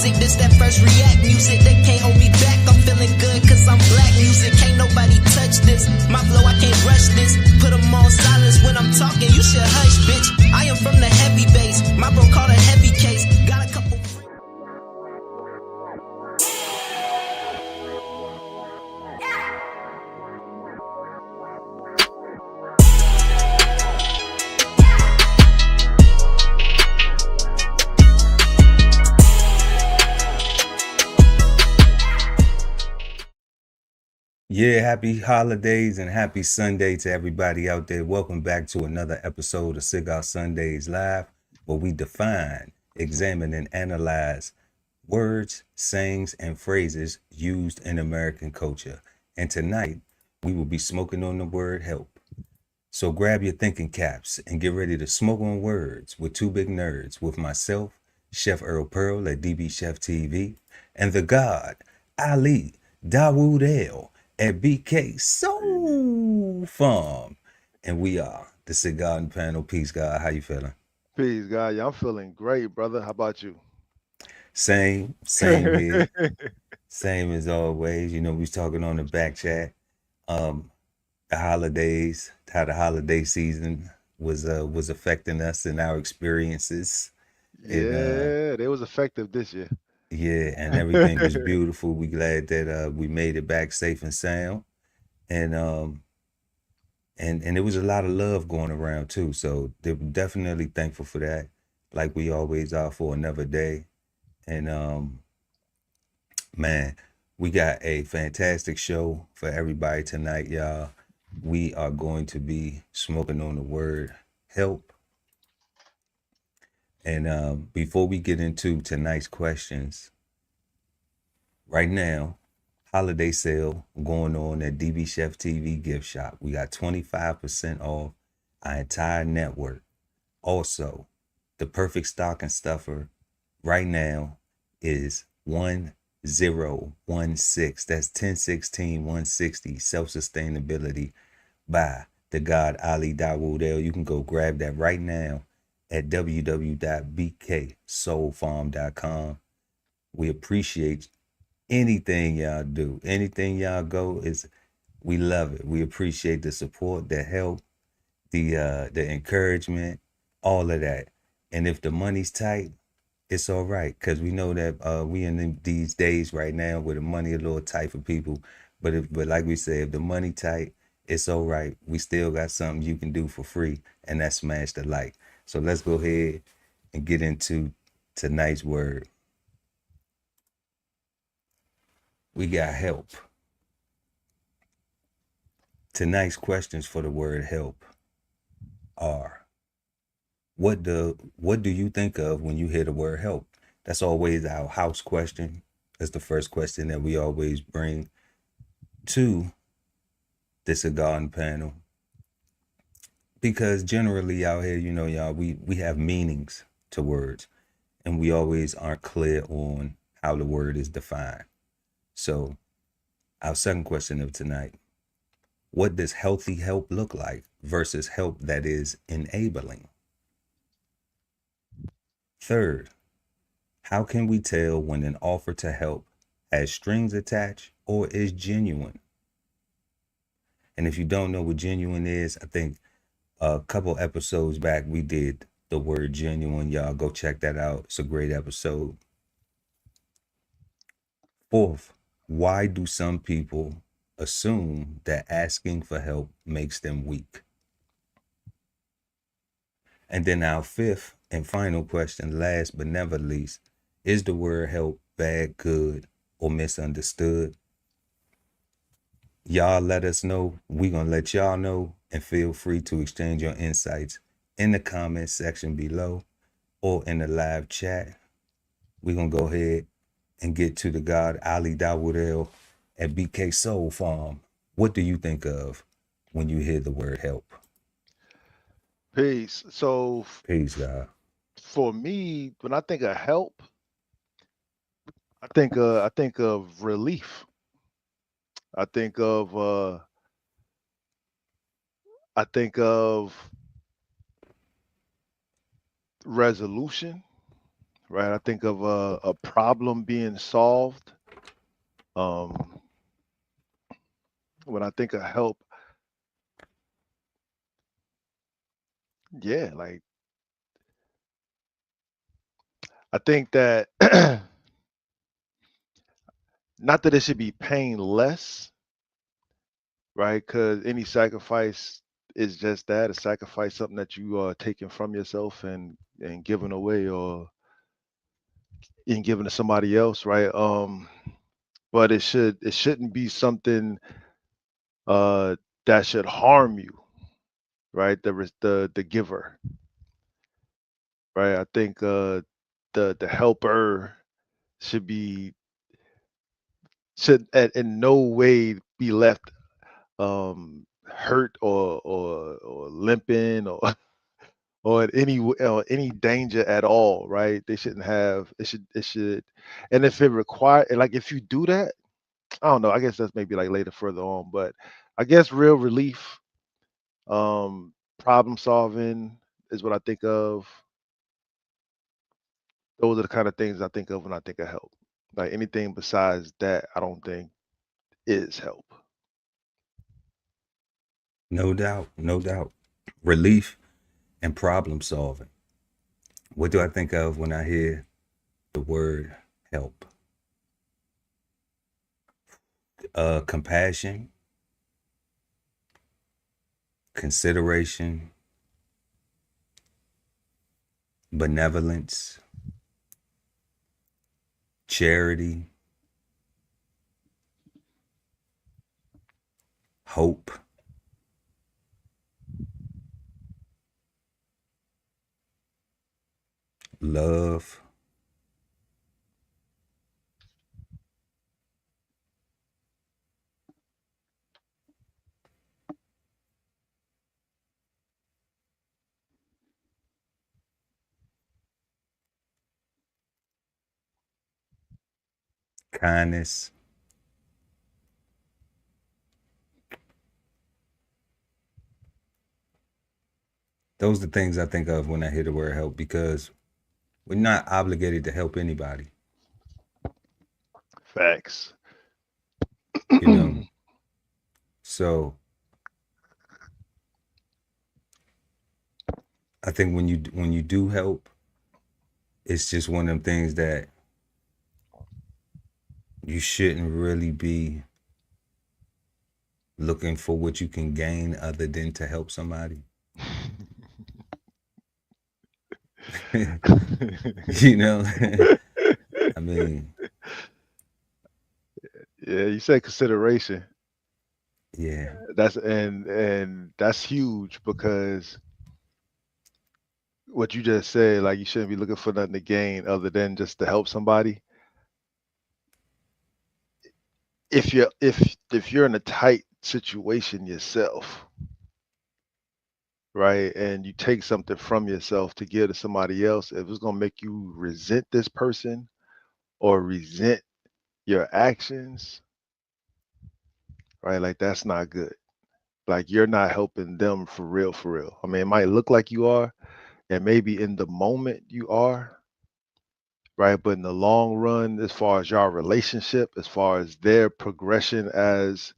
music. This that first react music. They can't hold me back. I'm feeling good cause I'm black music. Can't nobody touch this. My flow, I can't rush this. Put them on silence when I'm talking. You should hush, bitch. I am from the heavy base. My bro called a heavy case. Got a couple. Yeah, happy holidays and happy Sunday to everybody out there. Welcome back to another episode of Cigar Sundays Live, where we define, examine, and analyze words, sayings, and phrases used in American culture. And tonight, we will be smoking on the word help. So grab your thinking caps and get ready to smoke on words with two big nerds, with myself, Chef Earl Pearl at DBCHEFTV, and the God, Ali Dawood L at BK Soul Farm. And we are the Cigarden Panel. Peace, God. How you feeling? Peace, God. Yeah, I'm feeling great, brother. How about you? Same here. Same as always. You know, we was talking on the back chat. The holidays, how the holiday season was affecting us and our experiences. Yeah, they was effective this year. Yeah, and everything was beautiful. We glad that we made it back safe and sound. And and there was a lot of love going around too. So they're definitely thankful for that, like we always are for another day. And man, we got a fantastic show for everybody tonight, y'all. We are going to be smoking on the word help. And before we get into tonight's questions, right now, holiday sale going on at DB Chef TV gift shop. We got 25% off our entire network. Also, the perfect stocking stuffer right now is 1016. That's 1016 160 self-sustainability by the God Ali Dawood L. You can go grab that right now at www.bksoulfarm.com. We appreciate anything y'all do. Anything y'all go is, we love it. We appreciate the support, the help, the encouragement, all of that. And if the money's tight, it's all right, because we know that we in these days right now where the money a little tight for people. But like we said, if the money tight, it's all right. We still got something you can do for free, and that's smash the like. So let's go ahead and get into tonight's word. We got help. Tonight's questions for the word help are: what do you think of when you hear the word help? That's always our house question. That's the first question that we always bring to the Cigarden Panel. Because generally out here, you know, y'all, we have meanings to words, and we always aren't clear on how the word is defined. So our second question of tonight: what does healthy help look like versus help that is enabling? Third, how can we tell when an offer to help has strings attached or is genuine? And if you don't know what genuine is, I think a couple episodes back we did the word genuine. Y'all go check that out. It's a great episode. Fourth, why do some people assume that asking for help makes them weak? And then our fifth and final question, last but never least: is the word help bad, good, or misunderstood? Y'all let us know. We're going to let y'all know, and feel free to exchange your insights in the comment section below or in the live chat. We're going to go ahead and get to the God Ali Dawood L at BK Soul Farm. What do you think of when you hear the word help? Peace. So Peace, God. for me, when I think of help, I think of relief. I think of I think of resolution, right? I think of a problem being solved. Um, when I think of help, yeah, like I think that not that it should be paying less, right? Because any sacrifice is just that, a sacrifice, something that you are taking from yourself and giving away or in giving to somebody else, right? But it shouldn't be something uh that should harm you, right? The giver, right? I think the helper should be should in no way be left hurt or limping or or in any danger at all, right? They shouldn't have it should and if it require like if you do that, I don't know, I guess that's maybe like later further on, but I guess real relief, problem solving is what I think of. Those are the kind of things I think of when I think of help. Like anything besides that, I don't think is help. No doubt, no doubt. Relief and problem solving. What do I think of when I hear the word help? Compassion, consideration, benevolence, charity, hope, love. Kindness. Those are the things I think of when I hear the word help, because we're not obligated to help anybody, Facts. you know. So I think when you do help, it's just one of them things that you shouldn't really be looking for what you can gain other than to help somebody. You know, I mean, Yeah, you said consideration. yeah, That's and that's huge because what you just said, like you shouldn't be looking for nothing to gain other than just to help somebody. If you're in a tight situation yourself, right, and you take something from yourself to give to somebody else, if it's gonna make you resent this person or resent your actions, right, like that's not good. Like you're not helping them for real, for real. I mean, it might look like you are, and maybe in the moment you are, right? But in the long run, as far as your relationship, as far as their progression as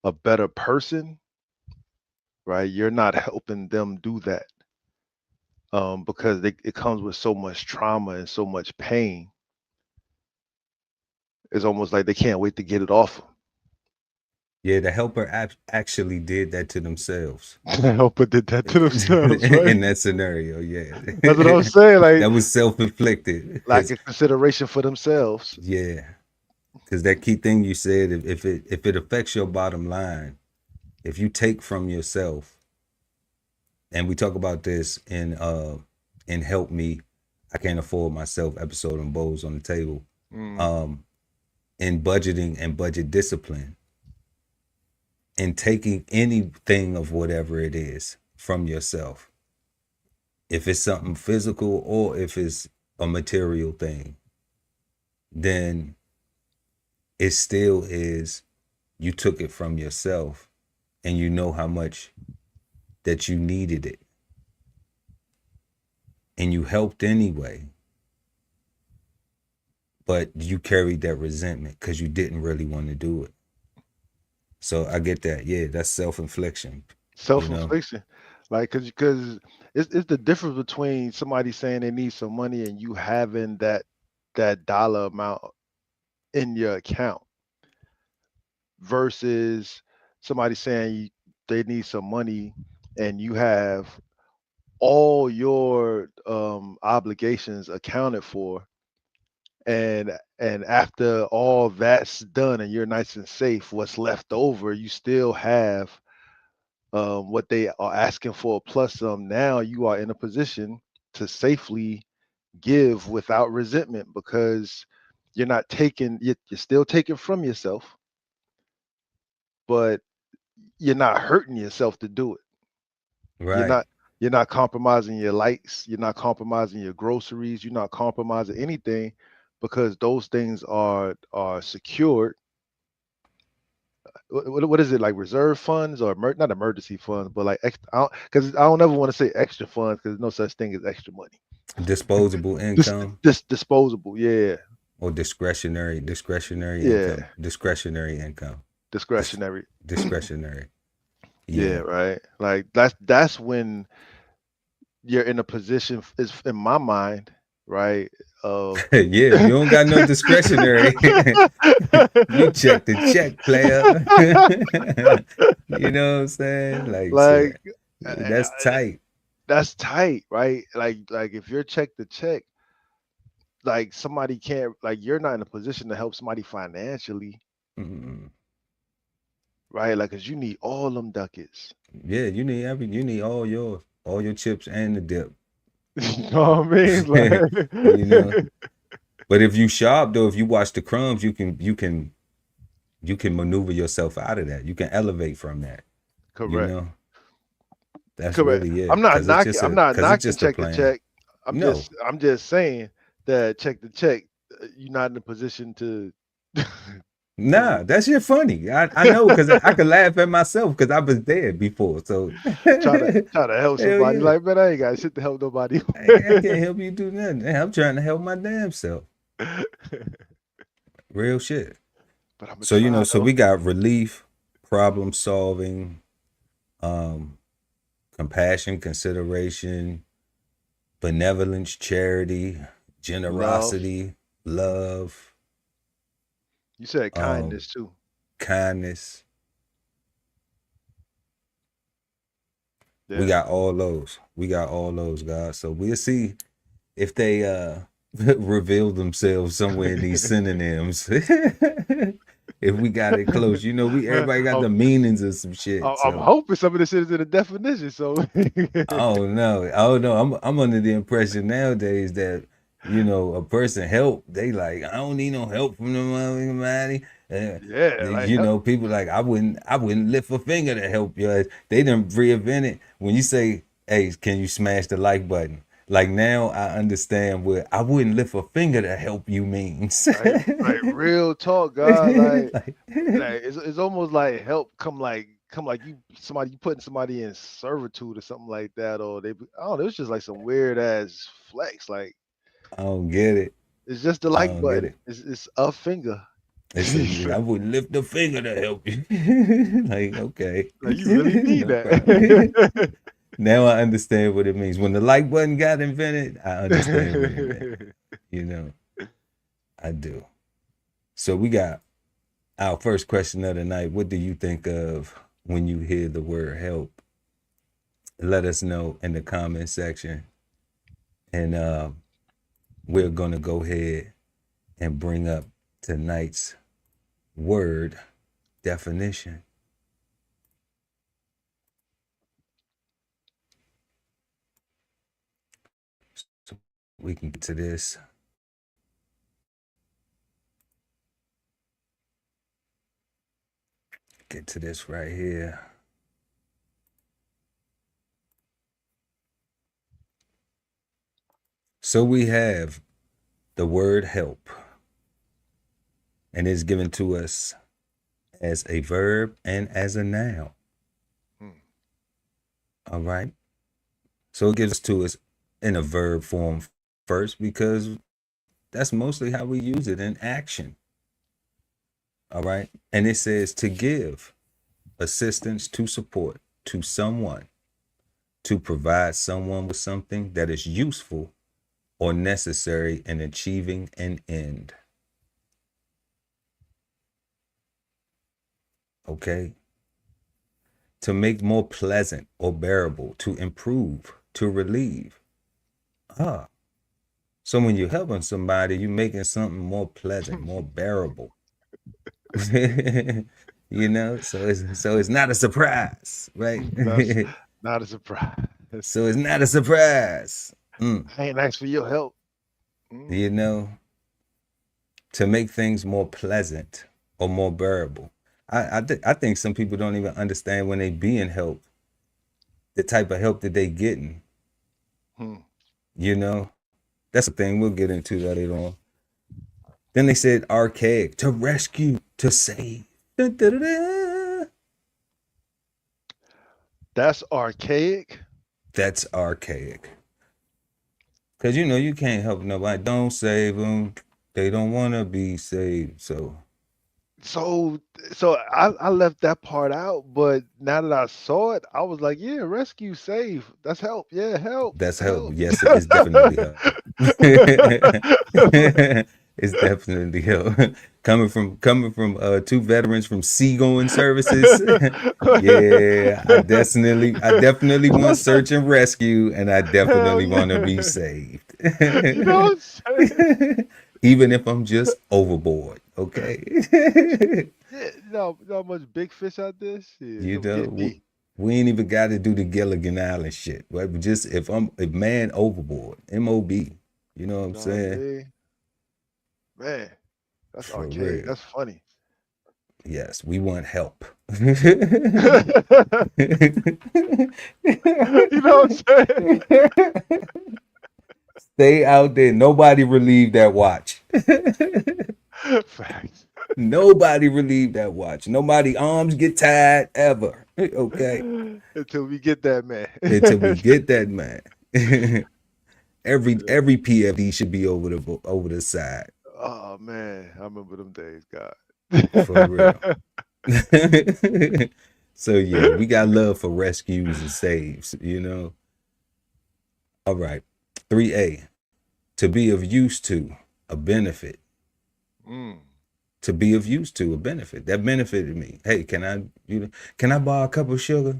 a better person, right? You're not helping them do that because it comes with so much trauma and so much pain. It's almost like they can't wait to get it off 'em. yeah. The helper actually did that to themselves Helper did that to themselves, right? in that scenario. Yeah, That's what I'm saying. that was self-inflicted. Like Because a consideration for themselves. yeah, because that key thing you said, if it affects your bottom line, if you take from yourself, and we talk about this in Help Me, I Can't Afford Myself episode on Bowls on the Table, Mm. in budgeting and budget discipline, in taking anything of whatever it is from yourself, if it's something physical or if it's a material thing, then it still is, you took it from yourself and you know how much that you needed it and you helped anyway. but you carried that resentment because you didn't really want to do it. So I get that. Yeah, that's self-infliction. Self-infliction. Like, because it's the difference between somebody saying they need some money and you having that dollar amount in your account versus somebody saying they need some money and you have all your obligations accounted for, and after all that's done and you're nice and safe, what's left over you still have what they are asking for plus some. Now you are in a position to safely give without resentment because you're not taking, you're still taking from yourself, but you're not hurting yourself to do it. You're Right. not you're not compromising your lights, you're not compromising your groceries, you're not compromising anything because those things are secured. What is it, like reserve funds or not emergency funds, but like extra? Because I don't ever want to say extra funds because there's no such thing as extra money. Disposable Just income disposable, yeah, or discretionary yeah, income. Discretionary income. discretionary, Discretionary. yeah, Yeah. right. Like that's when you're in a position, is in my mind, right? Of Yeah, if you don't got no discretionary, you check the check, player. You know what I'm saying? Like like shit. That's tight. that's tight, right? Like if you're check to check, like somebody can't, like you're not in a position to help somebody financially, Mm. right? Like, cause you need all them ducats. Yeah, you need all your chips and the dip. You know what I mean? You know. Like, But if you sharp though, if you watch the crumbs, you can maneuver yourself out of that. You can elevate from that. You correct, know. That's correct. really it. I'm not Cause it's knocking just a check to plan. check. No. I'm just saying that check to check, you're not in a position to Nah, to that shit funny. I know because I could laugh at myself because I was there before. So try to help hell somebody. yeah. Like, man, I ain't got shit to help nobody. I can't help you do nothing. I'm trying to help my damn self. Real shit. But I'm gonna So, you know, try so though. we got relief, problem solving, um, compassion, consideration, benevolence, charity, Love. generosity, love, You said um, kindness too. kindness. We Yeah. got all those. We got all those, guys. So we'll see if they reveal themselves somewhere in these synonyms. If we got it close, you know, we Man, everybody got the meanings of some shit. I'm So hoping some of this shit is in the definition. So oh no, oh no, I'm under the impression nowadays that you know a person help, they like I don't need no help from the motherfucking yeah, like you know, people like I wouldn't lift a finger to help you. They done reinvented when you say, "Hey, can you smash the like button?" Like now I understand what I wouldn't lift a finger to help you means. like real talk, God. Like Like, it's almost like help come like you putting somebody in servitude or something like that, or I don't know. It's just like some weird ass flex. Like I don't get it. it's just the I like don't get button. it. It's a finger. It's I wouldn't lift a finger to help you. Like, okay. Like you really need No problem. that. Now I understand what it means. When the like button got invented, I understand what it meant. You know, I do. So we got our first question of the night. What do you think of when you hear the word help? Let us know in the comment section. And we're gonna go ahead and bring up tonight's word definition. So we can get to this. Get to this right here. So we have the word help, and it's given to us as a verb and as a noun. All right. So it gives to us in a verb form first because That's mostly how we use it in action. All right. And it says to give assistance to support to someone, to provide someone with something that is useful or necessary in achieving an end. Okay. To make more pleasant or bearable, to improve, to relieve. So when you're helping somebody, you're making something more pleasant, more bearable. You know, so it's not a surprise, right? That's not a surprise. So it's not a surprise. I ain't asked for your help. You know, to make things more pleasant or more bearable. I think some people don't even understand when they being helped, the type of help that they getting. You know, that's the thing we'll get into later on. Then they said archaic, to rescue, to save. Dun, dun, dun, dun. That's archaic. That's archaic. Because, you know, you can't help nobody. Don't save them. They don't want to be saved. So I left that part out, but now that I saw it, I was like, yeah, rescue, save. That's help. Yeah, help. that's help. Yes, it's definitely help. It's definitely help. Coming from two veterans from seagoing services. Yeah, I definitely want search and rescue, and I definitely want to be saved. You know what I'm saying? Even if I'm just overboard, okay? Yeah, you know how much big fish out there? Shit, You come know, get me. we ain't even got to do the Gilligan Island shit, right? But just if man overboard, MOB, you know what I'm saying? Man, that's For archaic. real. That's funny. Yes, we want help. You know what I'm saying? Stay out there. Nobody relieve that watch. Facts. Nobody relieve that watch. Nobody arms get tired ever. Okay. Until we get that man. Until we get that man. Every PFD should be over the side. Oh man, I remember them days, God. For real. So yeah, we got love for rescues and saves, you know. All right. 3A. To be of use to, a benefit. To be of use to, a benefit. That benefited me. Hey, can I buy a cup of sugar?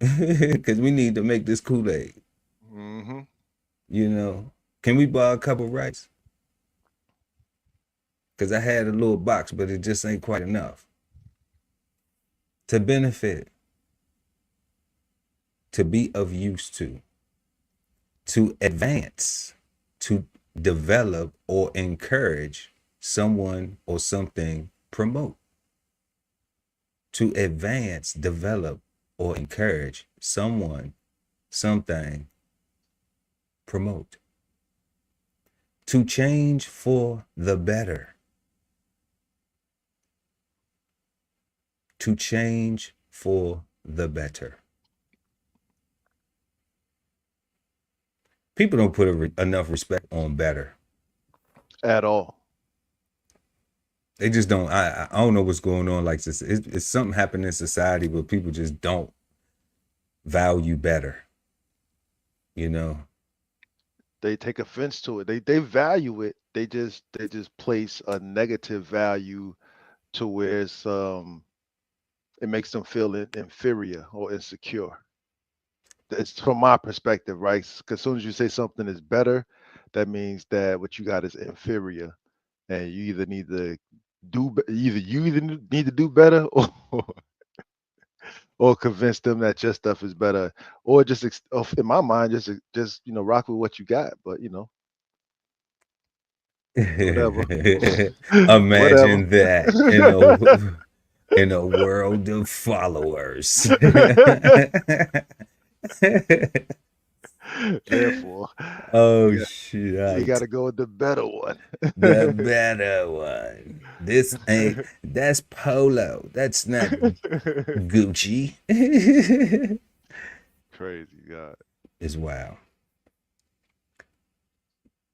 Because we need to make this Kool-Aid. You know, can we buy a cup of rice? Because I had a little box, but it just ain't quite enough. To benefit. To be of use to advance, to develop or encourage someone or something, promote. To advance, develop, or encourage someone, something, promote. To change for the better. To change for the better. People don't put enough respect on better. At all. They just don't. I don't know what's going on. Like this, it's something happening in society where people just don't value better. You know, they take offense to it. They value it. They just place a negative value to where it's it makes them feel inferior or insecure. It's from my perspective, right? Because as soon as you say something is better, that means that what you got is inferior, and you either need to need to do better, or convince them that your stuff is better, or just in my mind, just rock with what you got. But whatever. Imagine Whatever. that in a world of followers. Therefore, shit! you got to go with the better one. The better one. That's Polo. That's not Gucci. Crazy, God. It's wild.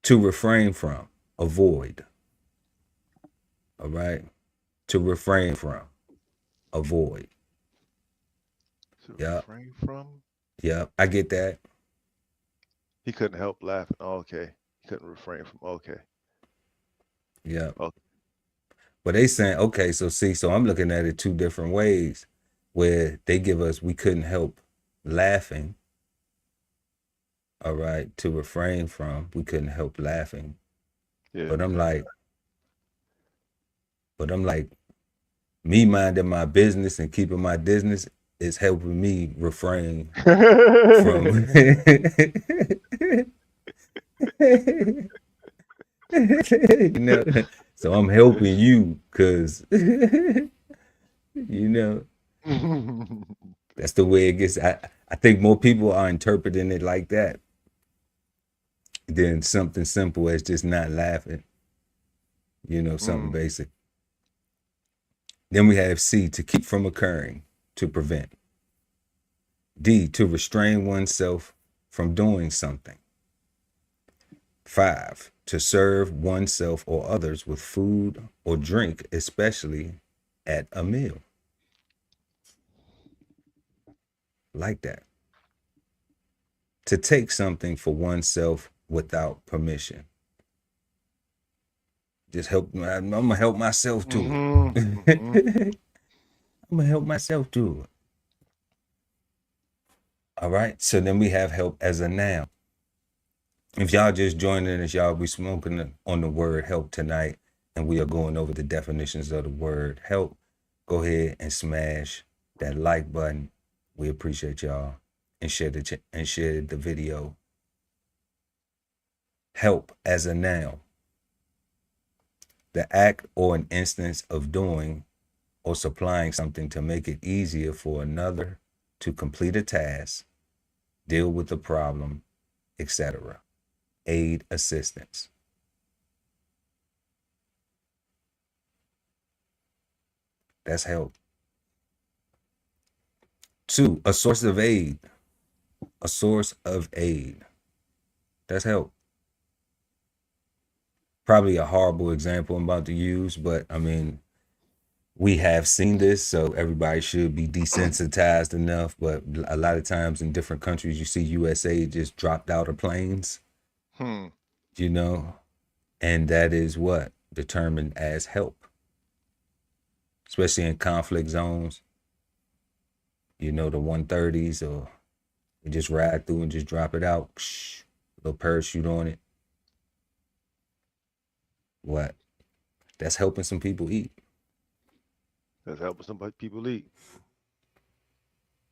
To refrain from, avoid. All right? To refrain from, avoid. To Yep. refrain from? Yep. I get that. He couldn't help laughing. Oh, okay. He couldn't refrain from, okay. Yep. Okay. But they saying, okay, so I'm looking at it two different ways where they give us, we couldn't help laughing. All right. To refrain from, we couldn't help laughing. Yeah. But I'm like, me minding my business and keeping my business is helping me refrain from you know. So I'm helping you because you know that's the way it gets. I think more people are interpreting it like that than something simple as just not laughing. You know, something basic. Then we have C, to keep from occurring, to prevent. D, to restrain oneself from doing something. 5, to serve oneself or others with food or drink, especially at a meal. Like that. To take something for oneself without permission. Just help. I'm gonna help myself to it. I'm gonna help myself to it. All right. So then we have help as a noun. If y'all just joining us, y'all, we smoking on the word help tonight, and we are going over the definitions of the word help. Go ahead and smash that like button. We appreciate y'all, and share the video. Help as a noun. The act or an instance of doing or supplying something to make it easier for another to complete a task, deal with a problem, etc. Aid, assistance. That's help. 2, a source of aid. A source of aid. That's help. Probably a horrible example I'm about to use, but I mean, we have seen this, so everybody should be desensitized enough. But a lot of times in different countries, you see USA just dropped out of planes, you know, and that is what? Determined as help, especially in conflict zones. You know, the 130s, or you just ride through and just drop it out, little parachute on it. What? That's helping some people eat. That's helping some people eat.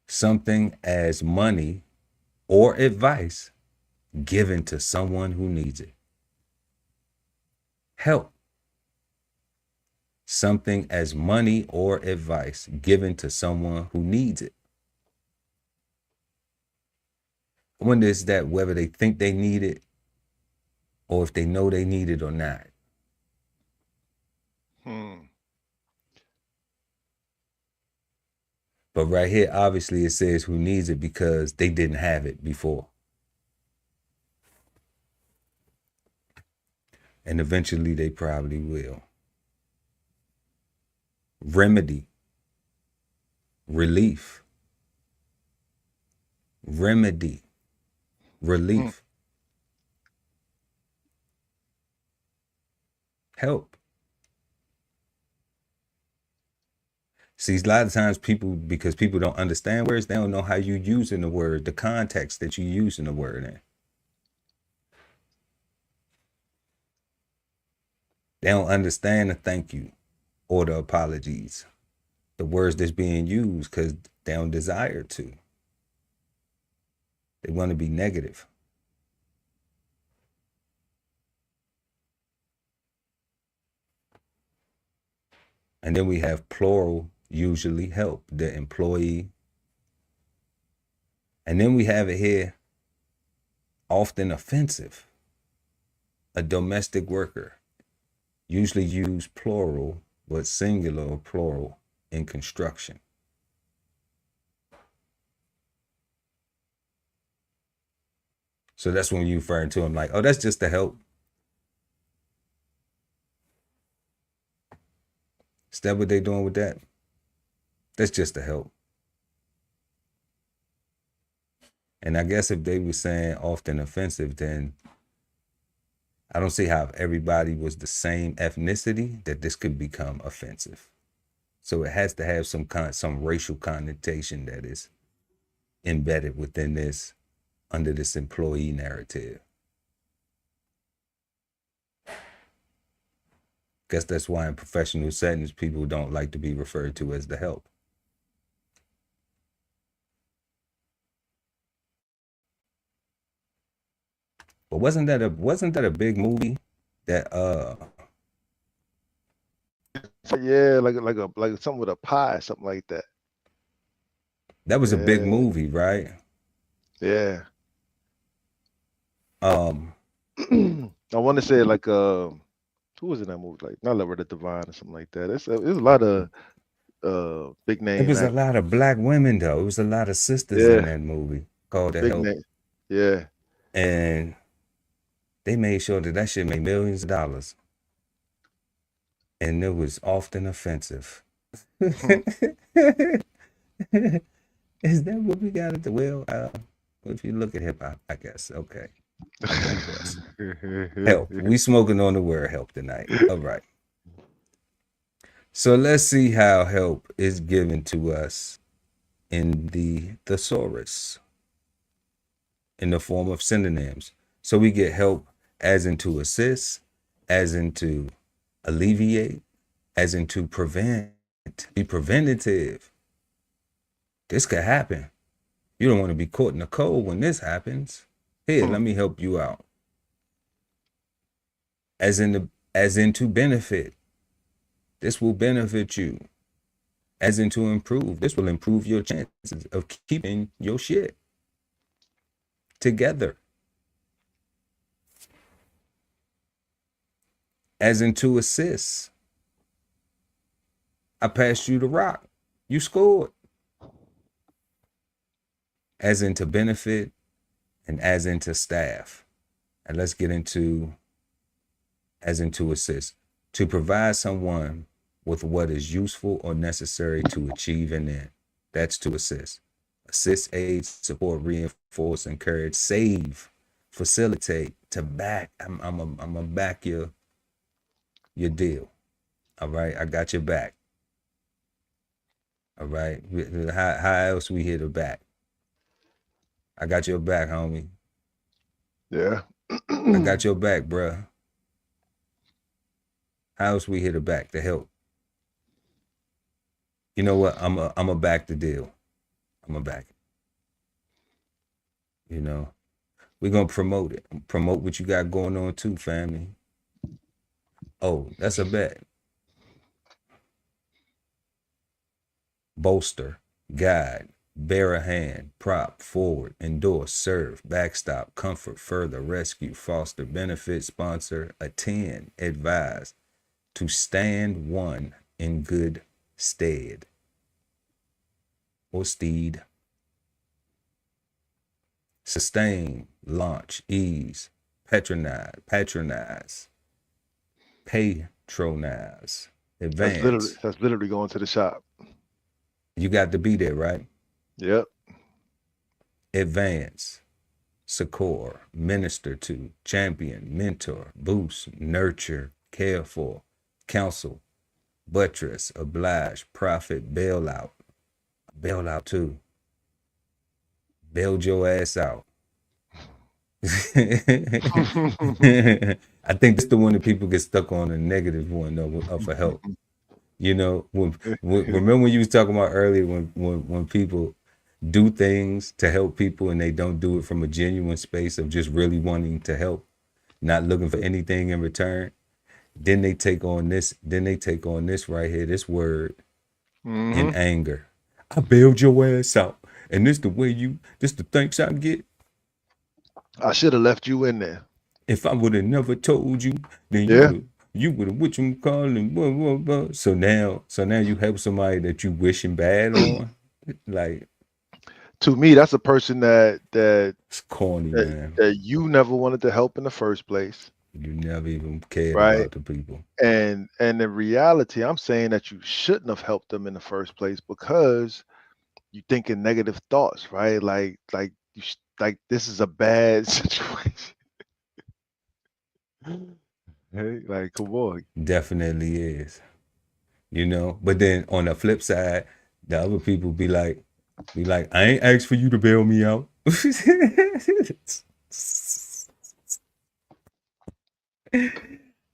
Something as money or advice given to someone who needs it. Help. Something as money or advice given to someone who needs it. I wonder is that whether they think they need it or if they know they need it or not. But right here, obviously it says who needs it because they didn't have it before. And eventually they probably will. Remedy. Relief. Remedy. Relief. Help. See, a lot of times because people don't understand words, they don't know how you using the word, the context that you using the word in. They don't understand the thank you or the apologies, the words that's being used, because they don't desire to. They want to be negative. And then we have plural, usually help, the employee. And then we have it here, often offensive, a domestic worker. Usually use plural, but singular or plural in construction. So that's when you're referring to them like, oh, that's just the help. Is that what they doing with that? That's just to help. And I guess if they were saying often offensive, then I don't see how if everybody was the same ethnicity that this could become offensive. So it has to have some racial connotation that is embedded within this, under this employee narrative. Guess that's why in professional settings, people don't like to be referred to as the help. But wasn't that a big movie that Yeah, like something with a pie, something like that. That was a big movie, right? Yeah. I want to say like who was in that movie? Like not Loretta Devine or something like that. It's a lot of big names. It was a lot of black women though. It was a lot of sisters in that movie called The Help. Yeah. And they made sure that shit made millions of dollars. And it was often offensive. Is that what we got at the well? If you look at hip hop, I guess. Okay. Help. We smoking on the word help tonight. All right. So let's see how help is given to us in the thesaurus in the form of synonyms. So we get help as in to assist, as in to alleviate, as in to prevent, be preventative. This could happen. You don't want to be caught in the cold when this happens. Here, let me help you out. As in to benefit. This will benefit you. As in to improve. This will improve your chances of keeping your shit together. As in to assist. I passed you the rock. You scored. As in to benefit and as in to staff. And let's get into as in to assist. To provide someone with what is useful or necessary to achieve an end. That's to assist. Assist, aid, support, reinforce, encourage, save, facilitate, to back. I'm gonna back your deal. All right, I got your back. All right, how else we here to back? I got your back, homie. Yeah. I got your back, bruh. How else we here to back to help? You know what? I'm a back the deal. I'm a back it. You know, we're gonna promote it. Promote what you got going on too, family. Oh, that's a bet. Bolster, guide, bear a hand, prop, forward, endorse, serve, backstop, comfort, further, rescue, foster, benefit, sponsor, attend, advise, to stand one in good stead or steed. Sustain, launch, ease, patronize, patronize, patronize, advance. That's literally going to the shop. You got to be there, right? Yep. Advance, succor, minister to, champion, mentor, boost, nurture, care for, counsel, buttress, oblige, profit, bailout. Bailout too. Bailed your ass out. I think that's the one that people get stuck on, a negative one of for help. You know, remember when you was talking about earlier when people do things to help people and they don't do it from a genuine space of just really wanting to help, not looking for anything in return. Then they take on this. Then they take on this right here, this word, in anger. I bailed your ass out, and this the thanks I get. I should have left you in there. If I would have never told you, then you would have what you calling blah, blah, blah. So now you help somebody that you wishing bad on. Like, to me, that's a person that it's corny, man. That you never wanted to help in the first place. You never even cared right? about the people. And in reality, I'm saying that you shouldn't have helped them in the first place because you thinking negative thoughts, right? Like this is a bad situation. Hey, like come on. Definitely is. You know. But then on the flip side, the other people be like, I ain't asked for you to bail me out. I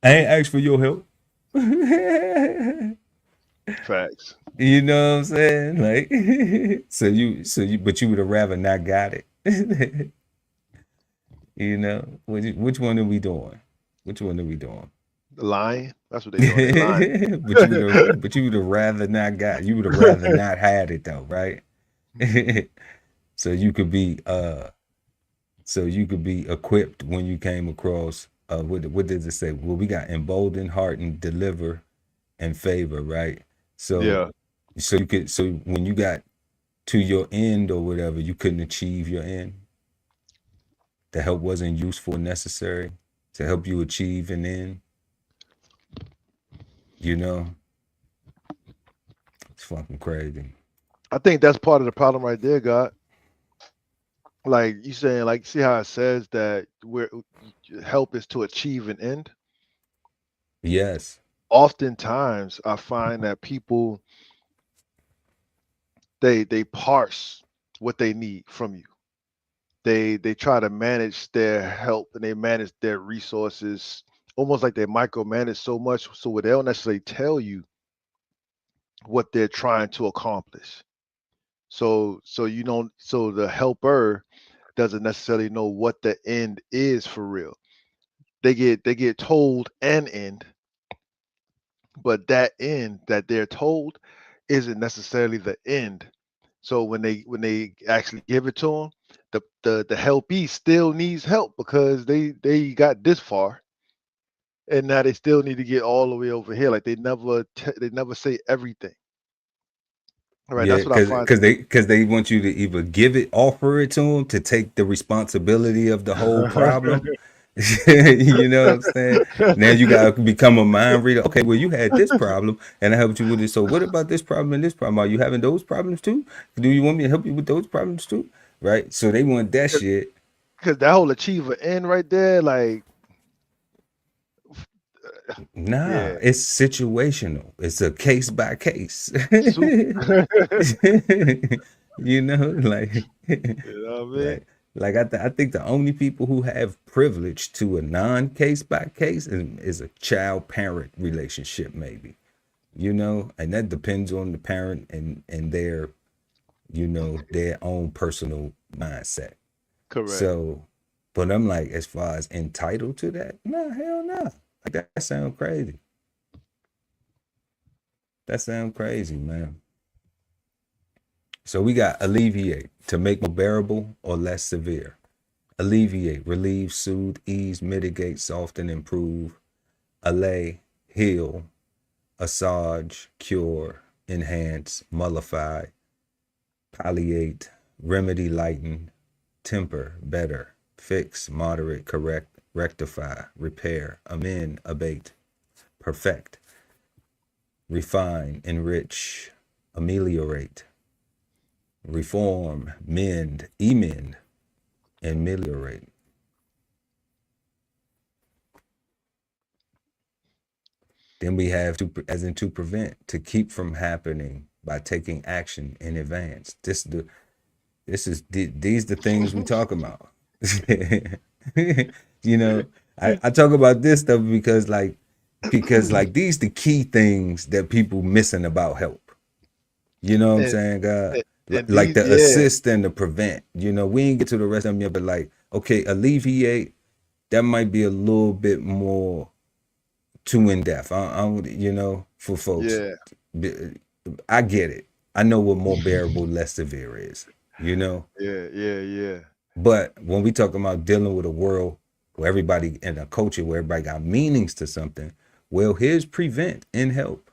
ain't asked for your help. Facts. You know what I'm saying? Like, but you would have rather not got it. You know, which one are we doing? Which one are we doing? Lying. That's what they doing. They lying. But you would have rather not got. You would have rather not had it though, right? so you could be equipped when you came across what did it say? Well, we got embolden, hearten, deliver, and favor, right? So Yeah. so when you got to your end or whatever, you couldn't achieve your end. The help wasn't useful or necessary to help you achieve an end. You know, it's fucking crazy. I think that's part of the problem right there, God. Like you saying, like see how it says that where help is to achieve an end. Yes. Oftentimes, I find that people they parse what they need from you. They try to manage their help and they manage their resources almost like they micromanage so much so they don't necessarily tell you what they're trying to accomplish. So you don't so the helper doesn't necessarily know what the end is for real. They get told an end, but that end that they're told isn't necessarily the end. So when they actually give it to them, the helpee still needs help because they got this far, and now they still need to get all the way over here. Like they never say everything. All right, Yeah, that's what I because find. they want you to either offer it to them to take the responsibility of the whole problem. You know what I'm saying? Now you gotta become a mind reader. Okay, well you had this problem and I helped you with it. So what about this problem and this problem? Are you having those problems too? Do you want me to help you with those problems too? Right? So they want that shit. Because that whole achiever end right there, like Nah, yeah, it's situational. It's a case by case. soup. You know, like You know what I mean? like I think the only people who have privilege to a non case by case is a child parent relationship, maybe. You know, and that depends on the parent and their their own personal mindset. Correct. So, but I'm like, as far as entitled to that, no, hell no. Like that sounds crazy. That sounds crazy, man. So we got alleviate, to make more bearable or less severe. Alleviate, relieve, soothe, ease, mitigate, soften, improve. Allay, heal, assuage, cure, enhance, mollify, palliate, remedy, lighten, temper, better, fix, moderate, correct, rectify, repair, amend, abate, perfect, refine, enrich, ameliorate, reform, mend, emend, and ameliorate. Then we have to, as in to prevent, to keep from happening by taking action in advance. These the things we talk about. You know, I talk about this stuff because like these the key things that people missing about help. You know what I'm and, saying, God? and Like these, the yeah, assist and the prevent. You know, we ain't get to the rest of them yet, but like, okay, alleviate, that might be a little bit more too in depth. For folks, yeah, I get it. I know what more bearable, less severe is. You know, yeah. but when we talk about dealing with a world where everybody in a culture where everybody got meanings to something, well, here's prevent and help.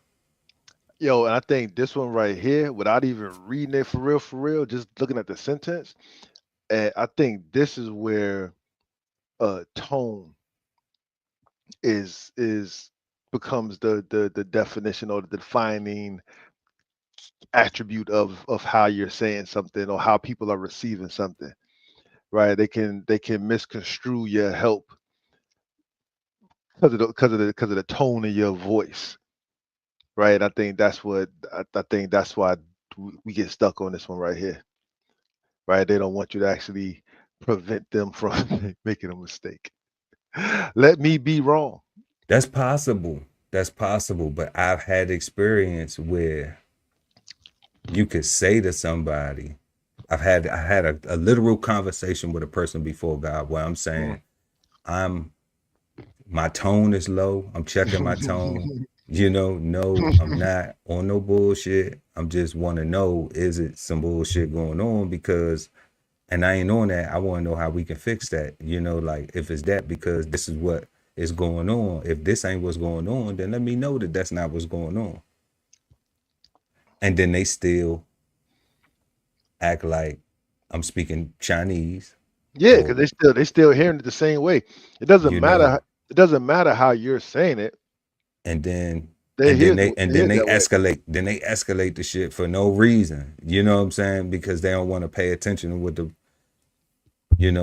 Yo, and I think this one right here, without even reading it for real, just looking at the sentence, and I think this is where tone is becomes the definition or the defining attribute of how you're saying something or how people are receiving something, right? They can misconstrue your help because of the tone of your voice, right? I think that's why we get stuck on this one right here, right? They don't want you to actually prevent them from making a mistake. Let me be wrong. That's possible. That's possible. But I've had experience where you could say to somebody, I had a literal conversation with a person before God where I'm saying, I'm my tone is low. I'm checking my tone. No, I'm not on no bullshit. I'm just want to know, is it some bullshit going on? Because, and I ain't on that. I want to know how we can fix that. Like if it's that, because this is what is going on. If this ain't what's going on, then let me know that that's not what's going on. And then they still act like I'm speaking Chinese. Yeah, because they still hearing it the same way. It doesn't you matter. know, It doesn't matter how you're saying it. and then They and hear then they and they then hear it they that way. escalate the shit for no reason. You know what I'm saying? Because they don't want to pay attention to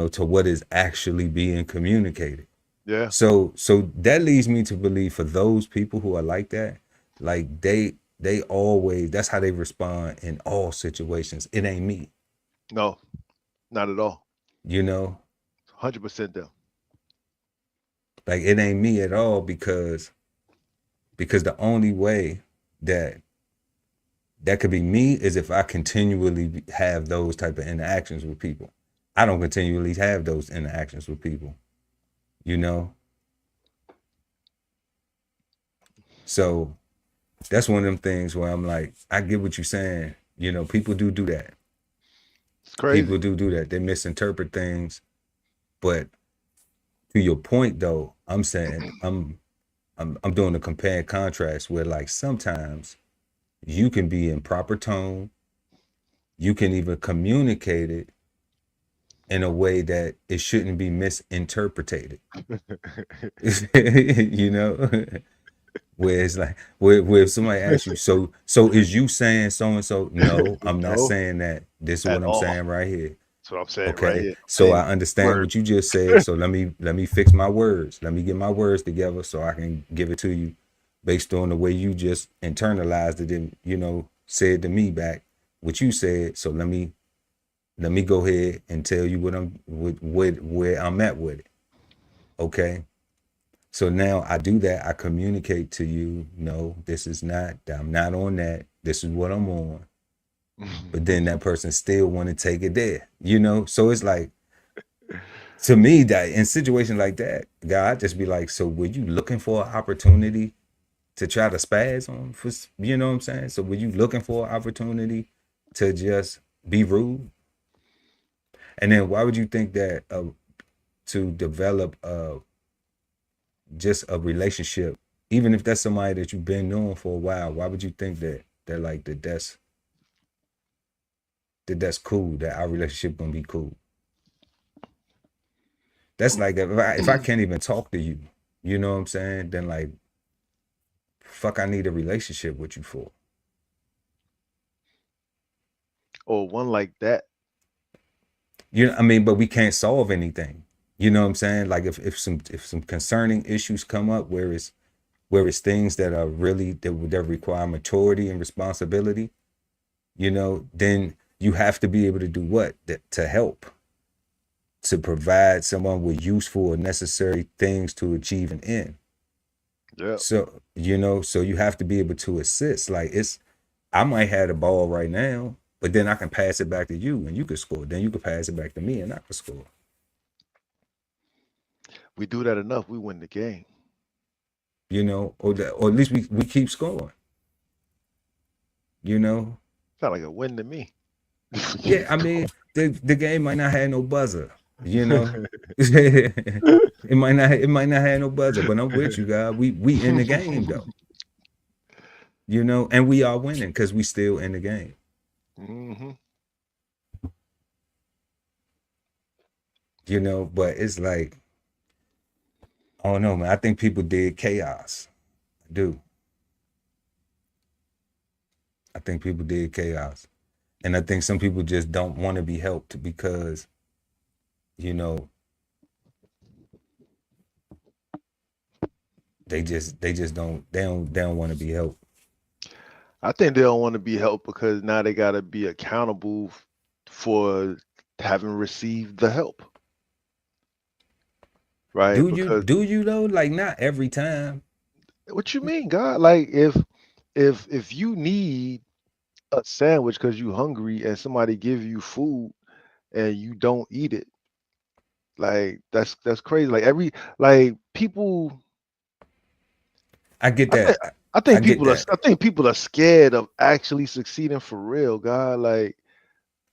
to what is actually being communicated. Yeah. So that leads me to believe for those people who are like that, like they always, that's how they respond in all situations. It ain't me, No, not at all. you know, 100% them. like it ain't me at all, because the only way that that could be me is if I continually have those type of interactions with people. I don't continually have those interactions with people, you know? So that's one of them things where I'm like, I get what you're saying. People do that. It's crazy. People do that. They misinterpret things. But to your point though, I'm saying I'm doing a compare and contrast where like sometimes you can be in proper tone, you can even communicate it in a way that it shouldn't be misinterpreted. you know, where it's like where if somebody asks you, so is you saying so and so? No, I'm not No, saying that. This is at what I'm all. saying right here. That's what I'm saying right Okay, here. so Same I understand word. what you just said. So let me fix my words. Let me get my words together so I can give it to you based on the way you just internalized it and said to me back what you said. So let me go ahead and tell you what I'm with where I'm at with it. Okay. So now I do that. I communicate to you, no, this is not, I'm not on that. This is what I'm on. But then that person still want to take it there, So it's like, to me, that in situations like that, God, I'd just be like, so were you looking for an opportunity to try to spaz on? You know what I'm saying? So were you looking for an opportunity to just be rude? And then why would you think that to develop just a relationship, even if that's somebody that you've been knowing for a while, why would you think that they're like that's cool, that our relationship gonna be cool? That's like if I can't even talk to you, you know what I'm saying? Then like, fuck, I need a relationship with you for. Or one like that. I mean, but we can't solve anything. You know what I'm saying? Like if some concerning issues come up where it's things that are really that require maturity and responsibility, then you have to be able to do what? To help, to provide someone with useful or necessary things to achieve an end. Yeah. So you have to be able to assist. Like I might have the ball right now, but then I can pass it back to you and you can score. Then you can pass it back to me and I can score. We do that enough, we win the game. Or at least we keep scoring. You know, Sound like a win to me. yeah. I mean, the game might not have no buzzer. It might not have no buzzer, but I'm with you, guys. We in the game though. And we are winning because we still in the game. hmm But it's like I don't know, man. I think people did chaos. I do. I think people did chaos. And I think some people just don't want to be helped because, you know, they just don't want to be helped. I think they don't want to be helped because now they got to be accountable for having received the help. Right? Because Do you though? Like not every time. what you mean, God? Like if you need a sandwich because you hungry and somebody give you food and you don't eat it, like that's crazy. Like people. I get I think that. I I think get people are that. I think people are scared of actually succeeding for real, God. Like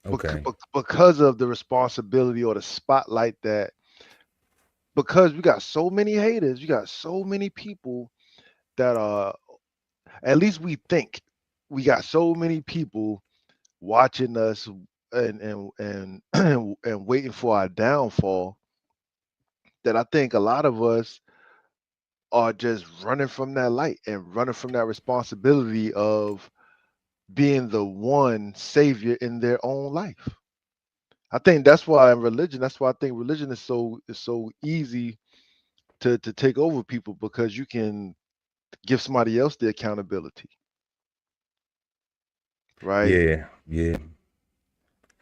Okay. because of the responsibility or the spotlight that because we got so many haters, you got so many people that are at least we think we got so many people watching us and and waiting for our downfall that I think a lot of us are just running from that light and running from that responsibility of being the one savior in their own life. I think that's why in religion, that's why I think religion is so easy to take over people because you can give somebody else the accountability, right? Yeah. Yeah.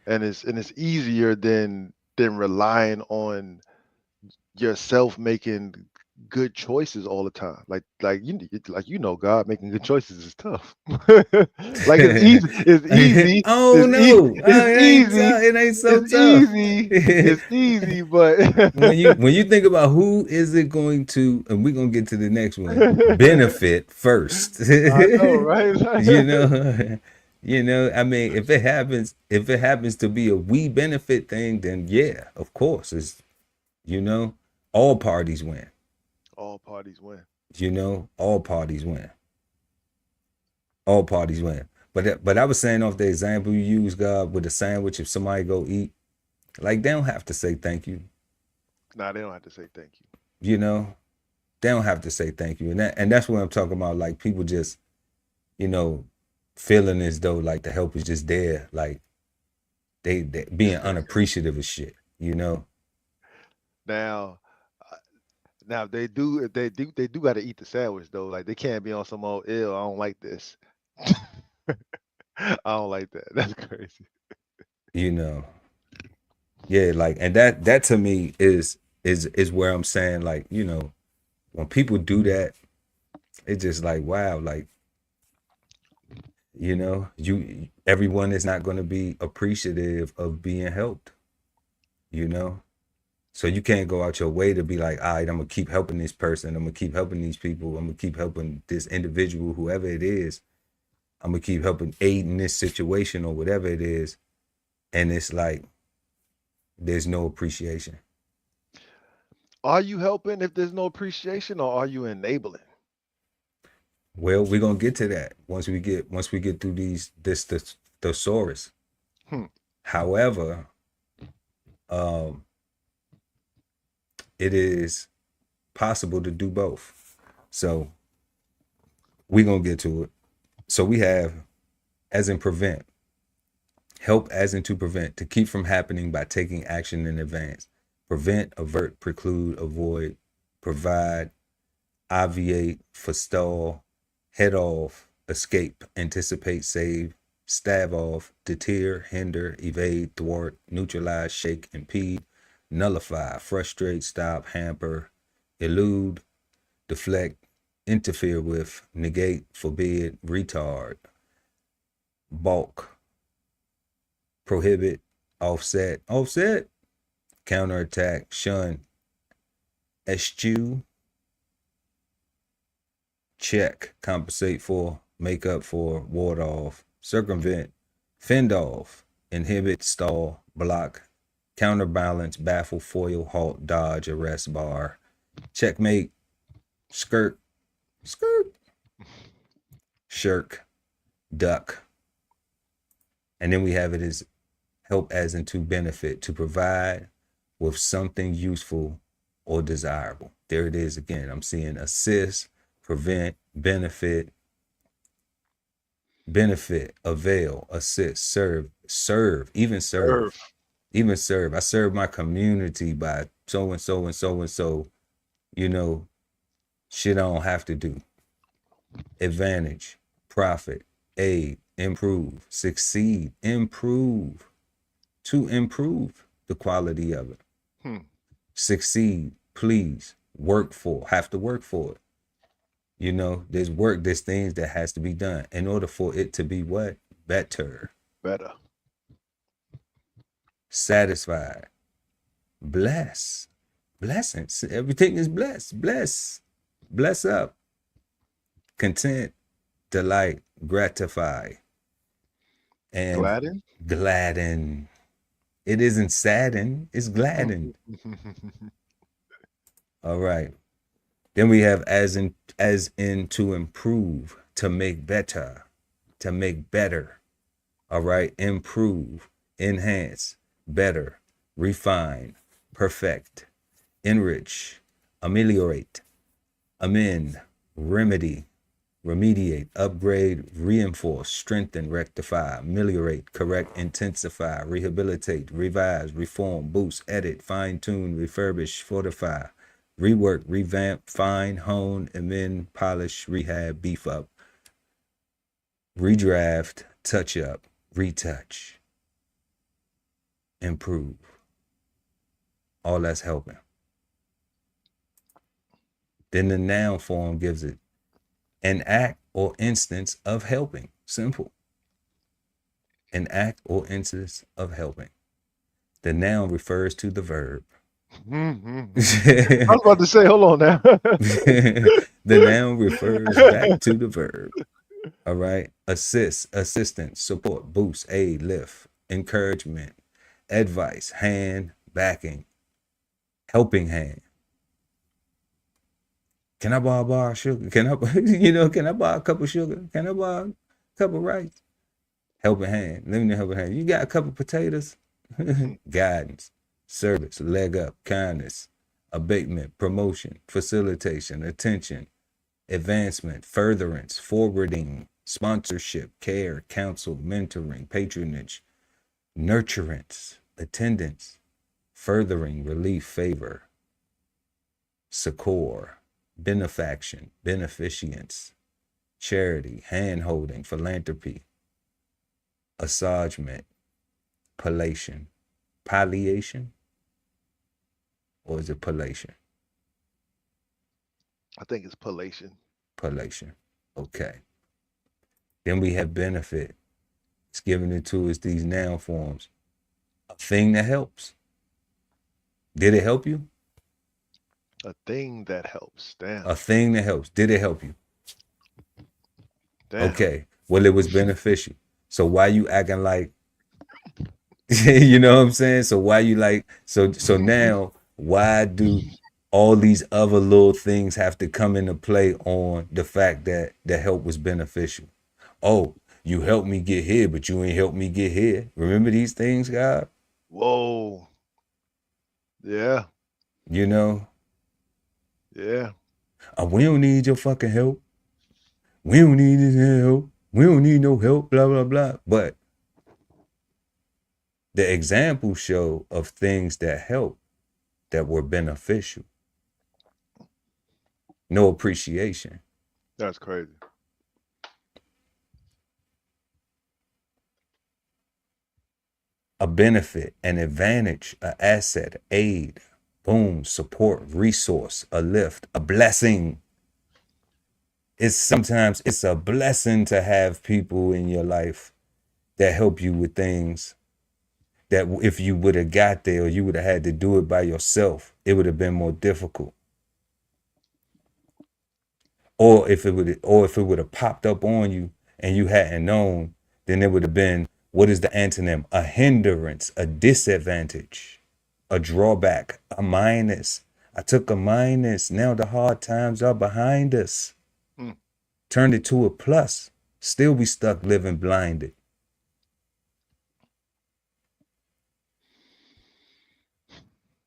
And it's easier than relying on yourself making good choices all the time. God making good choices is tough. Like Oh no. It ain't so tough. it's easy, but When you think about who is it going to, and we're gonna get to the next one, benefit first. I know, right? you know, I mean, if it happens to be a we benefit thing, then yeah, of course, it's you know, all parties win. All parties win. All parties win. All parties win. But I was saying off the example you use, God, with a sandwich, if somebody go eat, like they don't have to say thank you. Nah, they don't have to say thank you. You know, they don't have to say thank you, and that's what I'm talking about. Like people just, you know, feeling as though like the help is just there, like they being unappreciative of shit. Now, uh, now if they do got to eat the sandwich though. Like they can't be on some old ill. I don't like this. I don't like that. That's crazy. You know, yeah, like, and that to me is where I'm saying, like, when people do that, it's just like, wow, like, everyone is not going to be appreciative of being helped, you know. So you can't go out your way to be like, all right, I'm gonna keep helping this person, I'm gonna keep helping these people, I'm gonna keep helping this individual, whoever it is, I'm gonna keep helping aid in this situation or whatever it is. And it's like there's no appreciation. Are you helping if there's no appreciation, or are you enabling? Well, we're gonna get to that once we get through this thesaurus. Hmm. However, um, it is possible to do both. So we're gonna get to it. So we have, as in prevent, help as in to prevent, to keep from happening by taking action in advance. Prevent, avert, preclude, avoid, provide, obviate, forestall, head off, escape, anticipate, save, stave off, deter, hinder, evade, thwart, neutralize, shake, impede, nullify, frustrate, stop, hamper, elude, deflect, interfere with, negate, forbid, retard, balk, prohibit, offset, counterattack, shun, eschew, check, compensate for, make up for, ward off, circumvent, fend off, inhibit, stall, block, counterbalance, baffle, foil, halt, dodge, arrest, bar, checkmate, skirt, shirk, duck. And then we have it as help as in to benefit, to provide with something useful or desirable. There it is again. I'm seeing assist, prevent, benefit, avail, assist, serve, even serve. I serve my community by so and so and so and so, you know, shit I don't have to do. Advantage, profit, aid, improve, succeed, improve, to improve the quality of it. Succeed, please, work for, have to work for it. You know, there's things that has to be done in order for it to be what? Better. Satisfied. Bless. Blessings. Everything is blessed. Bless up. Content, delight, gratify. And gladden. It isn't sadden, it's gladden. All right. Then we have as in to improve, to make better, to make better. All right. Improve, enhance, better, refine, perfect, enrich, ameliorate, amend, remedy, remediate, upgrade, reinforce, strengthen, rectify, ameliorate, correct, intensify, rehabilitate, revise, reform, boost, edit, fine-tune, refurbish, fortify, rework, revamp, fine, hone, amend, polish, rehab, beef up, redraft, touch up, retouch, improve. All that's helping. Then the noun form gives it an act or instance of helping. Simple. An act or instance of helping. The noun refers to the verb. I was about to say, hold on now. The noun refers back to the verb. All right. Assist, assistance, support, boost, aid, lift, encouragement, advice, hand, backing, helping hand. Can I borrow a bar of sugar? Can I borrow a cup of sugar? Can I borrow a cup of rice? Helping hand. Let me know helping hand. You got a couple of potatoes? Guidance, service, leg up, kindness, abatement, promotion, facilitation, attention, advancement, furtherance, forwarding, sponsorship, care, counsel, mentoring, patronage, nurturance, attendance, furthering, relief, favor, succor, benefaction, beneficence, charity, hand-holding, philanthropy, assagement, palliation, or is it palliation? I think it's palliation. Okay. Then we have benefit. It's given it to us these noun forms. A thing that helps. Did it help you? A thing that helps. Damn. A thing that helps. Did it help you? Damn. Okay. Well, it was beneficial. So why you acting like, you know what I'm saying? So why you like, so now, why do all these other little things have to come into play on the fact that the help was beneficial? Oh, you helped me get here, but you ain't helped me get here. Remember these things, God? Whoa. Yeah. You know? Yeah. We don't need your fucking help. We don't need this help. We don't need no help, blah, blah, blah. But the examples show of things that help, that were beneficial. No appreciation. That's crazy. A benefit, an advantage, an asset, aid, boom, support, resource, a lift, a blessing. Sometimes it's a blessing to have people in your life that help you with things that if you would have got there or you would have had to do it by yourself, it would have been more difficult. Or if it would have popped up on you and you hadn't known, then it would have been, what is the antonym? A hindrance, a disadvantage, a drawback, a minus. I took a minus. Now the hard times are behind us. Turned it to a plus. Still be stuck living blinded.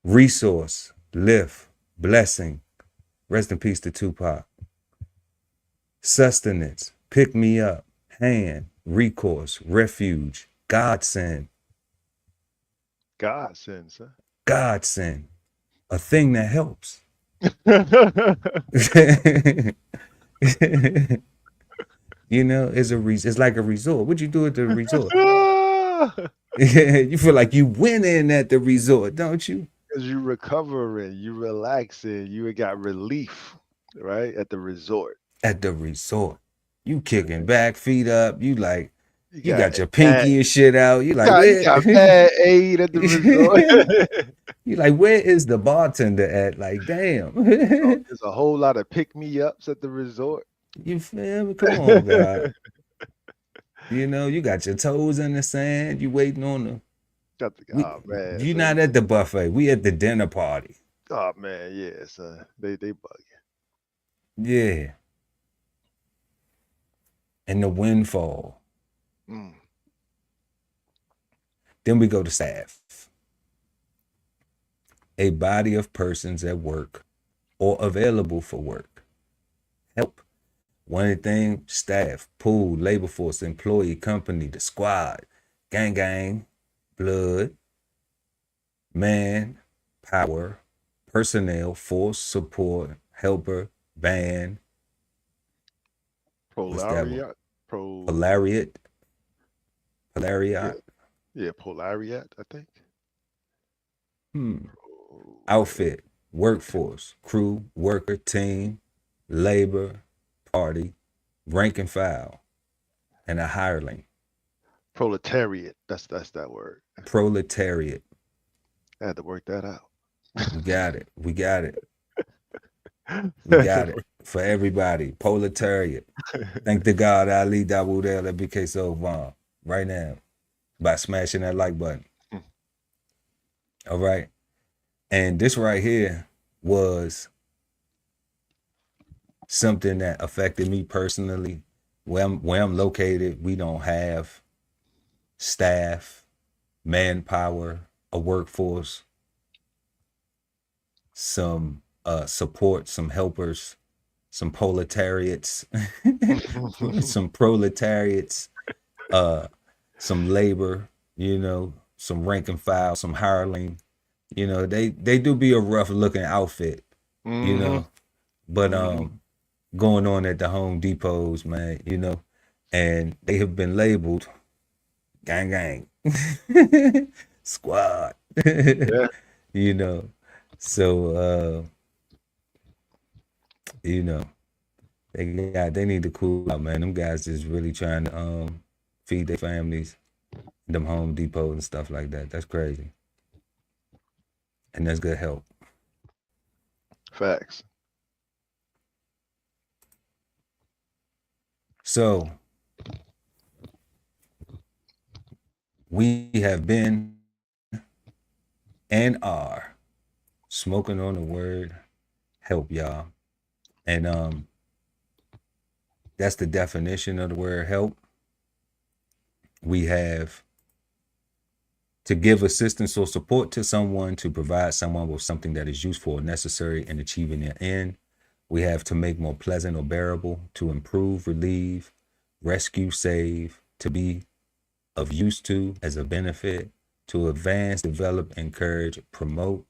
Resource, lift, blessing, Rest in peace to Tupac. Sustenance, pick me up, hand, recourse, refuge, godsend. Godsend, sir. Godsend, a thing that helps. You know, it's like a resort. What'd you do at the resort? You feel like you winning at the resort, don't you? Because you recovering, you relaxing, you got relief, right? At the resort. At the resort. You kicking back, feet up, you like, you got your bad, pinky and shit out. You like, you got bad aid at the resort. You like, where is the bartender at? Like, damn. There's a whole lot of pick-me-ups at the resort. You feel me? Come on, God. You know, you got your toes in the sand. You waiting on oh man, you not at the buffet. We at the dinner party. Oh man, yeah, son. They bugging. Yeah. And the windfall. Then we go to staff. A body of persons at work or available for work. Help. One thing, staff, pool, labor force, employee, company, the squad, gang, blood, man, power, personnel, force, support, helper, band. Polariat. Polariat. Yeah, polariat, I think. Outfit, workforce, crew, worker, team, labor, party, rank and file, and a hireling. Proletariat. That's that word. Proletariat. I had to work that out. We got it. We got it for everybody. Proletariat. Thank the God Ali Dawudel at BK Sovan right now by smashing that like button. All right. And this right here was something that affected me personally. Where I'm located, we don't have staff, manpower, a workforce, some support, some helpers, some proletariats, some proletariats, some labor, you know, some rank and file, some hireling. You know, they do be a rough looking outfit, you know, but going on at the Home Depots, man, you know, and they have been labeled gang, squad, Yeah. You know, so you know, they need to cool out, man. Them guys just really trying to feed their families, them Home Depot and stuff like that. That's crazy. And that's good help. Facts. So we have been and are smoking on the word help, y'all. And that's the definition of the word help. We have to give assistance or support to someone, to provide someone with something that is useful or necessary in achieving their end. We have to make more pleasant or bearable, to improve, relieve, rescue, save, to be of use to, as a benefit, to advance, develop, encourage, promote,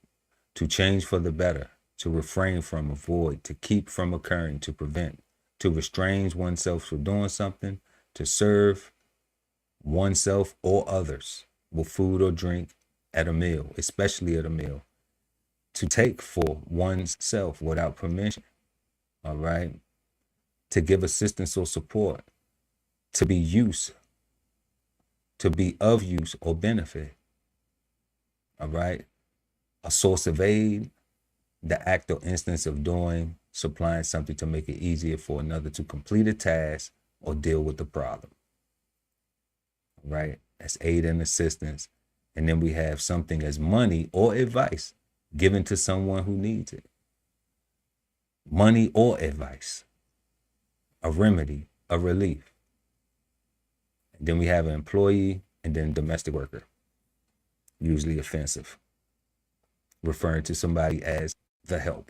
to change for the better, to refrain from, avoid, to keep from occurring, to prevent, to restrain oneself from doing something, to serve oneself or others with food or drink at a meal, especially at a meal, to take for oneself without permission, all right, to give assistance or support, to be use, to be of use or benefit, all right, a source of aid, the act or instance of doing, supplying something to make it easier for another to complete a task or deal with the problem, right? That's aid and assistance. And then we have something as money or advice given to someone who needs it. Money or advice, a remedy, a relief. And then we have an employee and then domestic worker, usually offensive, referring to somebody as the help.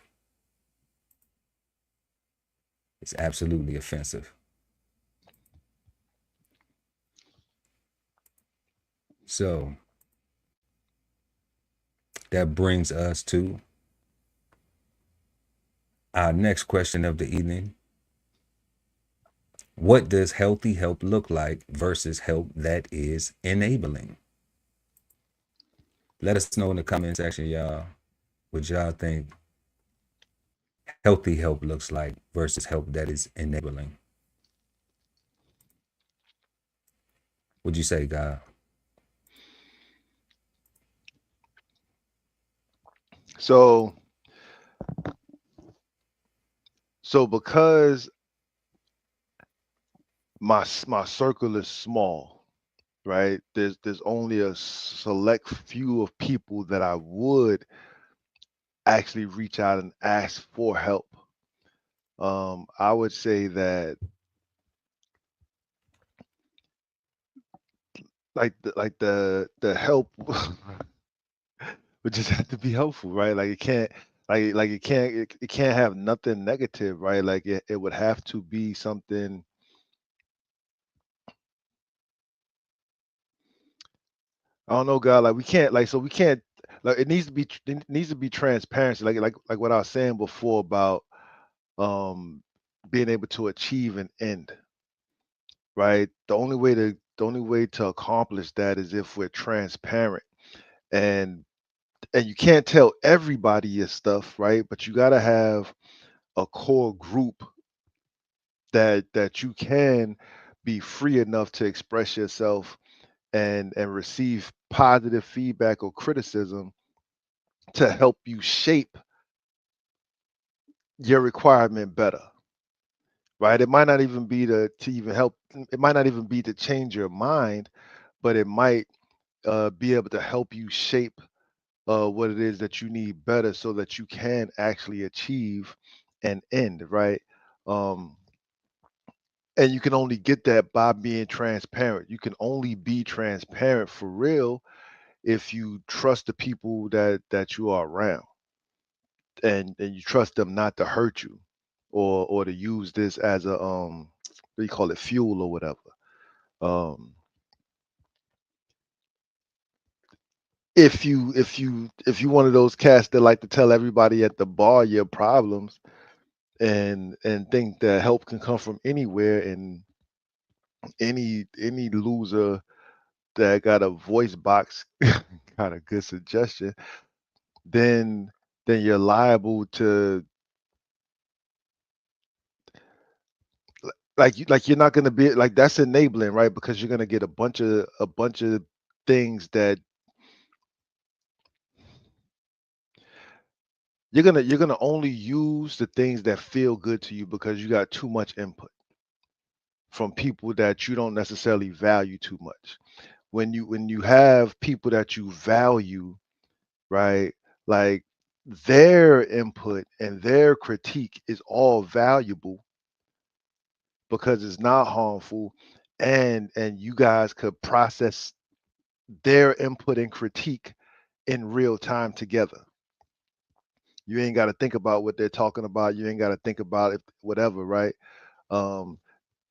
It's absolutely offensive. So that brings us to our next question of the evening. What does healthy help look like versus help that is enabling? Let us know in the comment section, y'all, what y'all think healthy help looks like versus help that is enabling. What'd you say, God? So because my circle is small, right? There's only a select few of people that I would actually reach out and ask for help. I would say that the help would just have to be helpful, right? Like it can't have nothing negative, right? Like it would have to be something. I don't know, God. Like we can't like so we can't like it needs to be transparency. Like what I was saying before about um being able to achieve an end, right? The only way to accomplish that is if we're transparent, and you can't tell everybody your stuff, right? But you got to have a core group that you can be free enough to express yourself and receive positive feedback or criticism to help you shape your requirement better, right? It might not even be to even help. It might not even be to change your mind, but it might be able to help you shape what it is that you need better so that you can actually achieve an end, right? Um, and you can only get that by being transparent. You can only be transparent for real if you trust the people that you are around, and you trust them not to hurt you or to use this as a what do you call it, fuel or whatever. Um, if you one of those cats that like to tell everybody at the bar your problems and think that help can come from anywhere, and any loser that got a voice box got a good suggestion, then you're liable to like you're not going to be like that's enabling, right? Because you're going to get a bunch of things that you're going to only use the things that feel good to you because you got too much input from people that you don't necessarily value too much. When you have people that you value, right? Like their input and their critique is all valuable because it's not harmful, and you guys could process their input and critique in real time together. You ain't got to think about what they're talking about. You ain't got to think about it, whatever, right? Um,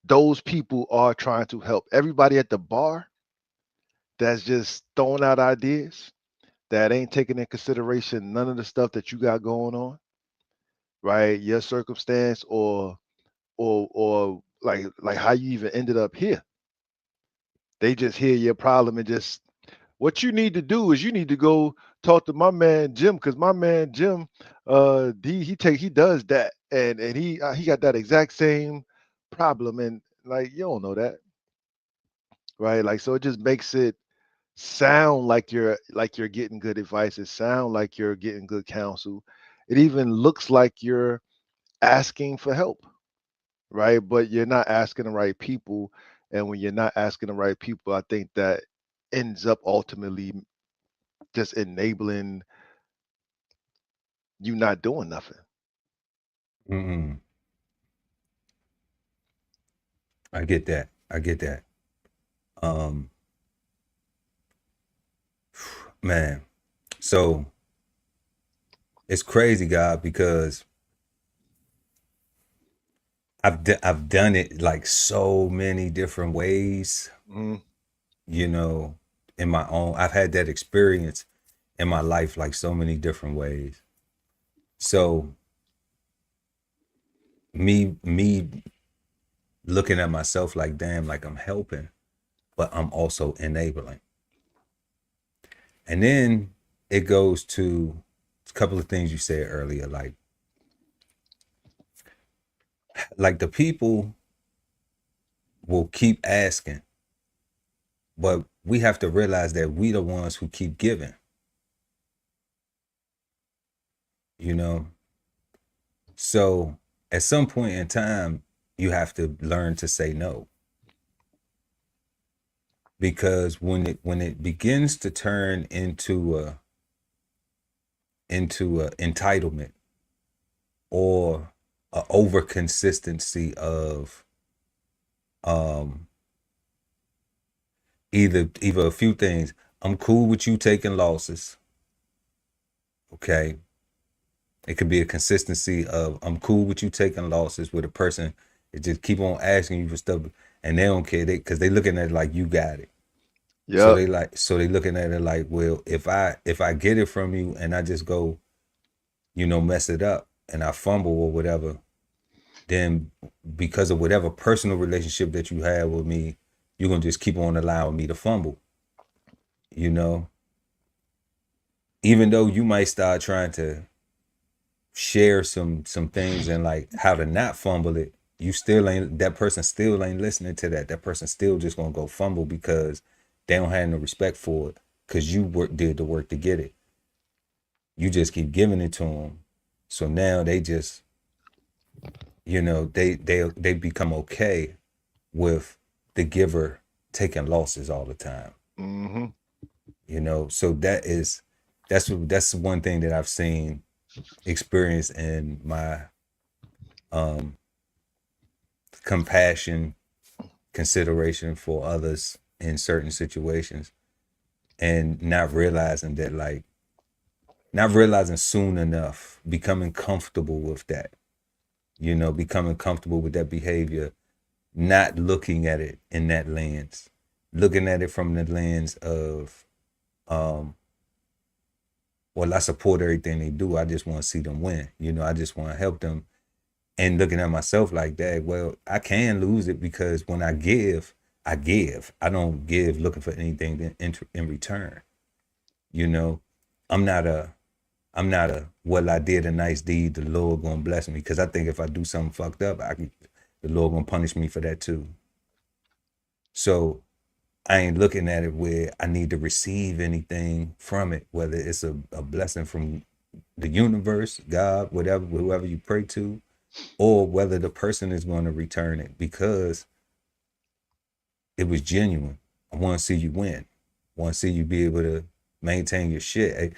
those people are trying to help. Everybody at the bar that's just throwing out ideas that ain't taking in consideration none of the stuff that you got going on, right? Your circumstance or like how you even ended up here. They just hear your problem and just what you need to do is you need to go talk to my man Jim, because my man Jim, he does that, and he got that exact same problem, and like you don't know that, right? Like so it just makes it sound like you're getting good advice. It sound like you're getting good counsel. It even looks like you're asking for help, right? But you're not asking the right people, and when you're not asking the right people, I think that ends up ultimately just enabling you not doing nothing. Mm-mm. I get that. I get that. Um, man. So it's crazy, God, because I've done it like so many different ways, Mm-hmm. you know, in my own. I've had that experience in my life like so many different ways. So me looking at myself like, damn, like I'm helping, but I'm also enabling. And then it goes to a couple of things you said earlier, like the people will keep asking, but we have to realize that we the ones who keep giving, you know. So at some point in time, you have to learn to say no, because when it begins to turn into a entitlement or a over consistency of um either a few things. I'm cool with you taking losses. Okay. It could be a consistency of I'm cool with you taking losses with a person. It just keep on asking you for stuff and they don't care because they looking at it like you got it. Yep. So they looking at it like, well, if I get it from you and I just go, mess it up and I fumble or whatever, then because of whatever personal relationship that you have with me, you're gonna just keep on allowing me to fumble, you know? Even though you might start trying to share some things and like how to not fumble it, that person still ain't listening to that. That person still just gonna go fumble because they don't have no respect for it because you did the work to get it. You just keep giving it to them. So now they just, they become okay with the giver taking losses all the time. Mm-hmm. So that's one thing that I've seen experience in my um compassion, consideration for others in certain situations, and not realizing soon enough, becoming comfortable with that, becoming comfortable with that behavior, not looking at it in that lens, looking at it from the lens of, well, I support everything they do. I just want to see them win. I just want to help them. And looking at myself like that, well, I can lose it because when I give, I give. I don't give looking for anything in return. I'm not a, well, I did a nice deed, the Lord gonna bless me. Because I think if I do something fucked up, the Lord gonna punish me for that too. So I ain't looking at it where I need to receive anything from it, whether it's a blessing from the universe, God, whatever, whoever you pray to, or whether the person is going to return it because it was genuine. I want to see you win. I want to see you be able to maintain your shit.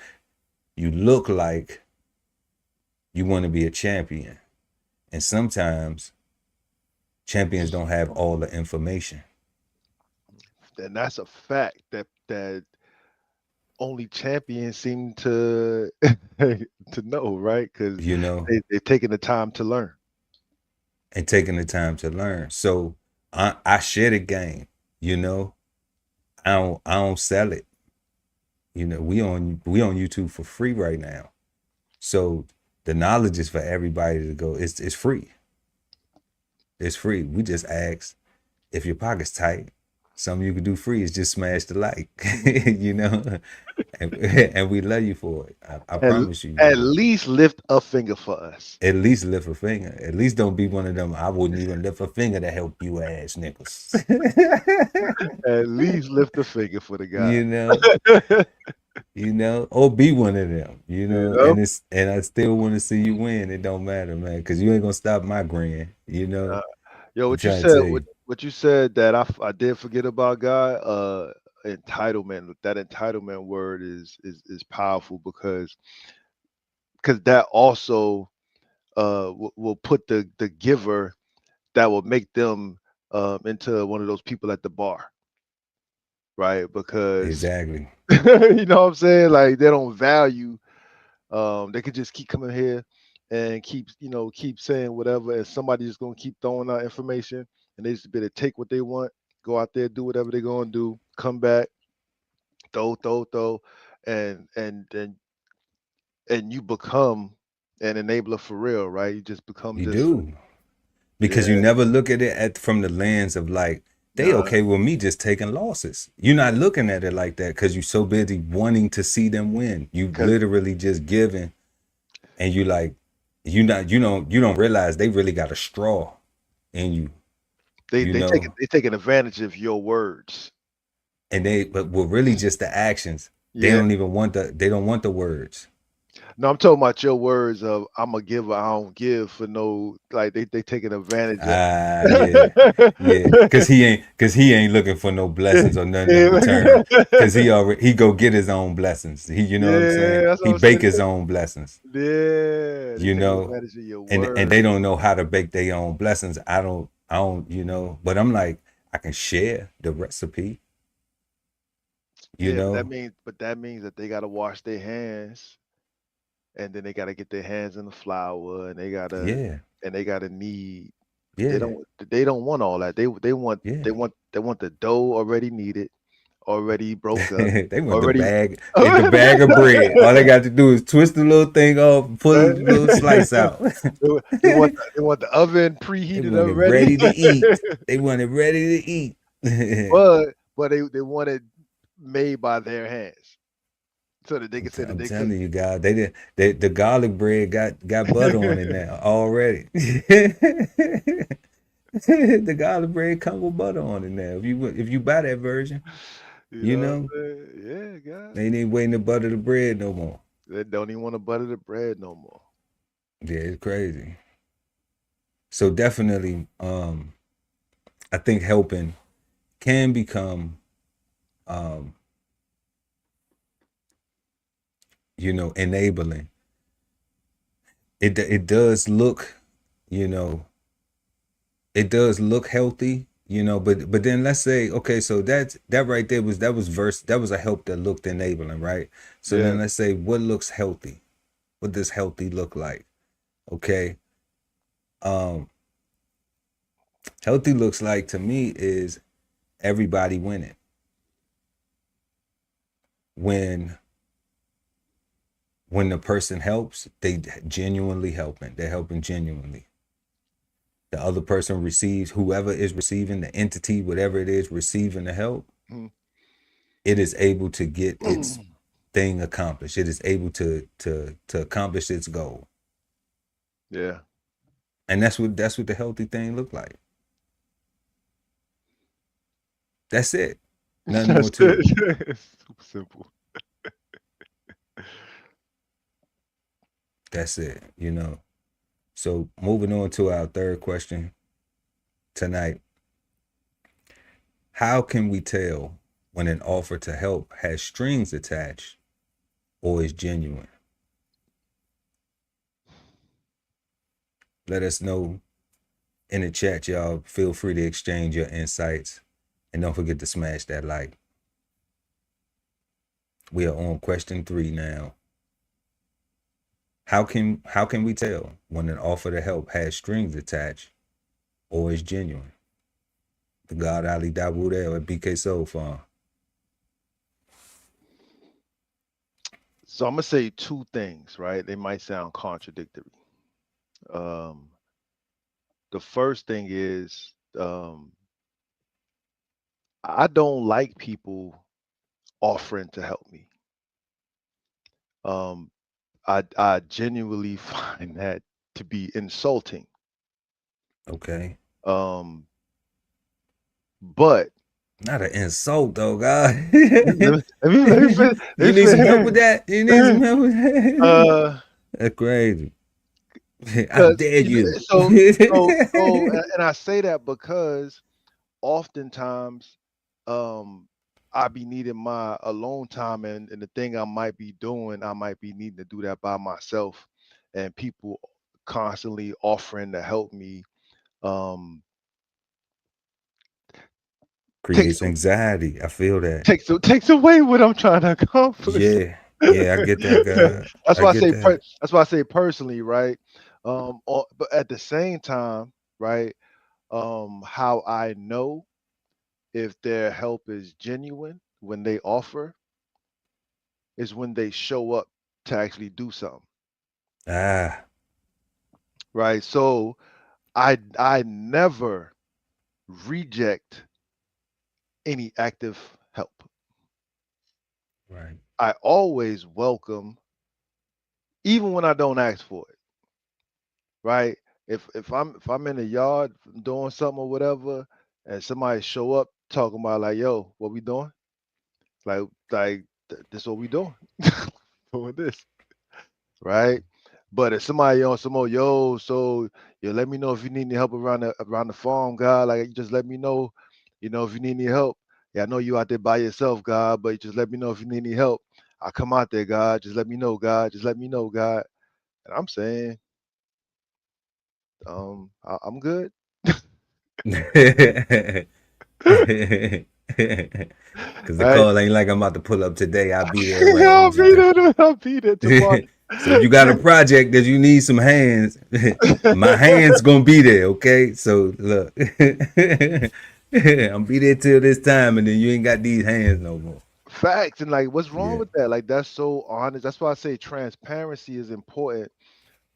You look like you want to be a champion. And sometimes champions don't have all the information. And that's a fact that only champions seem to to know, right? Because they're taking the time to learn. And taking the time to learn. So I share the game, I don't sell it. We on YouTube for free right now. So the knowledge is for everybody to go. It's free. It's free. We just ask if your pocket's tight. Something you can do free is just smash the like, and we love you for it. I promise you. At least lift a finger for us. At least lift a finger. At least don't be one of them. I wouldn't even lift a finger to help you ass niggas. At least lift a finger for the guy. Or be one of them. And I still want to see you win. It don't matter, man, because you ain't gonna stop my grin. Yo, what you said that I did forget about, God. Entitlement. That entitlement word is powerful because that also will put the giver, that will make them into one of those people at the bar, right? Because exactly, you know what I'm saying, like they don't value, they could just keep coming here and keep saying whatever, and somebody's just gonna keep throwing out information, and they just better take what they want, go out there, do whatever they're gonna do, come back, throw, and and you become an enabler for real, right? You just become You this. do. Because you Yeah, never look at it from the lens of like, they nah, okay with me just taking losses. You're not looking at it like that because you're so busy wanting to see them win. You because literally just giving, and you like, you don't realize they really got a straw in you, they you they take know, they taking advantage of your words. and but well, really just the actions. They Yeah. don't even want they don't want the words. No, I'm talking about your words of "I'm a giver, I don't give" for no, like they taking advantage of. Ah, yeah, yeah. Cause he ain't looking for no blessings or nothing in return. Cause he go get his own blessings. You know what I'm saying? Yeah, that's what He I'm saying. bake his own blessings. Yeah, they You taking know, advantage of your and they words. don't know how to bake their own blessings. I don't. But I'm like, I can share the recipe. You Yeah, know, but that means that they gotta wash their hands, and then they gotta get their hands in the flour, yeah, and they gotta need. They yeah, don't want all that. yeah. They want the dough already kneaded, already broke up, They want the already. bag, the bag of bread. All they got to do is twist the little thing off, pull a little slice out. They want the oven They preheated want it already. ready to eat. They want it ready to eat. But they want it made by their hands, so that they can say that I'm they cook. telling you, guys, the garlic bread got butter on it now already. The garlic bread come with butter on it now. If you buy that version, You you know what know I'm saying? Yeah, God. they ain't waiting to butter the bread no more. They don't even want to butter the bread no more. Yeah, it's crazy. So definitely, I think helping can become, um, enabling. It does look, you know, it does look healthy, but then let's say, okay, so that right there was a help that looked enabling, right? So Yeah. then let's say what looks healthy. What does healthy look like? Okay. Um, Healthy looks like to me is everybody winning. When when the person helps, they genuinely helping. They're helping genuinely. The other person receives, whoever is receiving, the entity, whatever it is receiving the help, Mhm. it is able to get its thing accomplished. It is able to accomplish its goal. Yeah. And that's what the healthy thing look like. That's it. Nothing more That's to it. it. It's super simple. That's it. So moving on to our third question tonight. How can we tell when an offer to help has strings attached or is genuine? Let us know in the chat, y'all. Feel free to exchange your insights. And don't forget to smash that like. We are on question 3 now. How can we tell when an offer to help has strings attached or is genuine? The God Ali Dawood at BK Soul Farm. So I'm gonna say two things, right? They might sound contradictory. Um, the first thing is, I don't like people offering to help me. Um, I genuinely find that to be insulting. Okay. Um, but Not an insult though, God. let me finish. You need some help with that? You need some help with that? Uh, That's crazy. I because dare you. and I say that because oftentimes, um, I be needing my alone time, and the thing I might be doing, I might be needing to do that by myself, and people constantly offering to help me, um, takes Creates anxiety. I feel that. takes away what I'm trying to accomplish. Yeah. Yeah, I get that, God. That's I why I get say that. that's why I say personally, right? But at the same time, right? How I know if their help is genuine when they offer is when they show up to actually do something, Ah, right? So I never reject any active help. right. I always welcome, even when I don't ask for it, right? If I'm in the yard doing something or whatever, and somebody show up talking about like, yo, what we doing? This what we doing? Doing this, right? But if somebody on some more, yo, so you let me know if you need any help around the farm, God. Like you just let me know, if you need any help. Yeah, I know you out there by yourself, God, but just let me know if you need any help. I come out there, God. Just let me know, God. Just let me know, God. And I'm saying, I'm good. Cause the Right? call ain't like I'm about to pull up today. I'll be there I'll around be just to there. I'll be there tomorrow. so if you got a project that you need some hands, my hands gonna be there, okay? So look, I'm be there till this time, and then you ain't got these hands no more. Facts. And like, what's wrong Yeah. with that? Like, that's so honest. That's why I say transparency is important.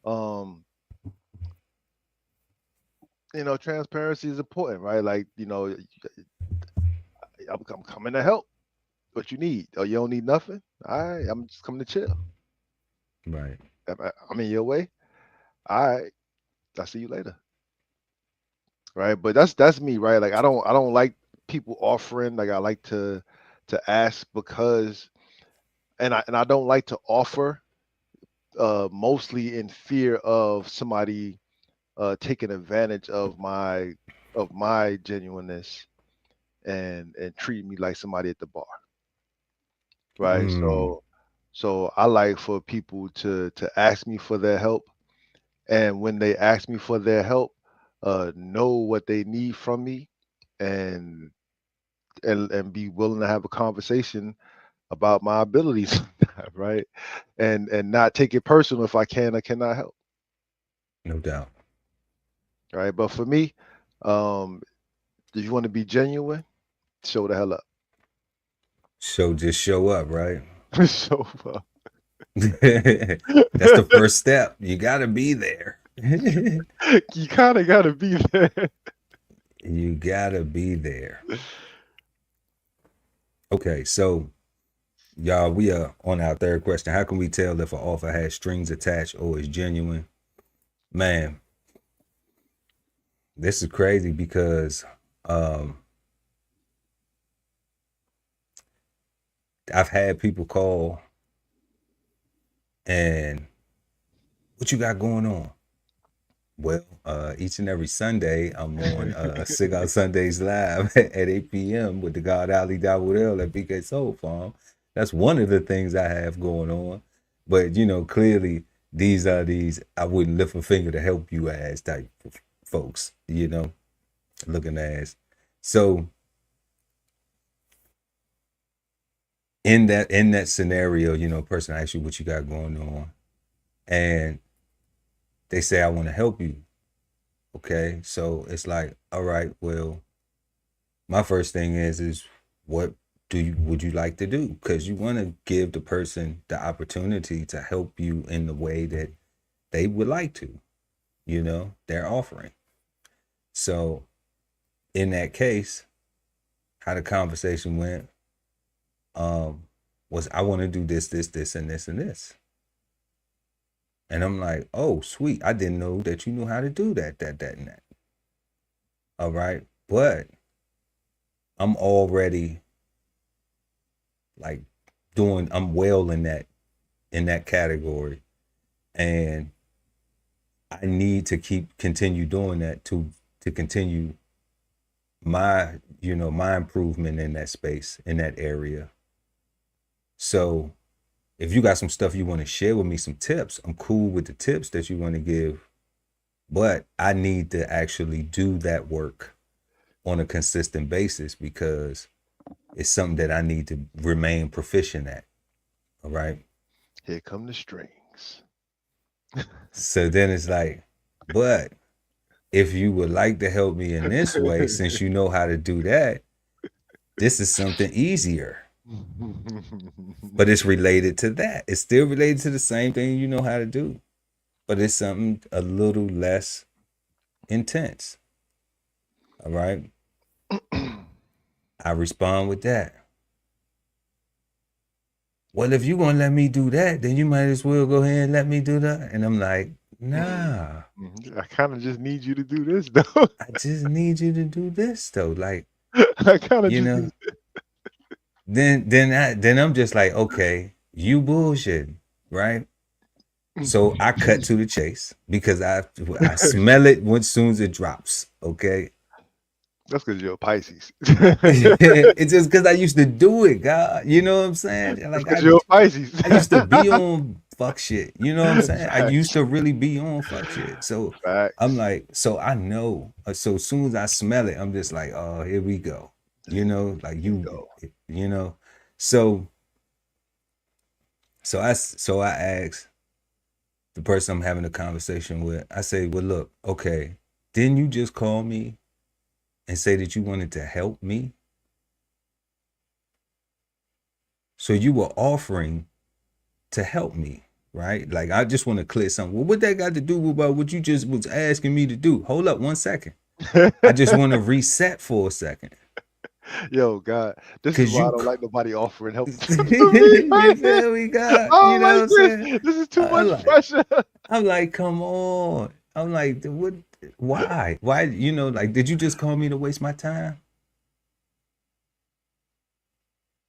Um, transparency is important, right? Like, I'm coming to help. What you need? Oh, you don't need nothing? All right, I'm just coming to chill. Right. I'm in your way. All right, I'll see you later. Right. But that's me, right? Like I don't like people offering. Like I like to ask because and I don't like to offer mostly in fear of somebody taking advantage of my genuineness and treating me like somebody at the bar. Right. Mm. So I like for people to ask me for their help, and when they ask me for their help, know what they need from me, and and be willing to have a conversation about my abilities, right? And not take it personal if I can or cannot help, No doubt. right? But for me, um, if you want to be genuine, show the hell up. So just show up, right? Show up. That's the first step. You gotta be there. You kind of got to be there. You gotta be there. Okay, so y'all, we are on our third question. How can we tell if an offer has strings attached or is genuine? Man, this is crazy because um, I've had people call and what you got going on? Well, each and every Sunday, I'm on Cigar Sundays Live at 8 p.m. with the God Ali Dawudel at BK Soul Farm. That's one of the things I have going on. But, clearly these are these I wouldn't lift a finger to help you ass type of folks, looking ass. So in that scenario, person asks you what you got going on and they say, I want to help you. Okay. So it's like, all right, well, my first thing is what would you like to do? Because you want to give the person the opportunity to help you in the way that they would like to, they're offering. So in that case, how the conversation went, was I want to do this, this, and this, and this. And I'm like, oh, sweet. I didn't know that you knew how to do that, and that. All right. But I'm already like I'm well in that category. And I need to continue doing that to continue my improvement in that space, in that area. So if you got some stuff you want to share with me, some tips, I'm cool with the tips that you want to give, but I need to actually do that work on a consistent basis because it's something that I need to remain proficient at. All right. Here come the strings. So then it's like, but if you would like to help me in this way, since you know how to do that, this is something easier. But it's related to that. It's still related to the same thing you know how to do, but it's something a little less intense. All right. I respond with that. Well, if you're going to let me do that, then you might as well go ahead and let me do that. And I'm like, nah. I kind of just need you to do this, though. I just need you to do this, though. Like, I kind of you just know, then I'm just like, okay, you bullshitting, right? So I cut to the chase because I smell it as soon as it drops. Okay. That's because you're a Pisces. It's just because I used to do it, God. You know what I'm saying? That's Like because you're a Pisces. I used to be on fuck shit. You know what I'm saying? I used Facts. to really be on fuck shit. So I'm Facts. like, so I know. So as soon as I smell it, I'm just like, oh, here we go. You know, like Go. you know. So I asked the person I'm having a conversation with. I say, well, look, okay, didn't you just call me and say that you wanted to help me? So you were offering to help me, right? Like, I just want to clear something. Well, what that got to do about what you just was asking me to do? Hold up 1 second. I just want to reset for a second. Yo, God, this is why I don't like nobody offering help to me. You feel me, God? I You don't know what like I'm this. saying? This is too much pressure. I'm like, come on. I'm like, what? Why? Why? You know, like, did you just call me to waste my time?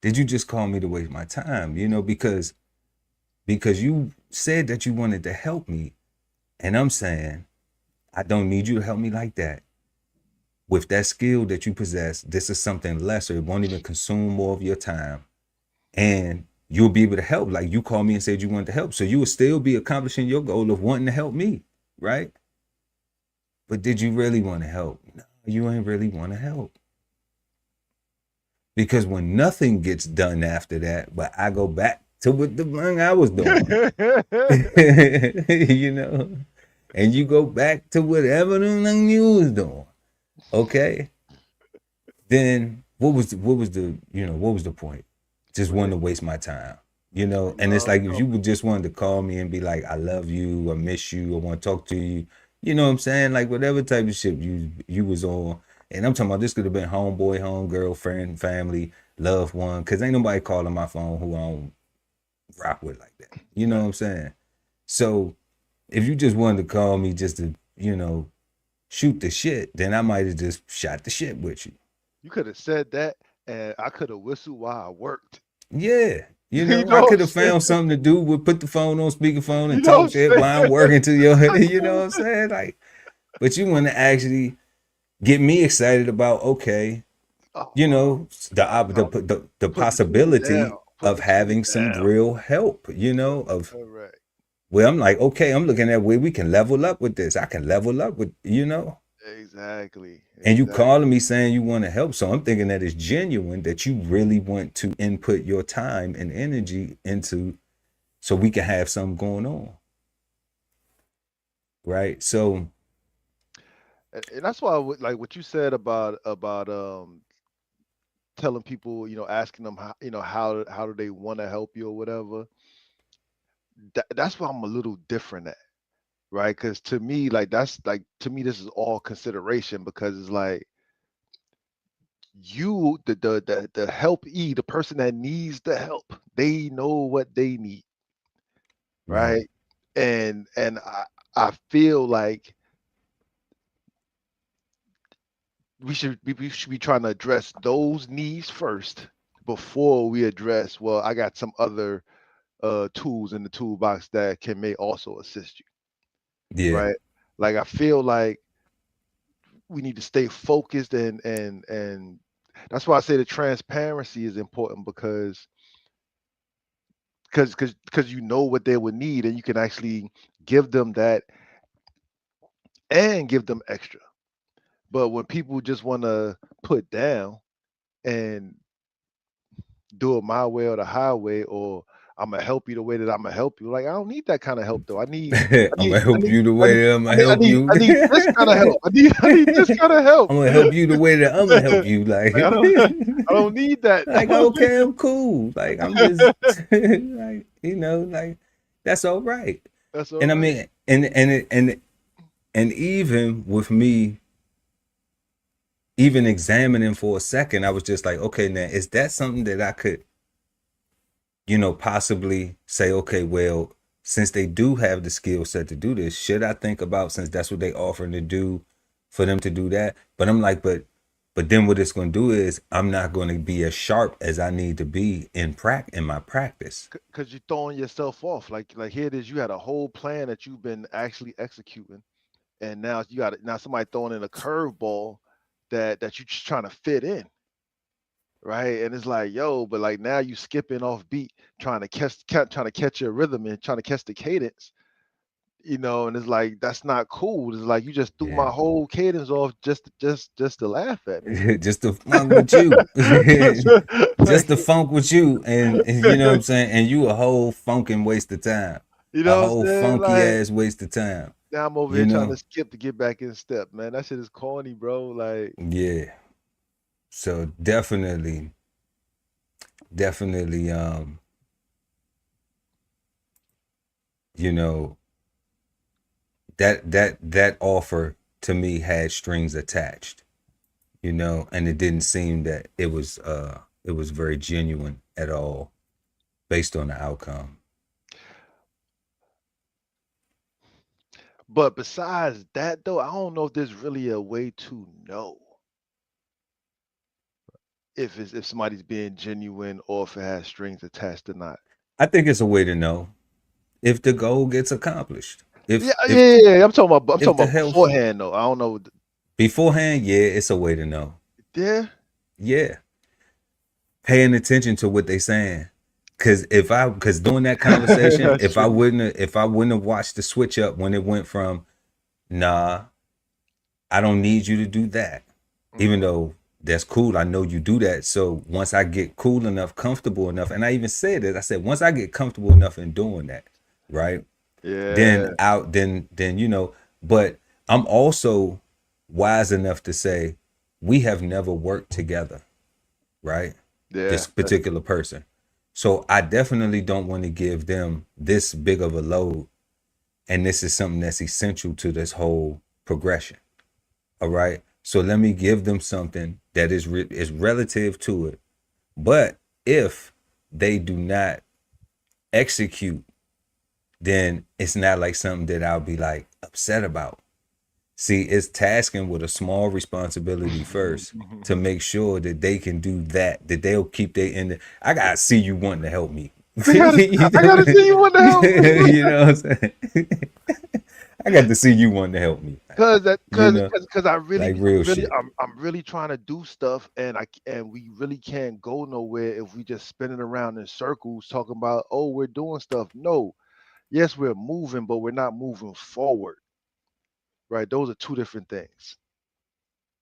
Did you just call me to waste my time? You know, because you said that you wanted to help me, and I'm saying, I don't need you to help me like that. With that skill that you possess, this is something lesser. It won't even consume more of your time. And you'll be able to help. Like, you called me and said you wanted to help. So you will still be accomplishing your goal of wanting to help me, right? But did you really want to help? No, you ain't really want to help. Because when nothing gets done after that, but I go back to what the thing I was doing, you know, and you go back to whatever the thing you was doing, okay? Then what was the point? Just wanted to waste my time, you know? And it's like, if you would just wanted to call me and be like, I love you, I miss you, I want to talk to you, you know what I'm saying? Like, whatever type of shit you was on. And I'm talking about, this could have been homeboy, homegirl, friend, family, loved one, because ain't nobody calling my phone who I don't rock with like that. You know what I'm saying? So if you just wanted to call me just to, you know, shoot the shit, then I might have just shot the shit with you. You could have said that, and I could have whistled while I worked. Yeah. You know, know I what could I'm have found something to do with put the phone on speakerphone and You know what talk I'm shit saying? while I'm working to your head. You know what I'm saying? Like, but you want to actually get me excited about, okay, Oh, you know, the put the tool possibility down. Put of the tool having some down. real help, you know, of Correct. where I'm like, okay, I'm looking at where we can level up with this. I can level up with, you know. Exactly. And you Exactly. calling me saying you want to help. So I'm thinking that it's genuine, that you really want to input your time and energy into, so we can have something going on. Right. So And that's why, like what you said about telling people, asking them how, how do they want to help you or whatever. That's why I'm a little different at, right? Because to me, like to me, this is all consideration, because it's like you, the helpee, the person that needs the help, they know what they need, right? And I feel like we should be trying to address those needs first before we address, well, I got some other tools in the toolbox that may also assist you, yeah, right? Like, I feel like we need to stay focused, and that's why I say the transparency is important, because you know what they would need, and you can actually give them that and give them extra. But when people just want to put down and do it my way or the highway, or I'm gonna help you the way that I'm gonna help you. Like, I don't need that kind of help though. I need, I'm gonna help you the I way need, that I'm gonna help you. I need this kind of help. I need this kind of help. I'm gonna help you the way that I'm gonna help you. Like, Like, I don't need that. like, okay, I'm cool. Like, I'm just like, like, that's all right. That's all And I right. mean, and even with me, even examining for a second, I was just like, okay, now is that something that I could, possibly say, okay, well, since they do have the skill set to do this, should I think about, since that's what they offering to do, for them to do that? But I'm like, but then what it's going to do is I'm not going to be as sharp as I need to be in my practice. Because you're throwing yourself off. Like here it is. You had a whole plan that you've been actually executing, and now you got now somebody throwing in a curveball that you're just trying to fit in, right? And it's like, yo, but like now you skipping off beat, trying to catch your rhythm and trying to catch the cadence, and it's like that's not cool. It's like you just threw my Yeah. whole cadence off just to laugh at me. Just to funk with you. Just to Like, funk with you. And you know what I'm saying? And you a whole funkin' waste of time. you A know what I'm whole saying? funky Like, ass waste of time. now I'm over You here trying know? to skip to get back in step, man. That shit is corny, bro. Like, Yeah. So definitely, you know, that offer to me had strings attached, and it didn't seem that it was very genuine at all based on the outcome. but besides that though, I don't know if there's really a way to know if somebody's being genuine or if it has strings attached or not. I think it's a way to know if the goal gets accomplished. Yeah, If yeah. I'm talking if the about health beforehand though. I don't know. beforehand, yeah, it's a way to know. Yeah. Yeah, paying attention to what they saying. Because during that conversation, That's true. if I wouldn't have watched the switch up when it went from, nah, I don't need you to do that, even though that's cool. I know you do that. So once I get cool enough, comfortable enough, and I even said it, I said, once I get comfortable enough in doing that, right? Yeah. Then but I'm also wise enough to say we have never worked together, right? Yeah. This particular person. So I definitely don't want to give them this big of a load. And this is something that's essential to this whole progression. All right. So let me give them something that is relative to it. But if they do not execute, then it's not like something that I'll be like upset about. See, it's tasking with a small responsibility first to make sure that they can do that they'll keep their end. I gotta see you wanting to help me. I gotta see you want to help me. You know what I'm saying? I got to see you wanting to help me. Cause I like real shit. I'm really trying to do stuff and we really can't go nowhere if we just spinning around in circles talking about, oh, we're doing stuff. No, yes, we're moving, but we're not moving forward. Right? Those are two different things.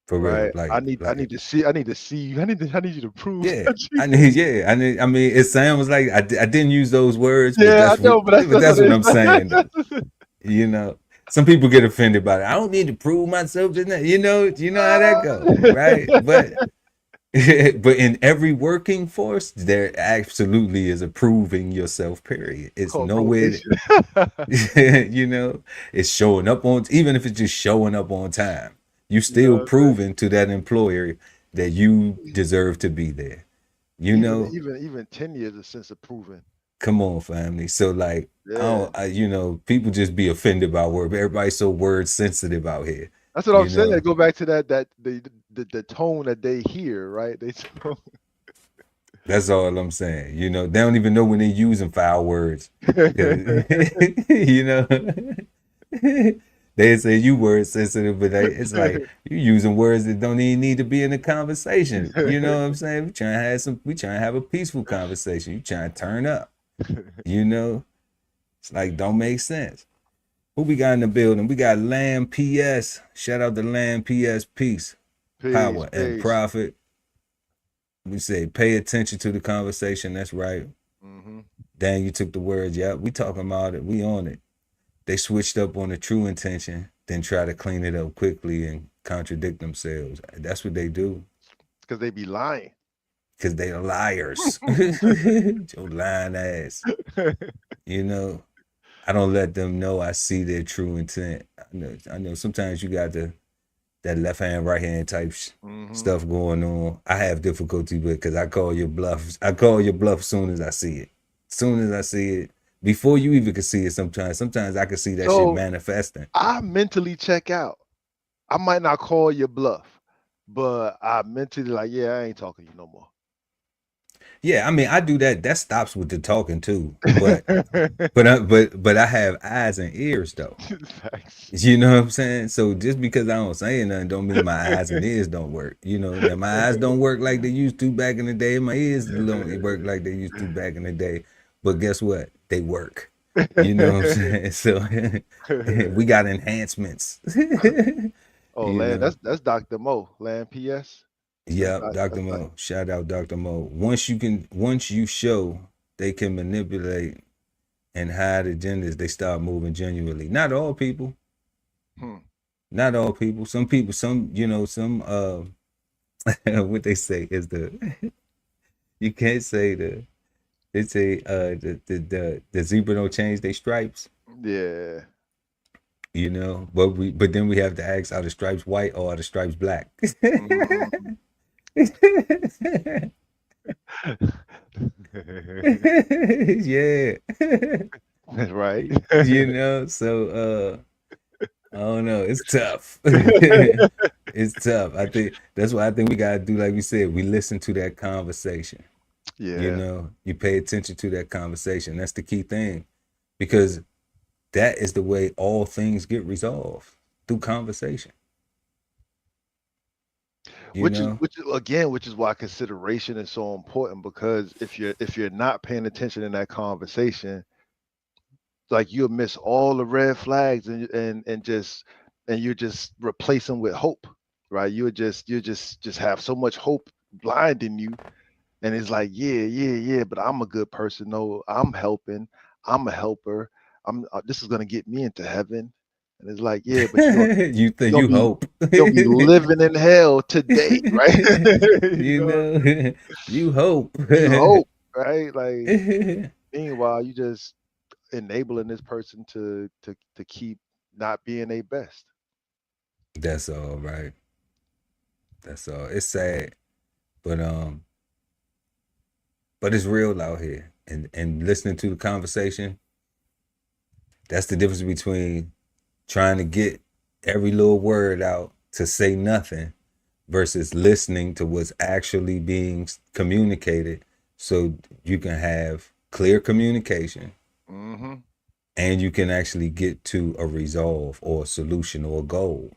For real. Right? I need to see you. I need you to prove. Yeah. I mean, it sounds like I didn't use those words, but Yeah, I know, but that's what I'm saying. You know, some people get offended by it. I don't need to prove myself to that. You know how that goes, right? But in every working force, there absolutely is a proving yourself period. It's nowhere, it's showing up on, even if it's just showing up on time, you still proving to that employer that you deserve to be there. Even 10 years of sense of proving. Come on, family. So like, people just be offended by word, but everybody's so word sensitive out here. That's what I'm saying. Go back to that the tone that they hear, right? That's all I'm saying. They don't even know when they're using foul words. They say you word sensitive, but it's like you using words that don't even need to be in the conversation. You know what I'm saying? We trying to have a peaceful conversation. You trying to turn up. It's like don't make sense. Who we got in the building? We got Lamb PS. Shout out to Lamb PS. Peace, power, and profit. We say pay attention to the conversation. That's right. Dang, you took the words. Yeah, we talking about it. We on it. They switched up on the true intention, then try to clean it up quickly and contradict themselves. That's what they do. Because they be lying. Because they are liars. Your lying ass. You know, I don't let them know I see their true intent. I know sometimes you got that left hand, right hand type stuff going on. I have difficulty with because I call your bluff. I call your bluff soon as I see it. Soon as I see it, before you even can see it. Sometimes I can see that shit manifesting. I mentally check out. I might not call your bluff, but I mentally like, yeah, I ain't talking to you no more. Yeah, I mean, I do that. That stops with the talking too. But I have eyes and ears though. You know what I'm saying? So just because I don't say nothing don't mean my eyes and ears don't work. You know, now my eyes don't work like they used to back in the day. My ears don't work like they used to back in the day. But guess what? They work. You know what I'm saying? So we got enhancements. Oh, Land, that's Dr. Mo. Land PS. Yeah, Dr. Mo. Shout out Dr. Mo. Once you show they can manipulate and hide agendas, they start moving genuinely. Not all people. Not all people. Some people, what they say is you can't say they say the zebra don't change their stripes. Yeah. You know, but then we have to ask, are the stripes white or are the stripes black? Yeah. Right. You know, so I don't know. It's tough. It's tough. I think that's why I think we gotta do like we said, we listen to that conversation. Yeah. You know, you pay attention to that conversation. That's the key thing. Because that is the way all things get resolved, through conversation. Which is why consideration is so important, because if you're not paying attention in that conversation, like you'll miss all the red flags and you just replace them with hope, right? You just have so much hope blinding you, and it's like, yeah, but I'm a good person. No, I'm helping. I'm a helper. This is gonna get me into heaven. And it's like, yeah, but you hope you'll be living in hell today, right? You hope. You hope, right? Like, meanwhile, you just enabling this person to keep not being their best. That's all right. That's all. It's sad, but it's real out here. And listening to the conversation, that's the difference between trying to get every little word out to say nothing versus listening to what's actually being communicated, so you can have clear communication and you can actually get to a resolve or a solution or a goal,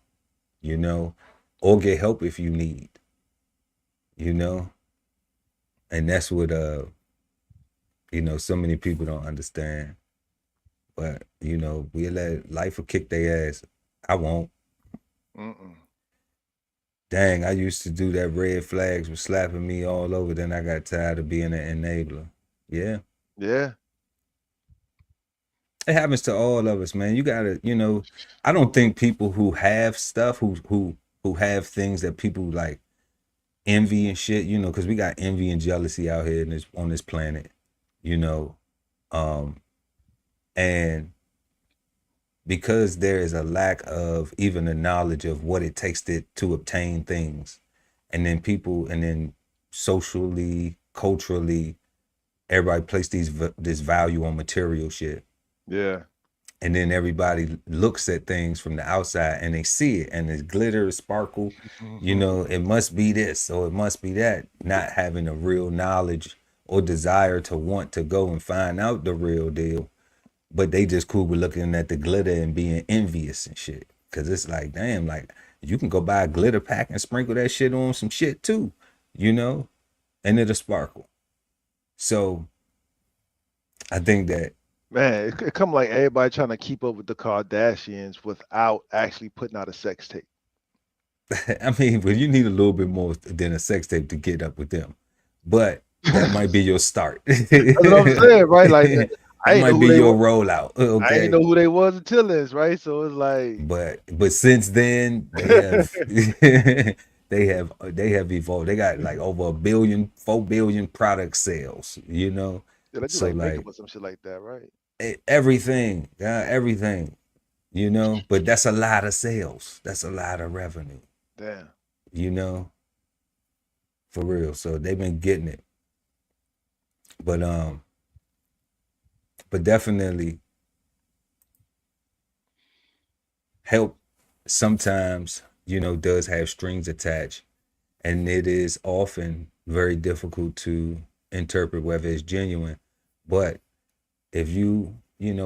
you know, or get help if you need, you know. And that's what so many people don't understand. But we let life will kick their ass. I won't. Dang, I used to do that. Red flags was slapping me all over. Then I got tired of being an enabler. Yeah. It happens to all of us, man. You gotta, I don't think people who have stuff, who have things that people like envy and shit, because we got envy and jealousy out here on this planet, and because there is a lack of even the knowledge of what it takes to obtain things, and then socially, culturally, everybody place this value on material shit. Yeah. And then everybody looks at things from the outside and they see it and it glitters, sparkle, it must be this or it must be that, not having a real knowledge or desire to want to go and find out the real deal. But they just cool with looking at the glitter and being envious and shit. Cause it's like, damn, like you can go buy a glitter pack and sprinkle that shit on some shit too, and it'll sparkle. So I think that, man, it come like everybody trying to keep up with the Kardashians without actually putting out a sex tape. I mean, well, you need a little bit more than a sex tape to get up with them. But That might be your start. That's what I'm saying, right? Like I That ain't know might who be they were. your rollout. I ain't Okay. know who they was until this, right? So it's like, But since then they have they have evolved. They got like over 4 billion product sales, yeah, they do so like makeup like or some shit like that, right? everything, everything, but that's a lot of sales, that's a lot of revenue, Damn. you know for real. So they've been getting it. But definitely help sometimes, does have strings attached, and it is often very difficult to interpret whether it's genuine. But if you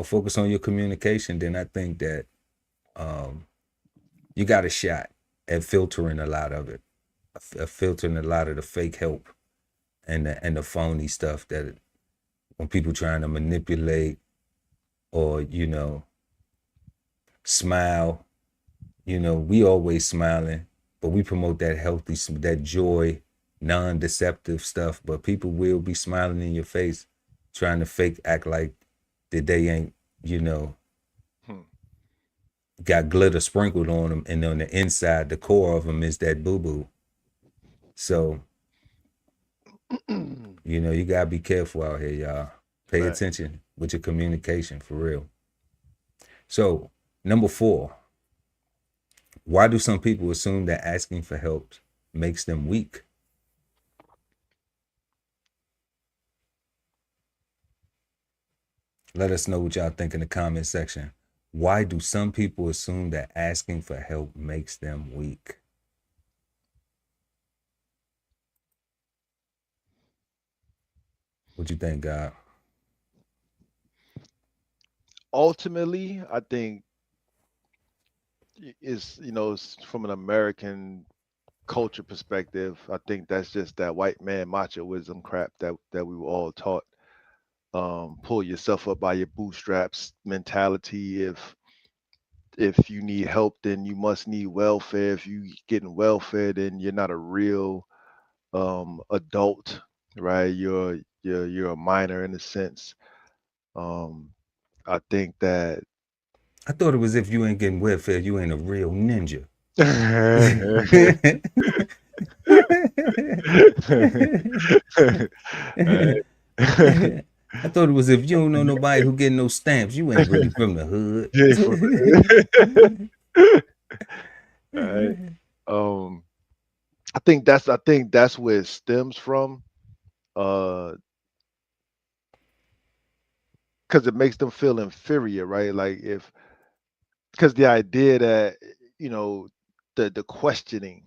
focus on your communication, then I think that you got a shot at filtering a lot of it, filtering a lot of the fake help and the phony stuff that when people trying to manipulate or smile. We always smiling, but we promote that healthy, that joy, non-deceptive stuff. But people will be smiling in your face, trying to fake act like that they ain't, you know, Hmm. got glitter sprinkled on them, and on the inside, the core of them is that boo boo. So you gotta be careful out here, y'all. Pay Right. attention with your communication for real. So number 4, why do some people assume that asking for help makes them weak? Let us know what y'all think in the comment section. Why do some people assume that asking for help makes them weak? What you think, God? Ultimately, I think it's from an American culture perspective. I think that's just that white man machoism crap that we were all taught. Pull yourself up by your bootstraps mentality. If you need help, then you must need welfare. If you getting welfare, then you're not a real adult, right? You're a minor in a sense. Um, I think that I thought it was if you ain't getting welfare, you ain't a real ninja. Right. I thought it was if you don't know nobody who getting no stamps, you ain't really from the Yeah, for hood. right. Um, I think that's where it stems from. Uh, because it makes them feel inferior, right? Like if because the idea that you know the questioning,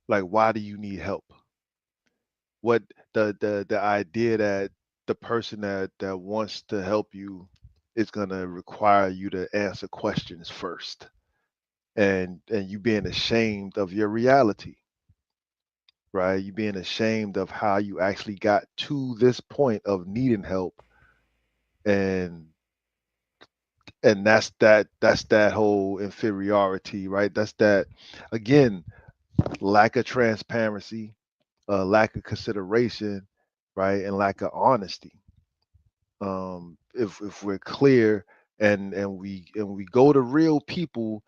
like why do you need help? What the idea that the person that wants to help you is gonna require you to answer questions first, and you being ashamed of your reality, right? You being ashamed of how you actually got to this point of needing help, and that's that whole inferiority, right? That's that again, lack of transparency, lack of consideration, right, and lack of honesty. If we're clear and we go to real people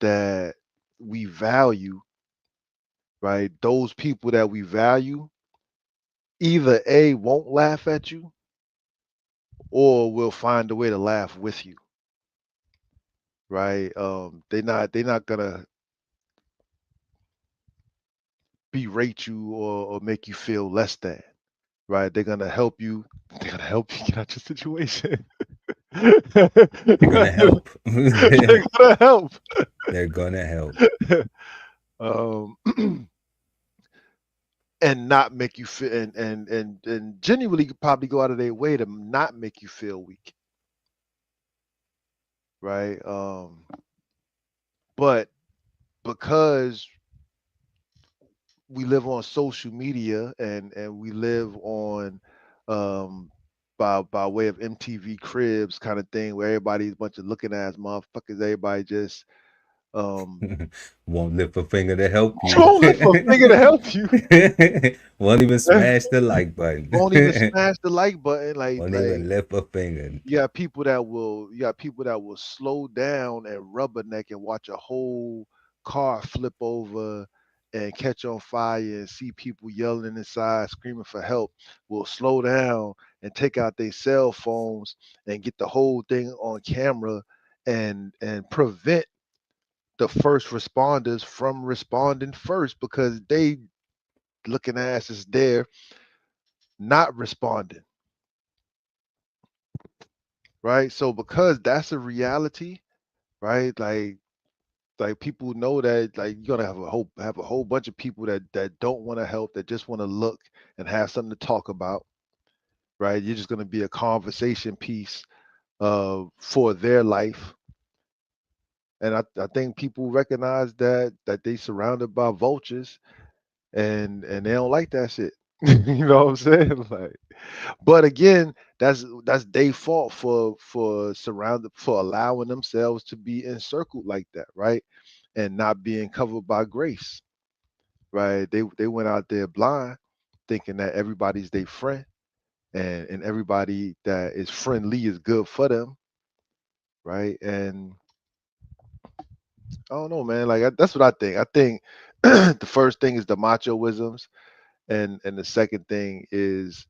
that we value, right? Those people that we value either A won't laugh at you or will find a way to laugh with you, right? They're not gonna berate you or make you feel less than, right? They're gonna help you. They're gonna help you get out your situation. They're gonna help. They're gonna help. They're gonna help. um, and not make you feel and genuinely could probably go out of their way to not make you feel weak, right? But because we live on social media and we live on um by way of MTV Cribs kind of thing where everybody's a bunch of looking ass motherfuckers, everybody just Won't lift a finger to help you. Don't lift a finger to help you. Won't even smash the like button. Won't even smash the like button. Won't even lift a finger. You got people that will slow down and rubberneck and watch a whole car flip over and catch on fire and see people yelling inside, screaming for help. Will slow down and take out their cell phones and get the whole thing on camera and prevent the first responders from responding first because they looking ass is there not responding. Right. So because that's a reality, right? Like people know that like you're gonna have a whole bunch of people that don't want to help, that just want to look and have something to talk about, right? You're just gonna be a conversation piece for their life. And I think people recognize that they surrounded by vultures and they don't like that shit. You know what I'm saying? Like, but again, that's their fault for allowing themselves to be encircled like that, right? And not being covered by grace, right? They went out there blind, thinking that everybody's their friend and everybody that is friendly is good for them, right? And I don't know, man. Like that's what I think. I think the first thing is the machoisms, and the second thing is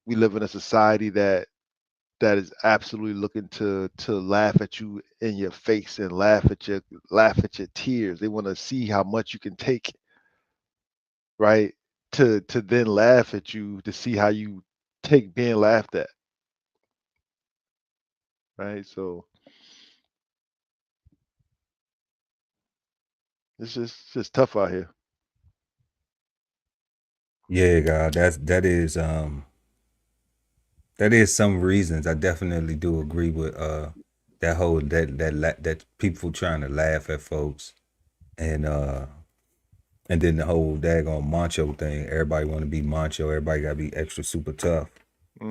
we live in a society that is absolutely looking to laugh at you in your face and laugh at your tears. They want to see how much you can take, right? To then laugh at you to see how you take being laughed at, right? So it's just tough out here. Yeah, God, that is some reasons. I definitely do agree with that whole that people trying to laugh at folks and then the whole daggone macho thing. Everybody want to be macho. Everybody got to be extra super tough,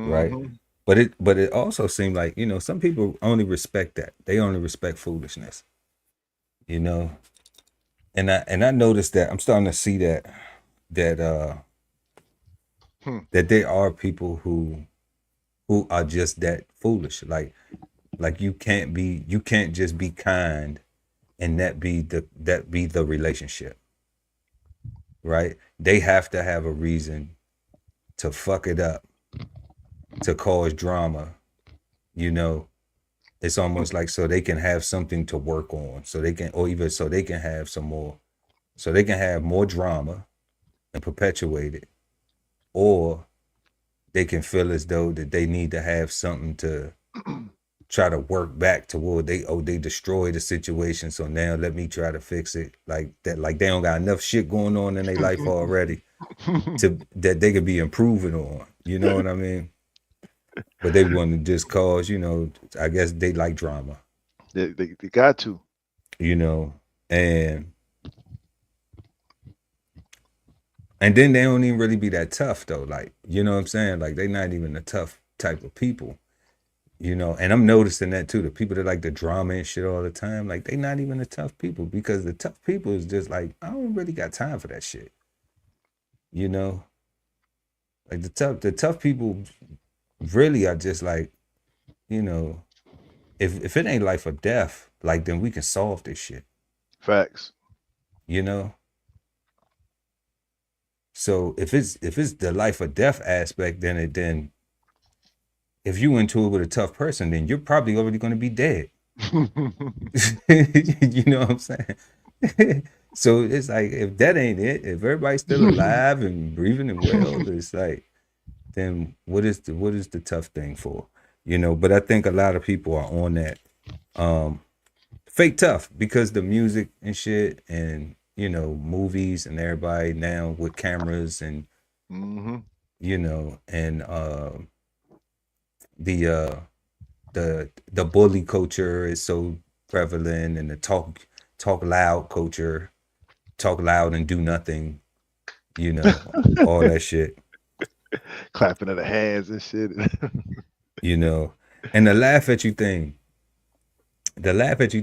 right? Hmm. But it also seemed like some people only respect that. They only respect foolishness, you know. And I noticed that I'm starting to see that Hmm. that there are people who are just that foolish. Like you can't just be kind and that be the relationship, right? They have to have a reason to fuck it up, to cause drama, you know. It's almost like so they can have something to work on, so they can, or even so they can have some more, so they can have more drama and perpetuate it, or they can feel as though that they need to have something to try to work back toward they destroy the situation, so now let me try to fix it, like that, like they don't got enough shit going on in their life already to that they could be improving on, you know what I mean? But they want to just cause, I guess they like drama, They got to. you know, and then they don't even really be that tough though, like, you know what I'm saying? Like they not even a tough type of people. And I'm noticing that too. The people that like the drama and shit all the time, like they not even the tough people, because the tough people is just like, I don't really got time for that shit. You know, like the tough people really are just like, if it ain't life or death, like then we can solve this shit. Facts. You know. So if it's the life or death aspect, then if you into it with a tough person, then you're probably already going to be dead. You know what I'm saying? So it's like, if that ain't it, if everybody's still alive and breathing and well, it's like, then what is the tough thing for? But I think a lot of people are on that fake tough because the music and shit and movies and everybody now with cameras and Hmm. and the bully culture is so prevalent, and the talk loud culture, talk loud and do nothing, all that shit, Clapping of the hands and shit. and the laugh at you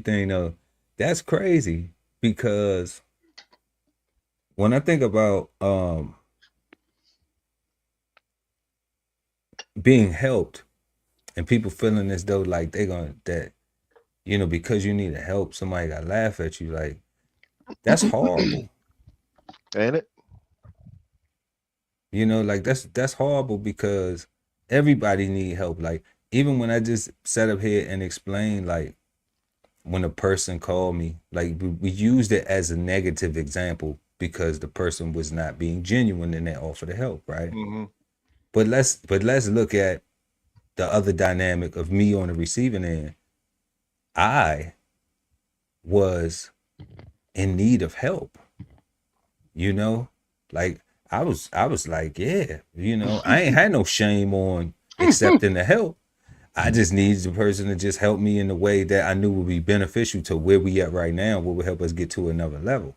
thing though, That's crazy because when I think about being helped and people feeling as though like they gonna that because you need help, somebody got to laugh at you, like that's horrible. Ain't it? Like that's horrible because everybody need help. Like even when I just sat up here and explained, like when a person called me, like we used it as a negative example because the person was not being genuine in their offer to help, right? Mm-hmm. But let's look at the other dynamic of me on the receiving end. I was in need of help, like I was like, yeah, I ain't had no shame on accepting the help. I just needed the person to just help me in the way that I knew would be beneficial to where we at right now, what would help us get to another level.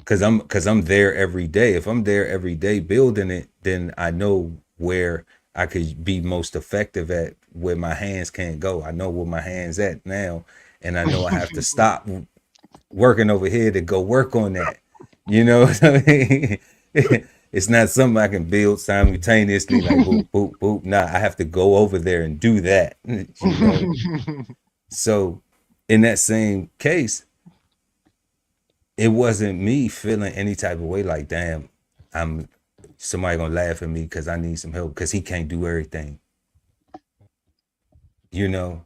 Cause I'm there every day. If I'm there every day building it, then I know where I could be most effective at, where my hands can't go. I know where my hands at now, and I know I have to stop working over here to go work on that. You know what I mean? It's not something I can build simultaneously, like boop, boop, boop. Nah, I have to go over there and do that. So in that same case, it wasn't me feeling any type of way like, damn, I'm somebody gonna laugh at me because I need some help because he can't do everything. And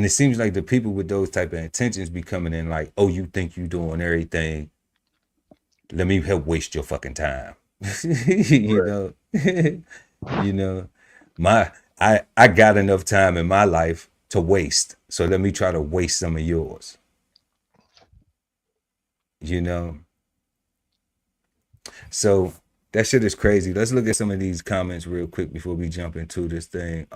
it seems like the people with those type of intentions be coming in like, oh, you think you doing everything? Let me help waste your fucking time. you know, I got enough time in my life to waste. So let me try to waste some of yours. So that shit is crazy. Let's look at some of these comments real quick before we jump into this thing.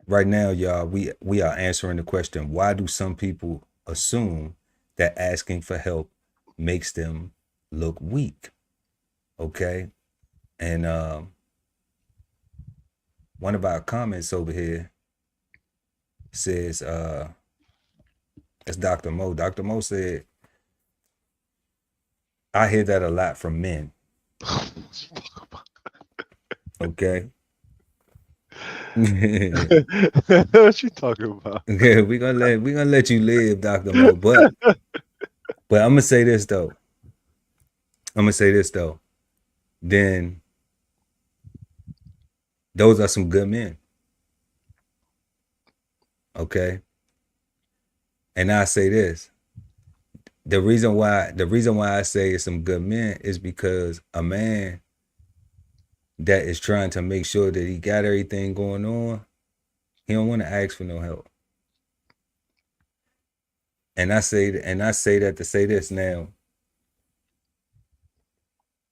Right now, y'all, we are answering the question, why do some people assume that asking for help makes them look weak? Okay. And one of our comments over here says, it's Dr. Mo. Dr. Mo said, I hear that a lot from men. Okay. What you talking about? Okay, we gonna let you live, Dr. Mo. But I'm gonna say this though. Then those are some good men. Okay. And I say this. The reason why I say it's some good men is because a man that is trying to make sure that he got everything going on, he don't want to ask for no help. And I say that to say this now.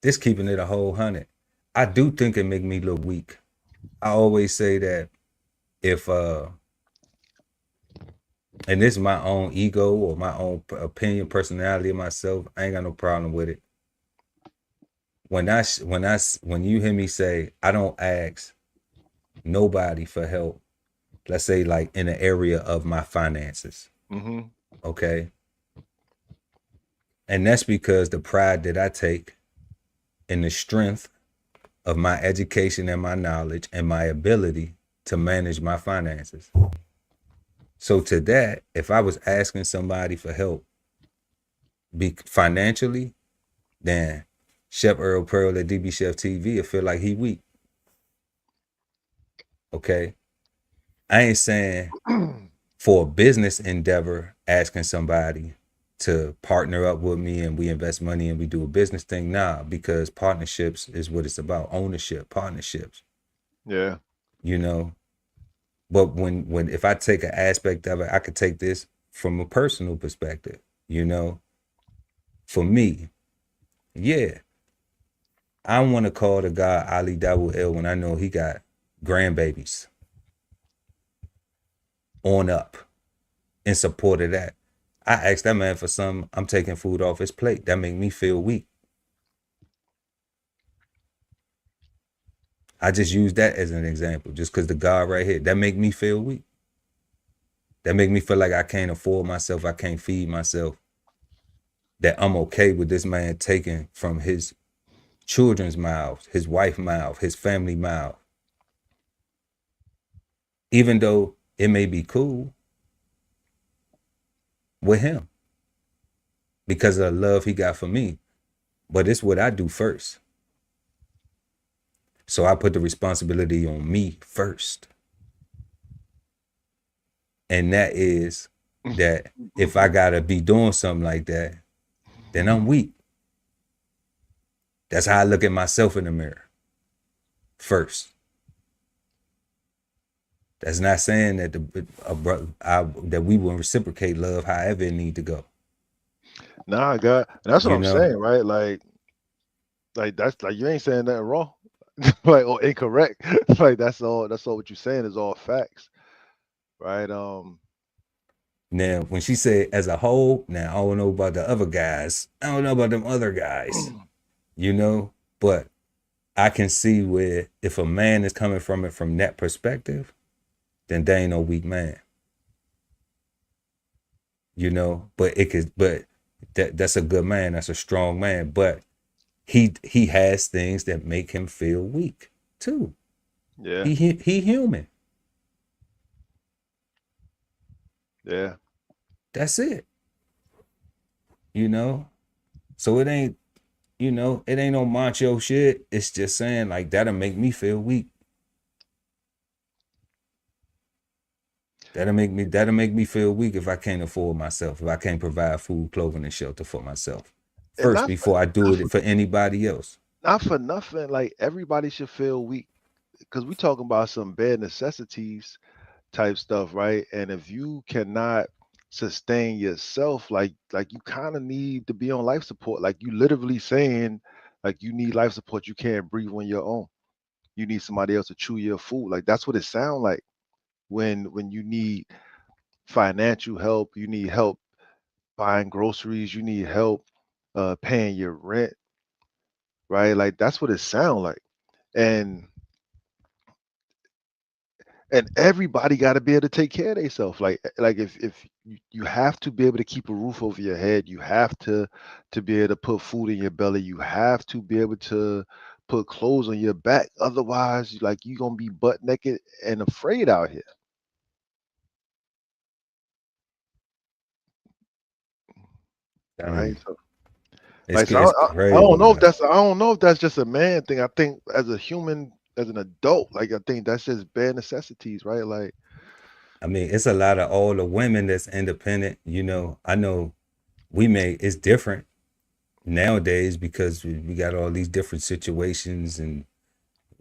This keeping it a whole 100. I do think it make me look weak. I always say that if and this is my own ego or my own opinion, personality of myself, I ain't got no problem with it. When you hear me say I don't ask nobody for help, let's say like in the area of my finances, okay, and that's because the pride that I take in the strength of my education and my knowledge and my ability to manage my finances. So to that, if I was asking somebody for help financially, then Chef Earl Pearl at DBCHEFTV, I feel like he weak. Okay. I ain't saying for a business endeavor, asking somebody to partner up with me and we invest money and we do a business thing. Nah, because partnerships is what it's about. Ownership, partnerships. Yeah. But when if I take an aspect of it, I could take this from a personal perspective, For me, yeah, I want to call the guy Ali Dawud El when I know he got grandbabies on up in support of that. I asked that man for something, I'm taking food off his plate. That make me feel weak. I just use that as an example, just because the God right here, that make me feel weak. That make me feel like I can't afford myself, I can't feed myself. That I'm okay with this man taking from his children's mouths, his wife's mouth, his family mouth. Even though it may be cool with him because of the love he got for me, but it's what I do first. So I put the responsibility on me first. And that is that if I gotta be doing something like that, then I'm weak. That's how I look at myself in the mirror first. That's not saying that that we will reciprocate love however it need to go. Nah, God, and that's what You I'm know? saying, right? Like that's like you ain't saying nothing wrong, like or incorrect. Like that's all what you're saying is all facts, right? Now, when she said as a whole, now I don't know about the other guys. I don't know about them other guys, you know? But I can see where if a man is coming from it from that perspective, then they ain't no weak man. You know? But that's a good man, that's a strong man. But he has things that make him feel weak too. Yeah. He human. Yeah. That's it. You know? So it ain't, you know, it ain't no macho shit. It's just saying like that'll make me feel weak. That'll make me feel weak if I can't afford myself, if I can't provide food, clothing, and shelter for myself first before I do it for anybody else. Not for nothing, like everybody should feel weak because we talking about some bare necessities type stuff, right? And if you cannot sustain yourself, like you kind of need to be on life support. Like you literally saying, like you need life support. You can't breathe on your own. You need somebody else to chew your food. Like that's what it sounds like when you need financial help. You need help buying groceries. You need help paying your rent, right? Like that's what it sounds like. And everybody got to be able to take care of themselves. Like if you have to be able to keep a roof over your head, you have to be able to put food in your belly, you have to be able to put clothes on your back. Otherwise, like you're gonna be butt naked and afraid out here. Right. So like so It's I crazy. don't know if that's just a man thing. I think as a human, as an adult, like I think that's just bare necessities, right? Like I mean, it's a lot of all the women that's independent. You know, I know it's different nowadays because we got all these different situations and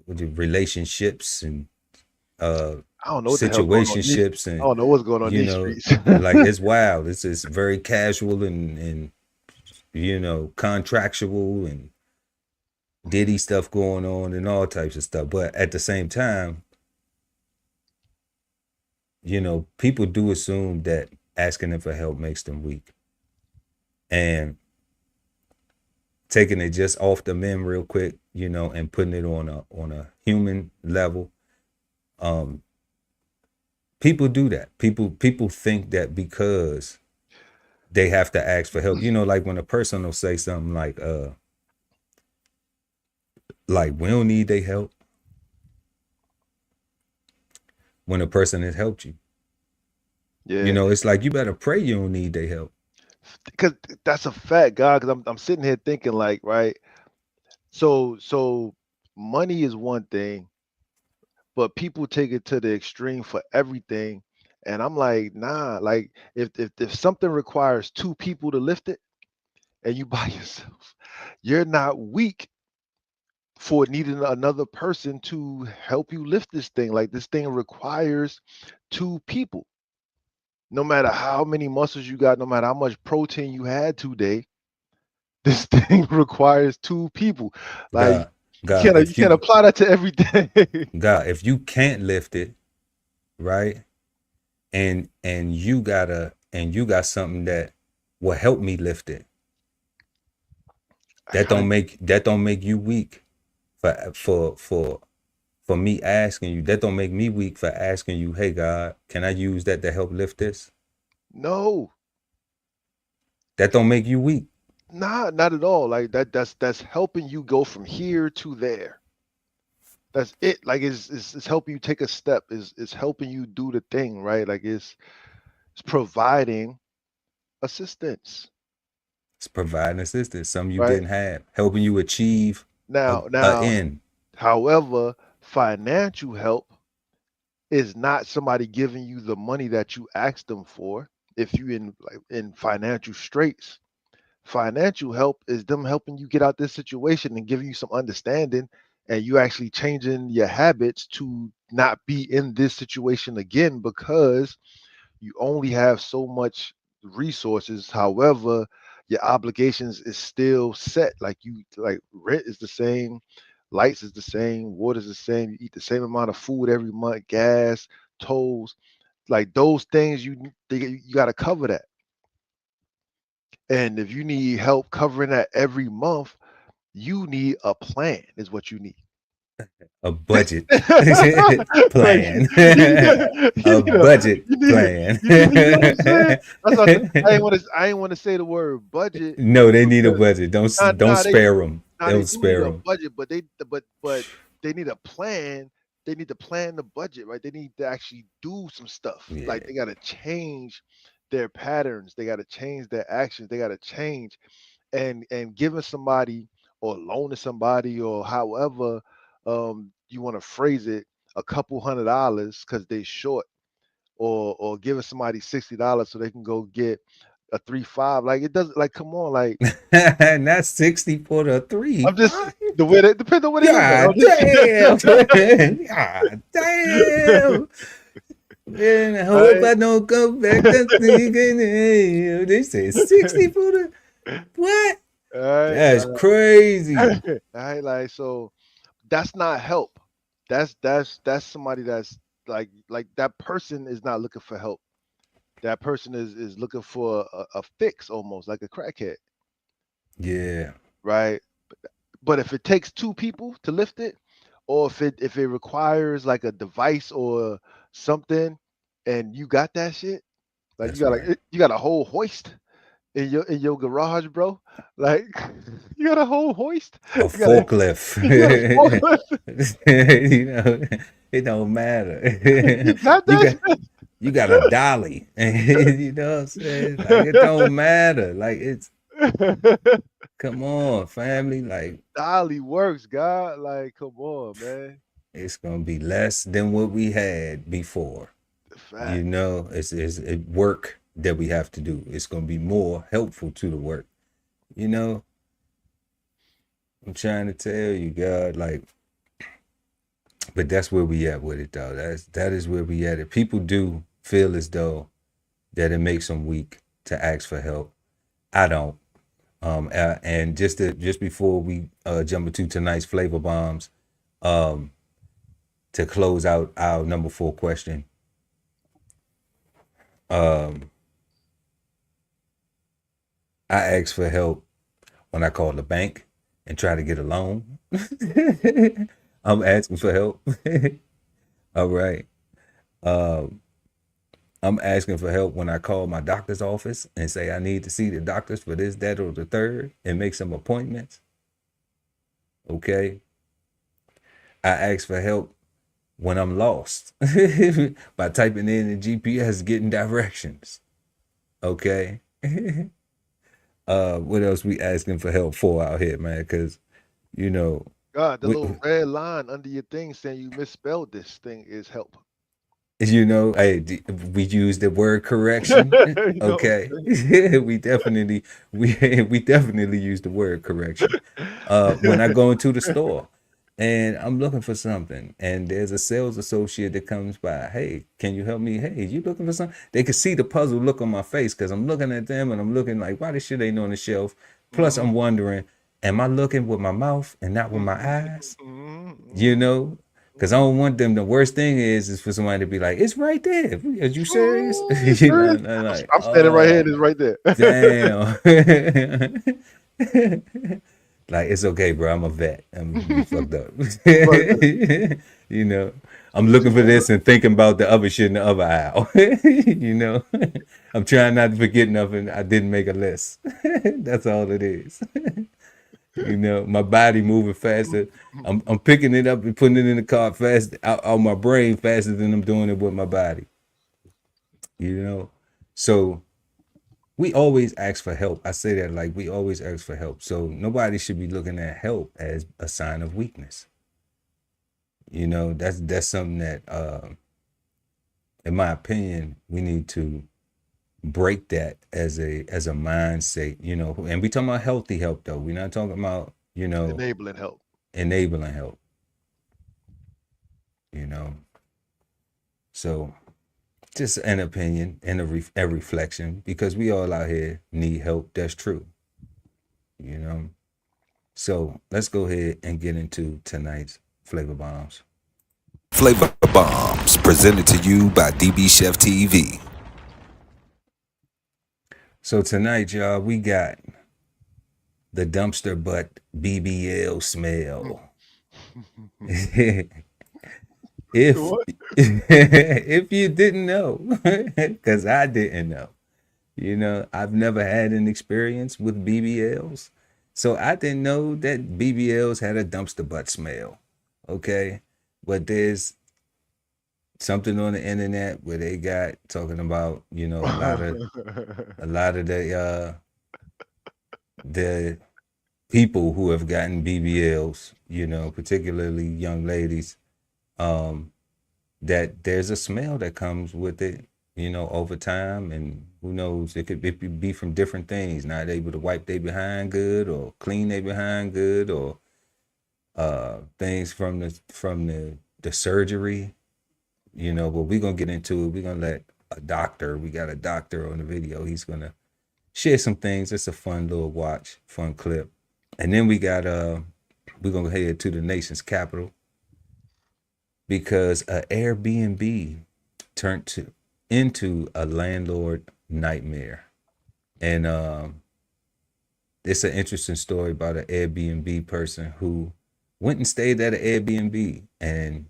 relationships and I don't know what the hell going on. situationships I and don't know what's going on in you these know, streets. like it's wild. It's very casual and you know, contractual and diddy stuff going on and all types of stuff. But at the same time, you know, people do assume that asking them for help makes them weak. And taking it just off the men real quick, you know, and putting it on a human level. People do that. People think that because they have to ask for help. You know, like when a person will say something like we don't need their help when a person has helped you. Yeah, You know, it's like you better pray you don't need their help. because that's a fact, God. Because I'm sitting here thinking like, right. So money is one thing, but people take it to the extreme for everything, and I'm like, nah. Like if something requires two people to lift it, and you by yourself, you're not weak for needing another person to help you lift this thing. Like this thing requires two people. No matter how many muscles you got, no matter how much protein you had today, this thing requires two people. Like God, God, you can't apply that to everything. God, if you can't lift it, right? And you got something that will help me lift it. That don't make you weak for for me asking you, that don't make me weak for asking you, hey God, can I use that to help lift this? No, That don't make you weak. nah, not at all. Like that's helping you go from here to there. That's it. Like it's helping you take a step. It's helping you do the thing, right? Like it's providing assistance, It's providing assistance, something you right? didn't have, helping you achieve Now, a now, end. however, financial help is not somebody giving you the money that you asked them for. If you in like in financial straits, financial help is them helping you get out this situation and giving you some understanding, and you actually changing your habits to not be in this situation again because you only have so much resources. However, your obligations is still set. Like you like rent is the same, lights is the same, water is the same, you eat the same amount of food every month, gas, tolls, like those things you got to cover that. And if you need help covering that every month, you need a plan, is what you need. A budget Like plan. you A need a budget you need plan. you know what I'm saying? That's what I ain't want to say the word budget No, they need a because budget. Don't nah, spare them. they Don't do need spare a them. budget, but they need a plan. They need to plan the budget, right? They need to actually do some stuff. Like Yeah. they gotta change their patterns, they gotta change their actions, they gotta change and giving somebody or loaning somebody or however you want to phrase it, a couple $100 because they short, or giving somebody $60 so they can go get a 3.5. Like it doesn't, like come on, like Not 60 for the I'm just 3.5. the way that depends on where they live at. God I'm just damn. God damn. Man, I hope right, I don't come back to thinking. They said 60 for the what? all right, That's crazy. all right, like so that's not help. That's somebody that's like that person is not looking for help. That person is looking for a fix, almost like a crackhead, Yeah. right? But if it takes two people to lift it, or if it requires like a device or something, and you got that shit, like That's right. you got a whole hoist in your garage, bro. Like you got a whole hoist. A forklift. You got a forklift. You know, it don't matter. You got You that got shit. you got a dolly. You know what I'm saying? Like it don't matter. Like it's come on, family. Like Dolly works, God. Like, come on, man. it's gonna be less than what we had before. The You fact. know, it's work that we have to do. It's gonna be more helpful to the work. You know, I'm trying to tell you, God, like, but that's where we at with it though. That is where we at. If people do feel as though that it makes them weak to ask for help, I don't. And just before we jump into tonight's flavor bombs, to close out our number 4 question, I ask for help when I call the bank and try to get a loan. I'm asking for help. All right. I'm asking for help when I call my doctor's office and say I need to see the doctors for this, that, or the third and make some appointments. Okay. I ask for help when I'm lost by typing in the GPS, getting directions. Okay. What else we asking for help for out here, man? Because, you know, God, the we, little red line under your thing saying you misspelled this thing is help. hey, we use the word correction. You know what Okay. I'm we definitely we definitely use the word correction. When I go into the store and I'm looking for something and there's a sales associate that comes by, hey, can you help me? Hey, you looking for something? They can see the puzzle look on my face because I'm looking at them and I'm looking like, why this shit ain't on the shelf? Plus saying? I'm wondering, am I looking with my mouth and not with my eyes? You know, because I don't want them. The worst thing is for somebody to be like, "It's right there." Are you serious? You You know, serious? and I'm like, I'm standing right here. "Oh, It's right there. damn." Like, it's okay, bro. I'm a vet. You fucked up. You know, I'm But looking you for know, this and thinking about the other shit in the other aisle. You know, I'm trying not to forget nothing. I didn't make a list. That's all it is. You know, my body moving faster. I'm picking it up and putting it in the car fast out my brain faster than I'm doing it with my body. You know, so we always ask for help. I say that like we always ask for help. So nobody should be looking at help as a sign of weakness. You know, that's something that, in my opinion, we need to break that as a mindset. You know, and we talking about healthy help though. We're not talking about enabling help. enabling help. You know, so just an opinion and a reflection because we all out here need help. That's true. You know. So let's go ahead and get into tonight's Flavor Bombs. Flavor Bombs, presented to you by DBCHEFTV. So tonight, y'all, we got the dumpster butt BBL smell. if What? if you didn't know, because I didn't know, you know, I've never had an experience with BBLs, so I didn't know that BBLs had a dumpster butt smell. Okay, but there's something on the internet where they got talking about, you know, a lot of the people who have gotten BBLs, you know, particularly young ladies, that there's a smell that comes with it, you know, over time, and who knows, it could be from different things, not able to wipe their behind good or clean their behind good, or things from the surgery, you know. But we're gonna get into it. We're gonna let we got a doctor on the video. He's gonna share some things. It's a fun little watch, fun clip. And then we got we're gonna head to the nation's capital because a Airbnb turned into a landlord nightmare. And it's an interesting story about an Airbnb person who went and stayed at an Airbnb and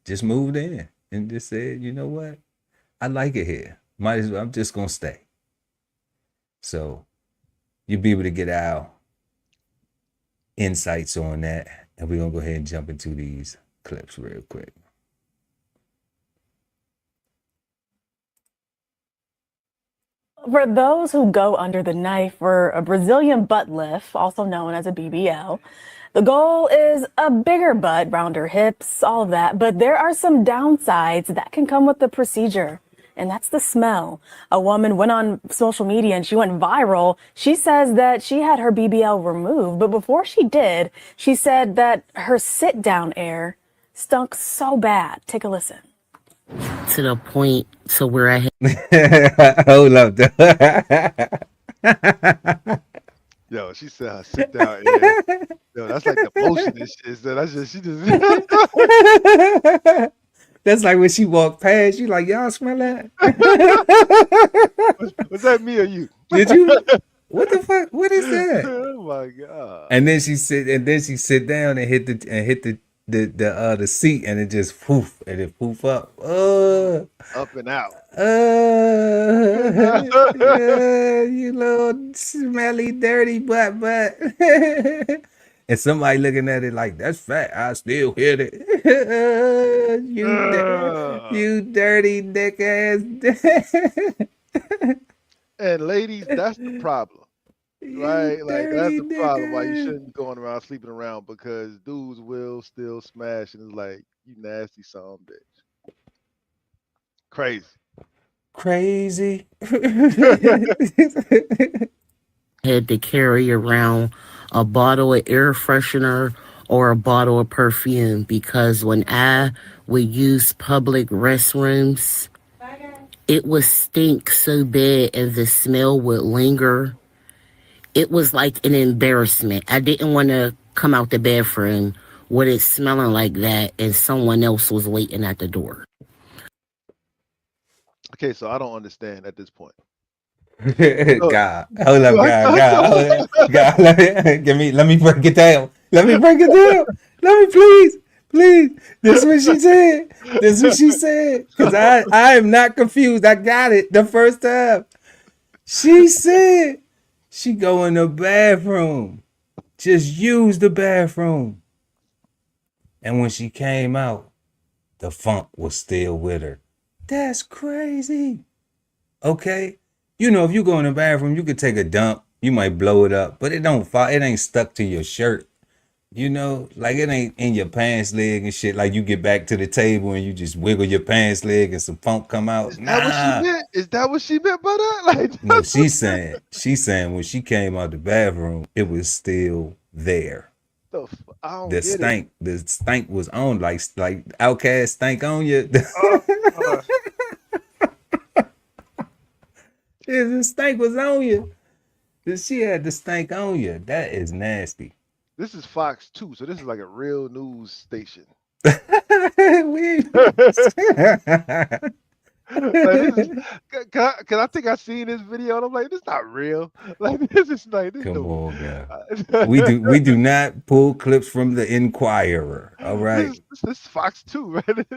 just moved in and just said, you know what? I like it here. Might as well, I'm just gonna stay. So you'll be able to get our insights on that. And we're gonna go ahead and jump into these clips real quick. For those who go under the knife for a Brazilian butt lift, also known as a BBL, the goal is a bigger butt, rounder hips, all of that. But there are some downsides that can come with the procedure, and that's the smell. A woman went on social media and she went viral. She says that she had her BBL removed, but before she did, she said that her sit-down air stunk so bad. Take a listen. To the point to where I had hold up. Yo, she said her sit down. Yeah. Yo, that's like the motion and shit. So that's just she just. That's like when she walked past, you like, y'all smell that? Was that me or you? Did you? What the fuck? What is that? Oh my god! And then she sit down and hit the seat, and it just poof, and it poof up. Up and out. You little smelly, dirty butt. And somebody looking at it like, that's fat. I still hit it. You dirty dick ass. And ladies, that's the problem. Right? Like that's the problem why you shouldn't be going around sleeping around, because dudes will still smash and it's like, you nasty son bitch. Crazy. had to carry around a bottle of air freshener or a bottle of perfume, because when I would use public restrooms, it would stink so bad and the smell would linger. It was like an embarrassment. I didn't want to come out the bathroom with it smelling like that and someone else was waiting at the door. Okay, so I don't understand at this point. So, God, hold up, what? God, let me break it down. Let me break it down. Let me please. This is what she said. This is what she said. Cause I am not confused. I got it the first time. She said she go in the bathroom. Just use the bathroom. And when she came out, the funk was still with her. That's crazy. Okay. You know, if you go in the bathroom, you could take a dump. You might blow it up, but it don't fall. It ain't stuck to your shirt. You know, like it ain't in your pants leg and shit. Like you get back to the table and you just wiggle your pants leg and some funk come out. Is that what she Nah. meant? Is that what she meant by that? Like, No, she's saying when she came out the bathroom, it was still there. I don't get it. The stank was on, like Outcast stank on you. Uh, The stank was on you. She had the stank on you. That is nasty. this is Fox 2, so this is like a real news station. We Like this is, cause I think I seen this video and I'm like, this not real. Like this is like this Come no. on, guy. We do not pull clips from the Inquirer. All right. This is Fox 2, right?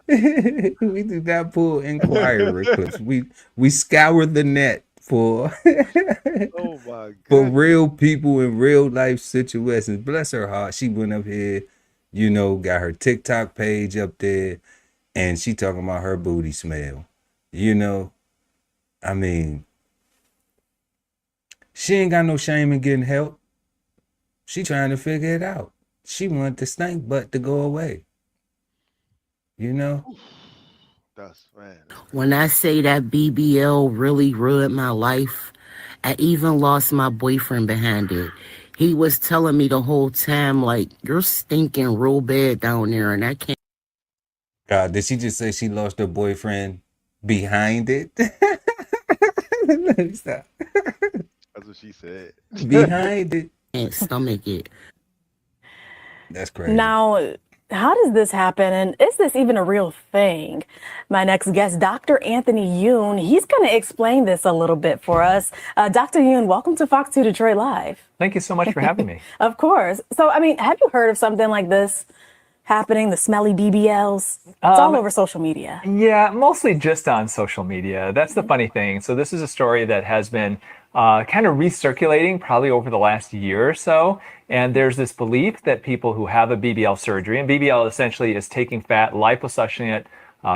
We do not pull Inquirer clips. We scour the net for Oh my for god. real people in real life situations. Bless her heart. She went up here, you know, got her TikTok page up there, and she talking about her booty smell. You know, I mean, she ain't got no shame in getting help. She trying to figure it out. She want the stank butt to go away. You know? That's man. When I say that BBL really ruined my life, I even lost my boyfriend behind it. He was telling me the whole time, like, you're stinking real bad down there, and I can't. God, did she just say she lost her boyfriend behind it? Let me stop. That's what she said. Behind it. Can't stomach it. That's crazy. Now, how does this happen, and is this even a real thing? My next guest, Dr. Anthony Yoon, he's going to explain this a little bit for us. Dr. Yoon, welcome to Fox 2 Detroit Live. Thank you so much for having me. Of course. So, I mean, have you heard of something like this happening, the smelly BBLs? It's all over social media. Yeah, mostly just on social media. That's the funny thing. So this is a story that has been kind of recirculating probably over the last year or so. And there's this belief that people who have a BBL surgery, and BBL essentially is taking fat, liposuctioning it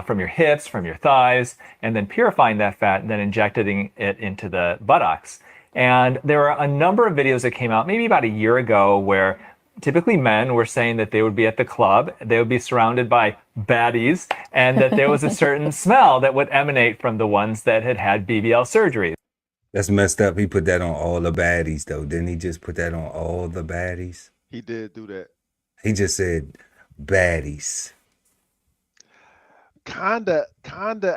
from your hips, from your thighs, and then purifying that fat and then injecting it into the buttocks. And there are a number of videos that came out maybe about a year ago where typically men were saying that they would be at the club, they would be surrounded by baddies, and that there was a certain smell that would emanate from the ones that had had BBL surgery. That's messed up. He put that on all the baddies, though. Didn't he just put that on all the baddies? He did do that. He just said baddies. Kinda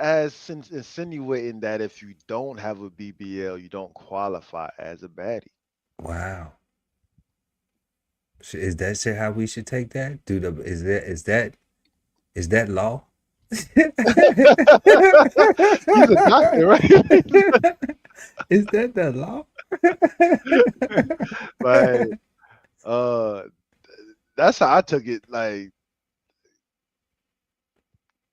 as insinuating that if you don't have a BBL, you don't qualify as a baddie. Wow. Is that shit how we should take that? Dude, is that law? He's a doctor, right? Is that the law? Like, that's how I took it. Like,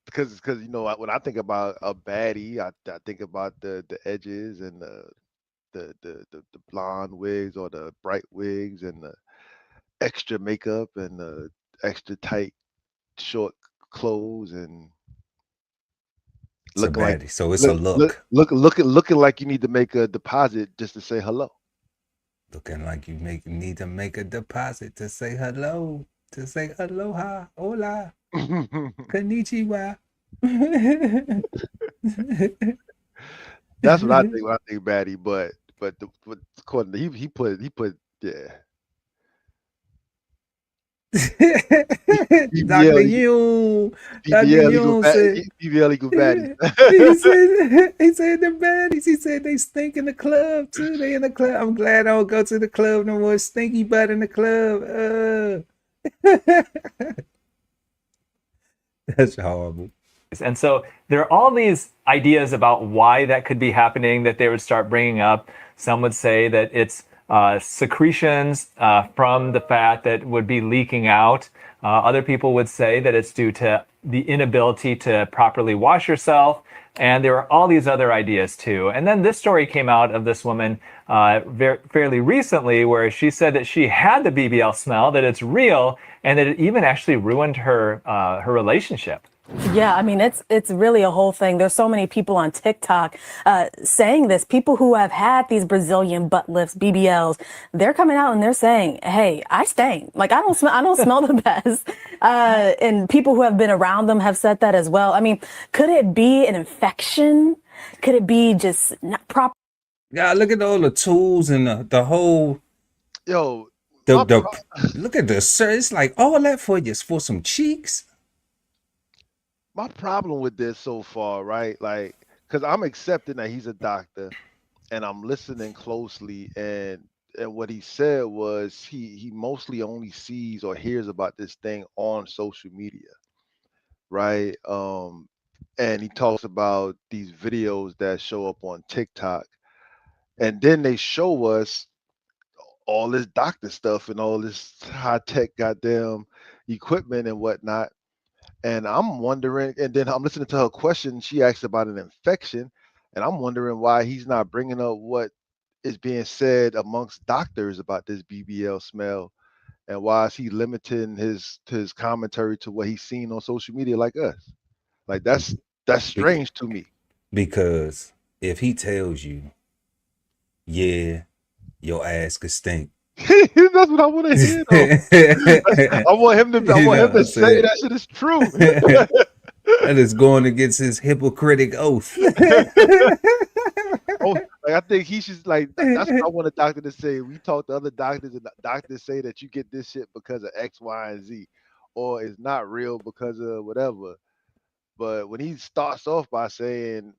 because you know when I think about a baddie, I think about the edges and the blonde wigs or the bright wigs and the extra makeup and the extra tight short clothes and It's a looking like baddie, so it's a look. looking like you need to make a deposit just to say hello. Looking like you need to make a deposit to say hello, to say aloha, hola, konnichiwa. That's what I think when I think baddie, but according to he put yeah. Dr. Yoon said BBL equal baddie. he said the baddies. He said they stink in the club too. They in the club. I'm glad I don't go to the club no more. Stinky butt in the club. That's horrible. And so there are all these ideas about why that could be happening that they would start bringing up. Some would say that it's secretions from the fat that would be leaking out. Other people would say that it's due to the inability to properly wash yourself. And there are all these other ideas too. And then this story came out of this woman fairly recently where she said that she had the BBL smell, that it's real, and that it even actually ruined her relationship. Yeah, I mean, it's really a whole thing. There's so many people on TikTok saying this. People who have had these Brazilian butt lifts, BBLs, they're coming out and they're saying, "Hey, I stink. Like I don't smell the best." And people who have been around them have said that as well. I mean, could it be an infection? Could it be just not proper? Yeah, look at all the tools and the whole. Yo, look at this, sir. It's like all that for some cheeks. my problem with this so far, right? Like, because I'm accepting that he's a doctor, and I'm listening closely, and what he said was he mostly only sees or hears about this thing on social media, right? And he talks about these videos that show up on TikTok, and then they show us all this doctor stuff and all this high tech goddamn equipment and whatnot. And I'm wondering, and then I'm listening to her question. She asked about an infection, and I'm wondering why he's not bringing up what is being said amongst doctors about this BBL smell, and why is he limiting his commentary to what he's seen on social media like us? Like that's strange to me. Because if he tells you, yeah, your ass could stink. That's what I want to hear. Though. I want him to say that shit is true. That is going against his Hippocratic oath. Oh, like I think he should that's what I want a doctor to say. We talk to other doctors, and the doctors say that you get this shit because of X, Y, and Z, or it's not real because of whatever. But when he starts off by saying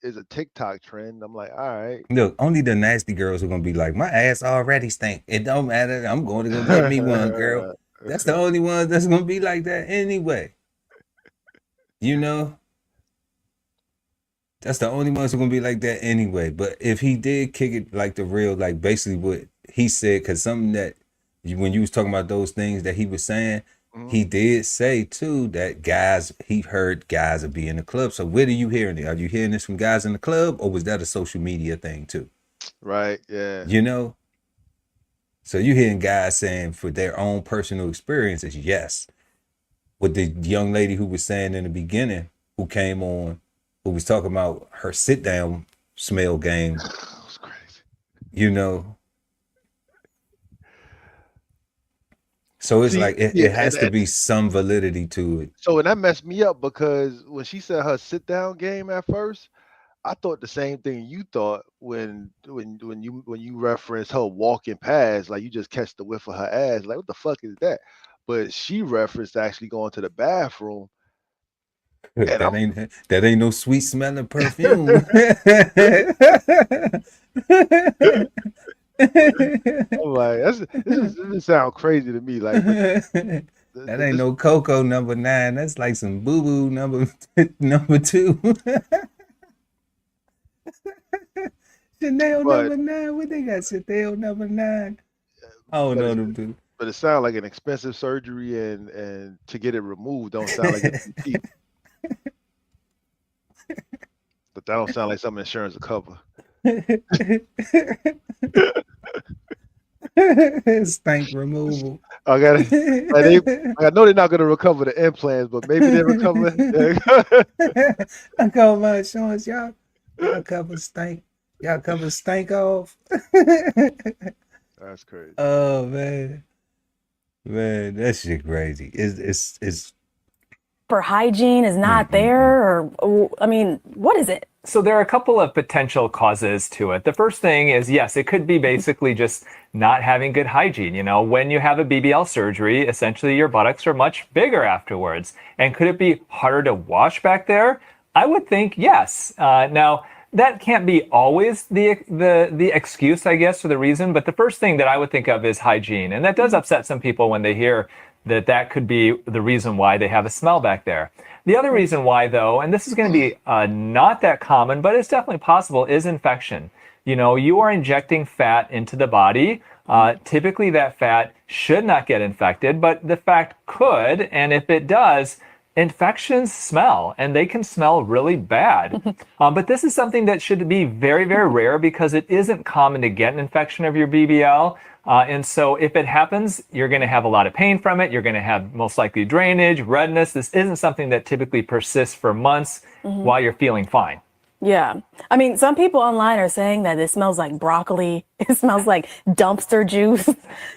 it's a TikTok trend, I'm like, all right. Look, only the nasty girls are gonna be like, my ass already stink. It don't matter. I'm going to go get me one, girl. That's the only one that's gonna be like that anyway. You know? That's the only ones who are gonna be like that anyway. But if he did kick it like the real, like basically what he said, because something that when you was talking about those things that he was saying, he did say too that he heard guys would be in the club. So where are you hearing it? Are you hearing this from guys in the club, or was that a social media thing too? Right, yeah. You know? So you hearing guys saying for their own personal experiences, yes. With the young lady who was saying in the beginning, who came on, who was talking about her sit down smell game. That was crazy. You know? So it's like it has to be some validity to it. So and that messed me up because when she said her sit down game at first, I thought the same thing you thought when you referenced her walking past, like you just catch the whiff of her ass. Like what the fuck is that? But she referenced actually going to the bathroom. That ain't no sweet smelling perfume. I'm like, this doesn't sound crazy to me. Like that ain't no Coco number 9. That's like some boo boo number 2. Chanel number 9. What they got? Chanel number 9. I don't know them two. But it sounds like an expensive surgery, and to get it removed don't sound like it's cheap. But that don't sound like something insurance will cover. Stank removal. I know they're not gonna recover the implants, but maybe they recover. I call my insurance, y'all cover stank. Y'all cover stank off. That's crazy. Oh man, that shit crazy. It's for hygiene is not there, or I mean, what is it? So there are a couple of potential causes to it. The first thing is, yes, it could be basically just not having good hygiene. You know, when you have a BBL surgery, essentially your buttocks are much bigger afterwards. And could it be harder to wash back there? I would think yes. Now, that can't be always the excuse, I guess, or the reason. But the first thing that I would think of is hygiene. And that does upset some people when they hear that could be the reason why they have a smell back there. The other reason why, though, and this is going to be not that common, but it's definitely possible, is infection. You know, you are injecting fat into the body. Typically, that fat should not get infected, but the fat could, and if it does, infections smell, and they can smell really bad. But this is something that should be very, very rare because it isn't common to get an infection of your BBL. And so if it happens, you're going to have a lot of pain from it. You're going to have most likely drainage, redness. This isn't something that typically persists for months while you're feeling fine. Yeah. I mean, some people online are saying that it smells like broccoli. It smells like dumpster juice.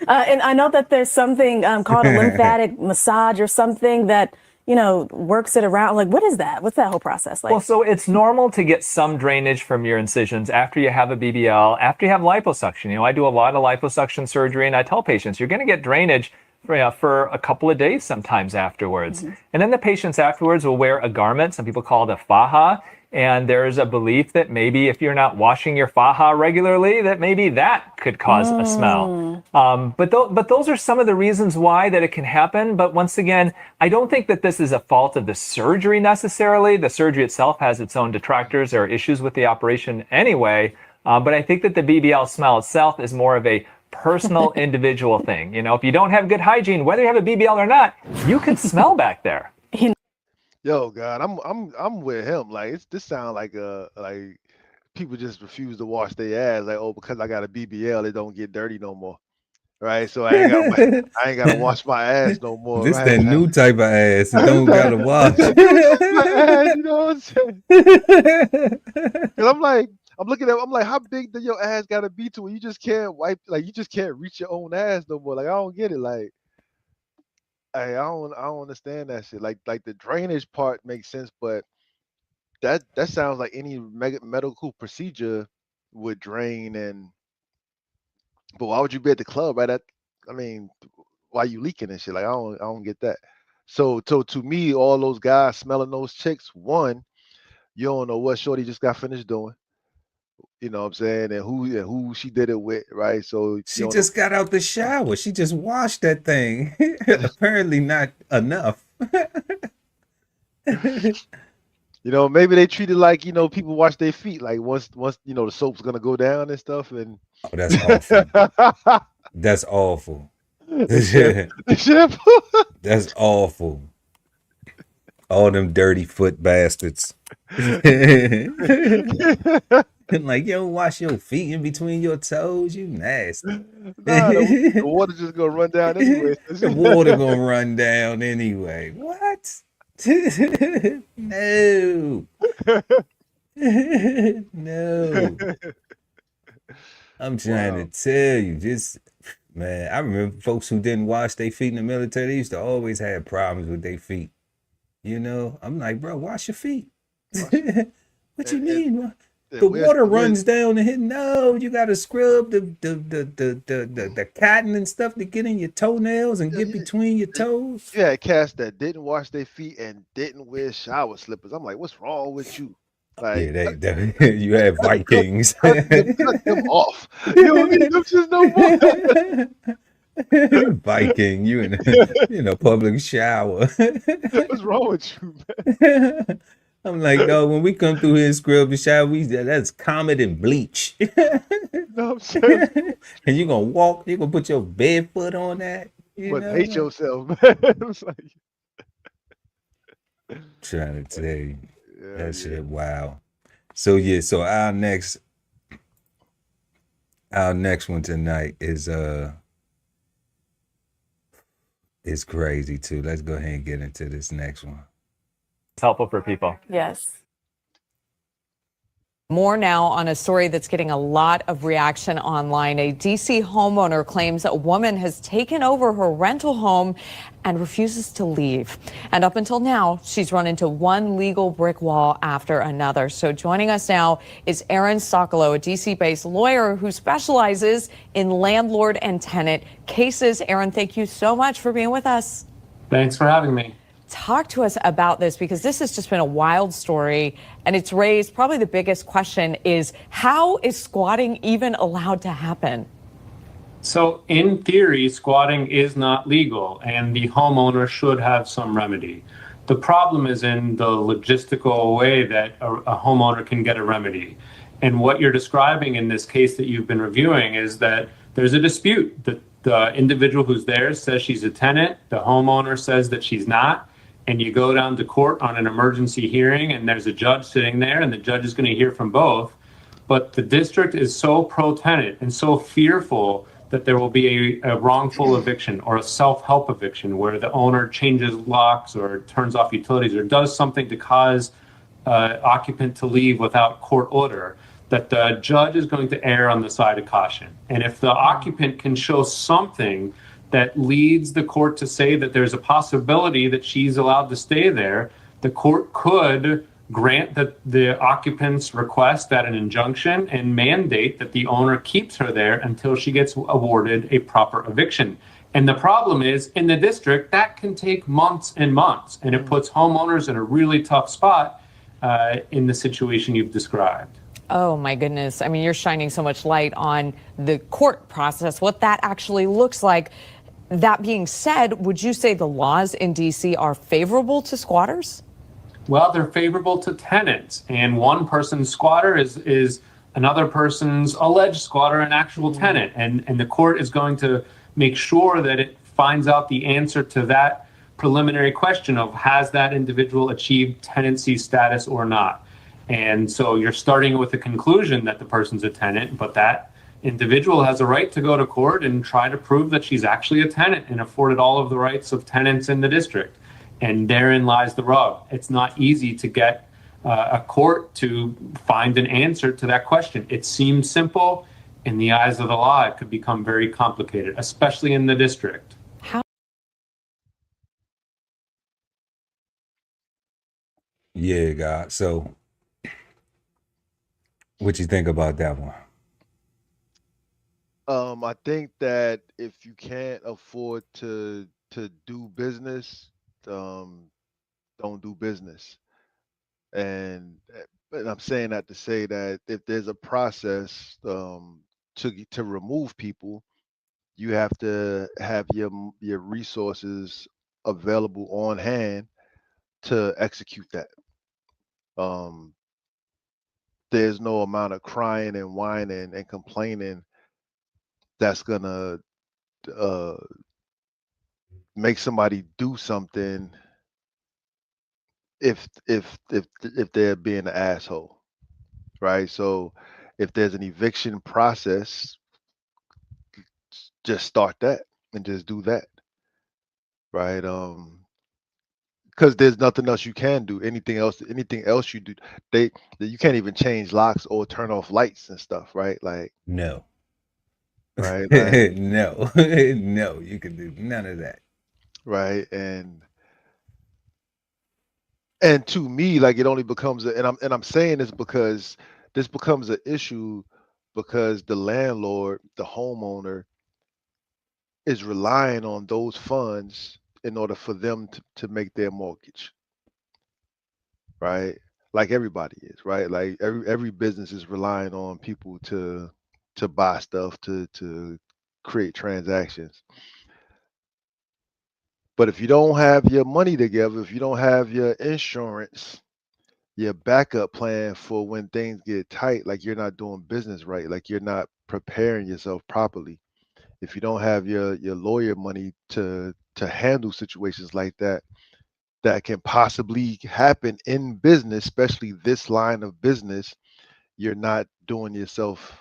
And I know that there's something called a lymphatic massage or something that, you know, works it around. Like, what is that? What's that whole process like? Well, so it's normal to get some drainage from your incisions after you have a BBL, after you have liposuction. You know, I do a lot of liposuction surgery, and I tell patients, you're going to get drainage for a couple of days sometimes afterwards. And then the patients afterwards will wear a garment. Some people call it a faja. And there's a belief that maybe if you're not washing your faja regularly, that maybe that could cause a smell. But those are some of the reasons why that it can happen. But once again, I don't think that this is a fault of the surgery necessarily. The surgery itself has its own detractors. There are issues with the operation anyway. But I think that the BBL smell itself is more of a personal individual thing. You know, if you don't have good hygiene, whether you have a BBL or not, you can smell back there. Yo, God, I'm with him. Like this sounds like people just refuse to wash their ass. Like, oh, because I got a BBL, it don't get dirty no more, right? So I ain't gotta wash my ass no more. This right? that new type of ass. You don't gotta wash. You know what I'm saying? And I'm looking at, I'm like, how big does your ass gotta be to where you just can't wipe, like you just can't reach your own ass no more? Like I don't get it. Like. I don't understand that shit. Like the drainage part makes sense, but that sounds like any medical procedure would drain. But why would you be at the club right at? I mean, why you leaking and shit? Like I don't get that. So to me, all those guys smelling those chicks, one, you don't know what shorty just got finished doing. You know what I'm saying? And who she did it with, right? So she just got out the shower. She just washed that thing. Apparently not enough. You know, maybe they treat it like, you know, people wash their feet. Like once you know the soap's gonna go down and stuff. And oh, that's awful. That's awful. That's awful. All them dirty foot bastards. Like, you don't wash your feet in between your toes, you nasty. Nah, the water just gonna run down anyway. The water gonna run down anyway. What? No. No. I'm trying to tell you, just man, I remember folks who didn't wash their feet in the military, they used to always have problems with their feet. You know, I'm like, bro, wash your feet. What you mean? The water runs down and hit. No, you gotta scrub the cotton and stuff to get in your toenails and get between your toes. Yeah, cats that didn't wash their feet and didn't wear shower slippers. I'm like, what's wrong with you? Like, yeah, you have Vikings. Cut them off. You don't need them just no more. Viking, you in a public shower. What's wrong with you, man? I'm like, no, when we come through here and scrub the shower, that's Comet and bleach. You know what I'm saying? And you're gonna put your bare foot on that. But hate yourself, man. It's like... Trying to tell you. That shit, wow. So yeah, so our next one tonight is crazy too. Let's go ahead and get into this next one. It's helpful for people. Yes. More now on a story that's getting a lot of reaction online. A D.C. homeowner claims a woman has taken over her rental home and refuses to leave. And up until now, she's run into one legal brick wall after another. So joining us now is Aaron Sokolow, a D.C.-based lawyer who specializes in landlord and tenant cases. Aaron, thank you so much for being with us. Thanks for having me. Talk to us about this, because this has just been a wild story, and it's raised probably the biggest question is, how is squatting even allowed to happen? So, in theory, squatting is not legal, and the homeowner should have some remedy. The problem is in the logistical way that a homeowner can get a remedy. And what you're describing in this case that you've been reviewing is that there's a dispute. The individual who's there says she's a tenant, the homeowner says that she's not, and you go down to court on an emergency hearing, and there's a judge sitting there, and the judge is going to hear from both. But the district is so pro-tenant and so fearful that there will be a wrongful eviction or a self-help eviction where the owner changes locks or turns off utilities or does something to cause occupant to leave without court order, that the judge is going to err on the side of caution. And if the occupant can show something that leads the court to say that there's a possibility that she's allowed to stay there, the court could grant the occupant's request at an injunction and mandate that the owner keeps her there until she gets awarded a proper eviction. And the problem is, in the district, that can take months and months, and it puts homeowners in a really tough spot in the situation you've described. Oh, my goodness. I mean, you're shining so much light on the court process, what that actually looks like. That being said, would you say the laws in D.C. are favorable to squatters? Well, they're favorable to tenants, and one person's squatter is another person's alleged squatter, an actual tenant, and the court is going to make sure that it finds out the answer to that preliminary question of has that individual achieved tenancy status or not. And so you're starting with the conclusion that the person's a tenant, but that individual has a right to go to court and try to prove that she's actually a tenant and afforded all of the rights of tenants in the district. And therein lies the rub. It's not easy to get a court to find an answer to that question. It seems simple. In the eyes of the law, it could become very complicated, especially in the district. Yeah, God. So, what you think about that one? I think that if you can't afford to do business, don't do business. And I'm saying that to say that if there's a process to remove people, you have to have your resources available on hand to execute that. Um, there's no amount of crying and whining and complaining that's gonna uh, make somebody do something if they're being an asshole, right? So if there's an eviction process, just start that and just do that, right? Because there's nothing else you can do. Anything else you do, you can't even change locks or turn off lights and stuff, right? Like, No. right, like, No. No, you can do none of that. right, and to me, like, it only becomes and I'm saying this because this becomes an issue because the landlord, the homeowner, is relying on those funds in order for them to make their mortgage, right? Like everybody is, right? Like every business is relying on people to buy stuff to create transactions. But if you don't have your money together, if you don't have your insurance, your backup plan for when things get tight, like you're not doing business right, like you're not preparing yourself properly. If you don't have your lawyer money to handle situations like that that can possibly happen in business, especially this line of business, you're not doing yourself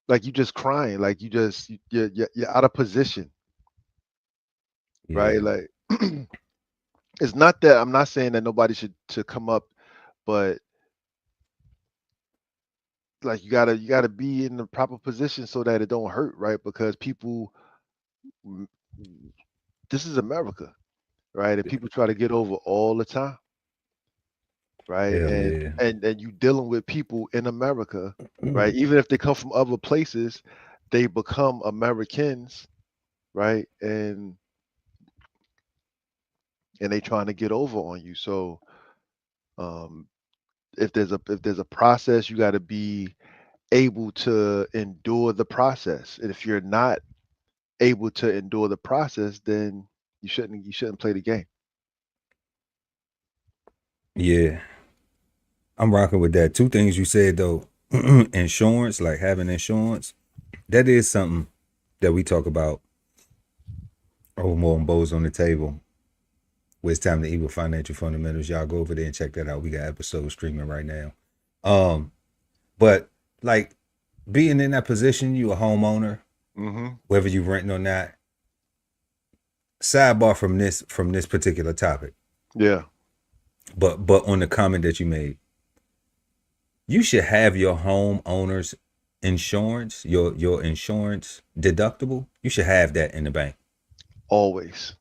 like you just crying, like you're out of position, right? Yeah. Like it's not that I'm not saying that nobody should come up, but like you gotta be in the proper position so that it don't hurt, right? Because people, mm, this is America, right? And people try to get over all the time, right? Hell And yeah. and you dealing with people in America, right? Even if they come from other places, they become Americans, right? And they trying to get over on you. So um if there's a process, you got to be able to endure the process. And if you're not able to endure the process, then you shouldn't play the game. Yeah, I'm rocking with that. Two things you said though, insurance, like having insurance, that is something that we talk about over more on Bows on the Table. Where it's time to eat with financial fundamentals. Y'all go over there and check that out. We got episodes streaming right now. But like being in that position, you a homeowner, whether you renting or not. Sidebar from this particular topic. Yeah. But on the comment that you made, you should have your homeowner's insurance, your insurance deductible. You should have that in the bank. Always.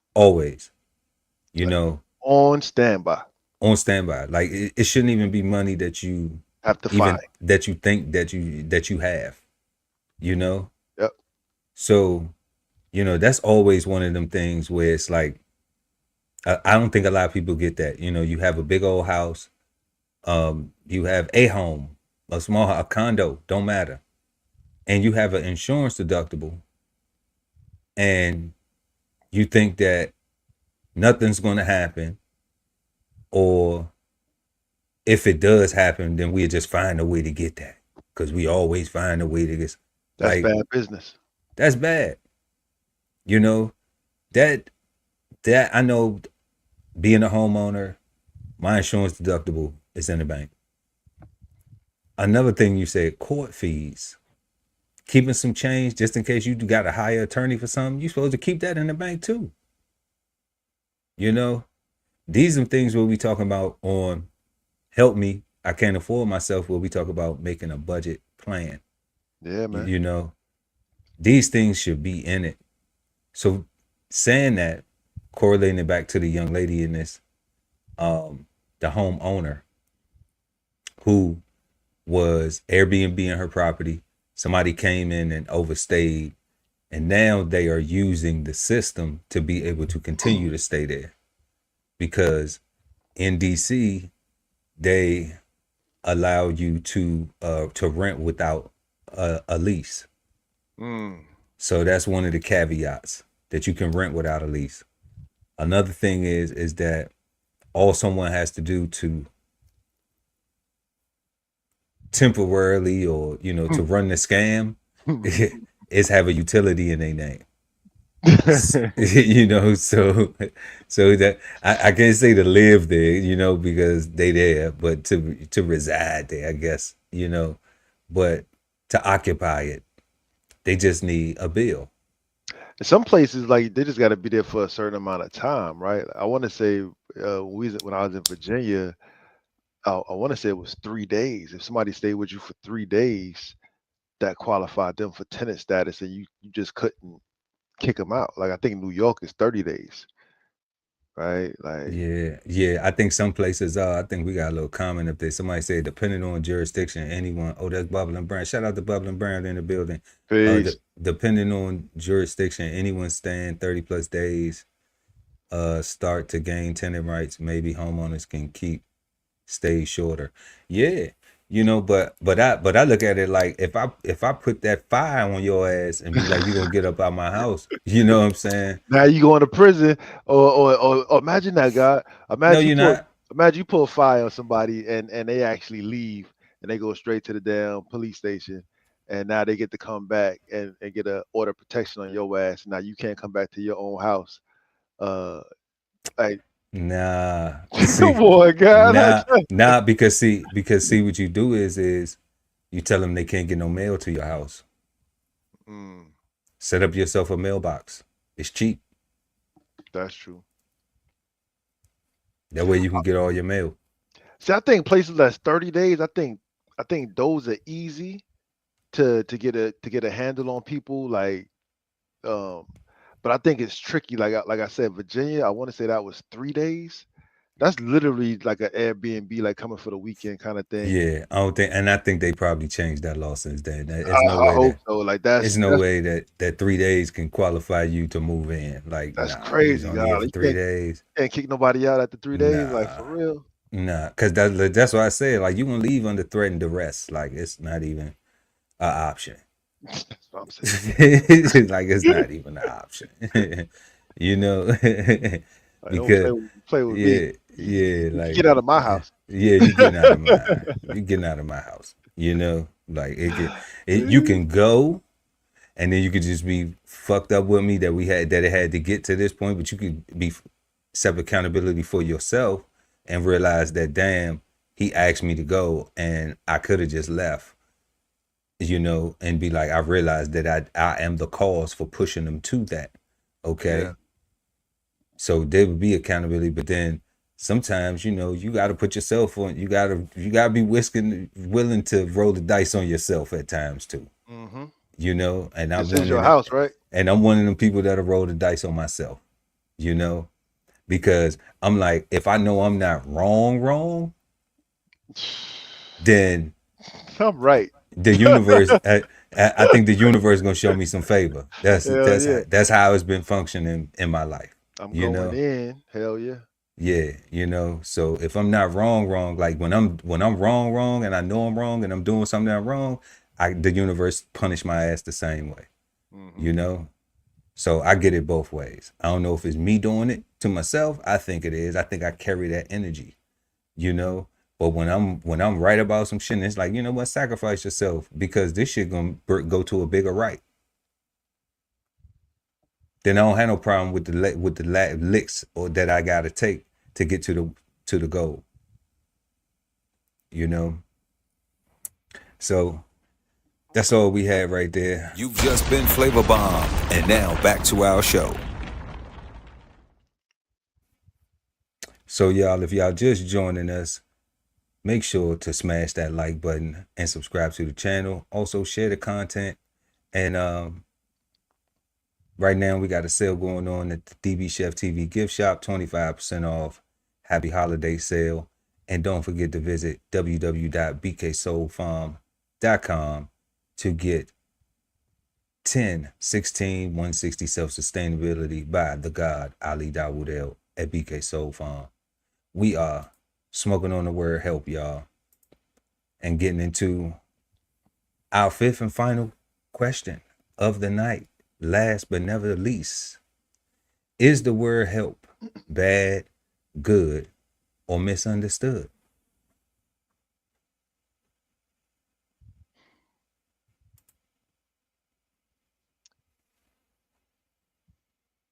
You know, on standby. Like it shouldn't even be money that you have to find, that you think that you have. You know. Yep. So, you know, that's always one of them things where it's like, I don't think a lot of people get that. You know, you have a big old house, you have a home, a small a condo, don't matter, and you have an insurance deductible, and you think that nothing's going to happen, or if it does happen, then we'll just find a way to get that, because we always find a way to get. That's like, bad business. That's bad. You know, that I know, being a homeowner, my insurance deductible is in the bank. Another thing you said, court fees. Keeping some change just in case you got to hire an attorney for something, you're supposed to keep that in the bank too. You know, these are things where we talking about on Help Me, I Can't Afford Myself, where we talk about making a budget plan. Yeah, man. You know, these things should be in it. So saying that, correlating it back to the young lady in this, the homeowner who was Airbnb in her property, somebody came in and overstayed, and now they are using the system to be able to continue to stay there, because in DC they allow you to rent without a lease. So that's one of the caveats, that you can rent without a lease. Another thing is that all someone has to do to temporarily, or you know, to run the scam is have a utility in their name. You know, so that I can't say to live there, you know, because they there, but to reside there, I guess, you know, but to occupy it, they just need a bill. Some places, like, they just got to be there for a certain amount of time, right? I want to say when I was in Virginia, I want to say it was 3 days. If somebody stayed with you for 3 days, that qualified them for tenant status, and you just couldn't kick them out. Like, I think New York is 30 days. Right? Like, yeah. I think some places are. I think we got a little comment up there. Somebody said, depending on jurisdiction, anyone. Oh, that's Bubbling Brown. Shout out to Bubbling Brown in the building. Depending on jurisdiction, anyone staying 30 plus days start to gain tenant rights. Maybe homeowners can keep stay shorter. Yeah. You know, but I look at it like, if I put that fire on your ass and be like, you gonna get up out my house, you know what I'm saying? Now you going to prison, or imagine that, guy. Imagine you pull a fire on somebody and they actually leave and they go straight to the damn police station, and now they get to come back and get an order of protection on your ass. Now you can't come back to your own house. Like, nah, boy, God, nah, because see what you do is you tell them they can't get no mail to your house. Set up yourself a mailbox. It's cheap. That's true. That way you can get all your mail. See, I think places that's 30 days, I think those are easy to get a handle on people. Like, but I think it's tricky. Like I said, Virginia, I want to say that was 3 days. That's literally like an Airbnb, like coming for the weekend kind of thing. Yeah, I think they probably changed that law since then. There's I hope so. Like, there's no way that 3 days can qualify you to move in. Like, that's crazy. For 3 days. Can't kick nobody out after 3 days. Like, for real. Nah, because that's why I said, like, you gonna leave under threat and duress. Like, it's not even. an option. That's what I'm saying. It's like it's not even an option. You know, Like, don't because play with me. yeah, yeah, You like get out of my house. yeah, you getting out of mine. You getting out of my house. You know, like you can go, and then you could just be fucked up with me that it had to get to this point, but you could be self accountability for yourself and realize that damn, he asked me to go and I could have just left, you know, and be like, I realized that I am the cause for pushing them to that. Okay. Yeah. So there would be accountability, but then sometimes, you know, you got to put yourself on. You got to be willing to roll the dice on yourself at times too. Mm-hmm. You know, and This is your house, right? And I'm one of them people that'll roll the dice on myself. You know, because I'm like, if I know I'm not wrong, then I'm right. The universe. I think the universe is gonna show me some favor. That's how it's been functioning in my life. I'm you going know? in. Hell yeah. Yeah, you know. So if I'm not wrong, like when I'm wrong, and I know I'm wrong, and I'm doing something that I'm wrong, the universe punish my ass the same way. Mm-hmm. You know. So I get it both ways. I don't know if it's me doing it to myself. I think it is. I think I carry that energy. You know. But when I'm right about some shit, and it's like, you know what, sacrifice yourself because this shit gonna go to a bigger right. Then I don't have no problem with the licks or that I gotta take to get to the goal. You know. So that's all we had right there. You've just been Flavor Bomb, and now back to our show. So y'all, if y'all just joining us, make sure to smash that like button and subscribe to the channel. Also share the content. And right now we got a sale going on at the DBCHEFTV gift shop, 25% off. Happy holiday sale. And don't forget to visit www.bksoulfarm.com to get 10, 16, 160 self-sustainability by the God Ali Dawood at BK Soul Farm. We are smoking on the word help, y'all, and getting into our fifth and final question of the night. Last but never least, is the word help bad, good, or misunderstood?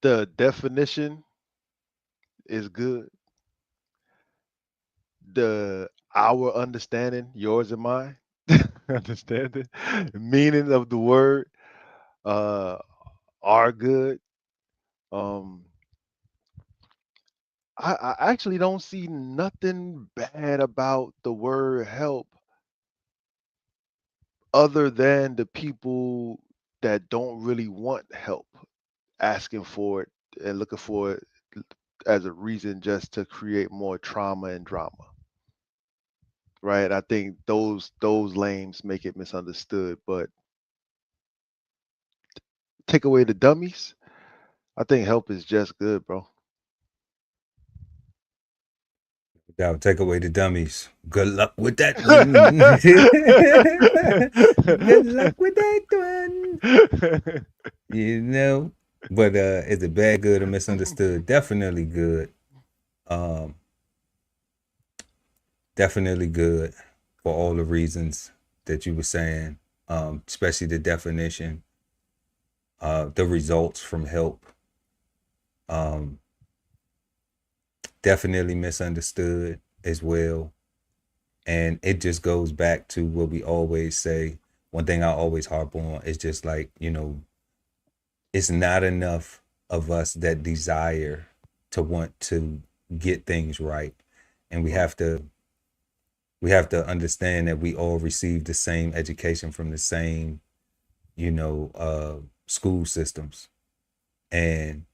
The definition is good. Our understanding, yours and mine, understanding, meaning of the word, are good. I actually don't see nothing bad about the word help other than the people that don't really want help asking for it and looking for it as a reason just to create more trauma and drama. Right? I think those lames make it misunderstood, but take away the dummies, I think help is just good, bro. That'll take away the dummies. Good luck with that one. Good luck with that one. You know, but is it bad, good, or misunderstood? Definitely good. Definitely good for all the reasons that you were saying, especially the definition, the results from help. Definitely misunderstood as well. And it just goes back to what we always say. One thing I always harp on is just like, you know, it's not enough of us that desire to want to get things right. And we have to understand that we all receive the same education from the same, you know, school systems. And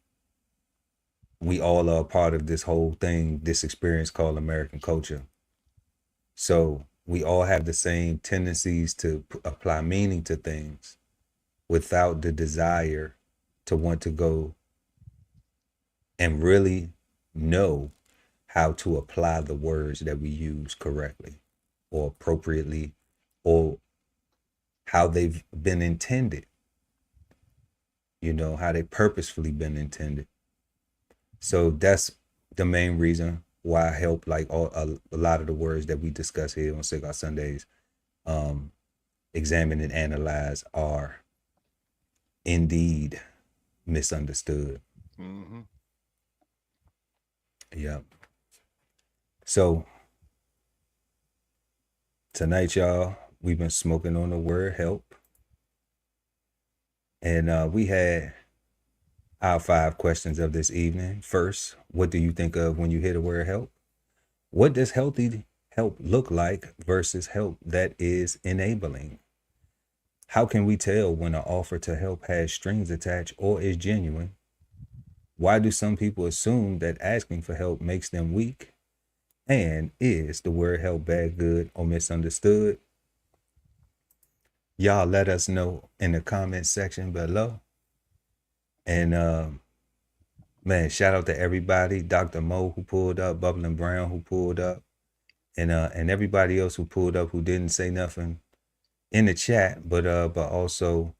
we all are a part of this whole thing, this experience called American culture. So we all have the same tendencies to apply meaning to things without the desire to want to go and really know how to apply the words that we use correctly or appropriately or how they've been intended, you know, how they purposefully been intended. So that's the main reason why I help, like a lot of the words that we discuss here on Cigar Sundays, examine and analyze are indeed misunderstood. Mm-hmm. Yeah. So tonight, y'all, we've been smoking on the word help. And we had our 5 questions of this evening. First, what do you think of when you hear the word help? What does healthy help look like versus help that is enabling? How can we tell when an offer to help has strings attached or is genuine? Why do some people assume that asking for help makes them weak? And is the word help bad, good, or misunderstood? Y'all let us know in the comment section below. And man, shout out to everybody. Dr. Mo who pulled up, Bubbling Brown who pulled up, and everybody else who pulled up who didn't say nothing in the chat, but also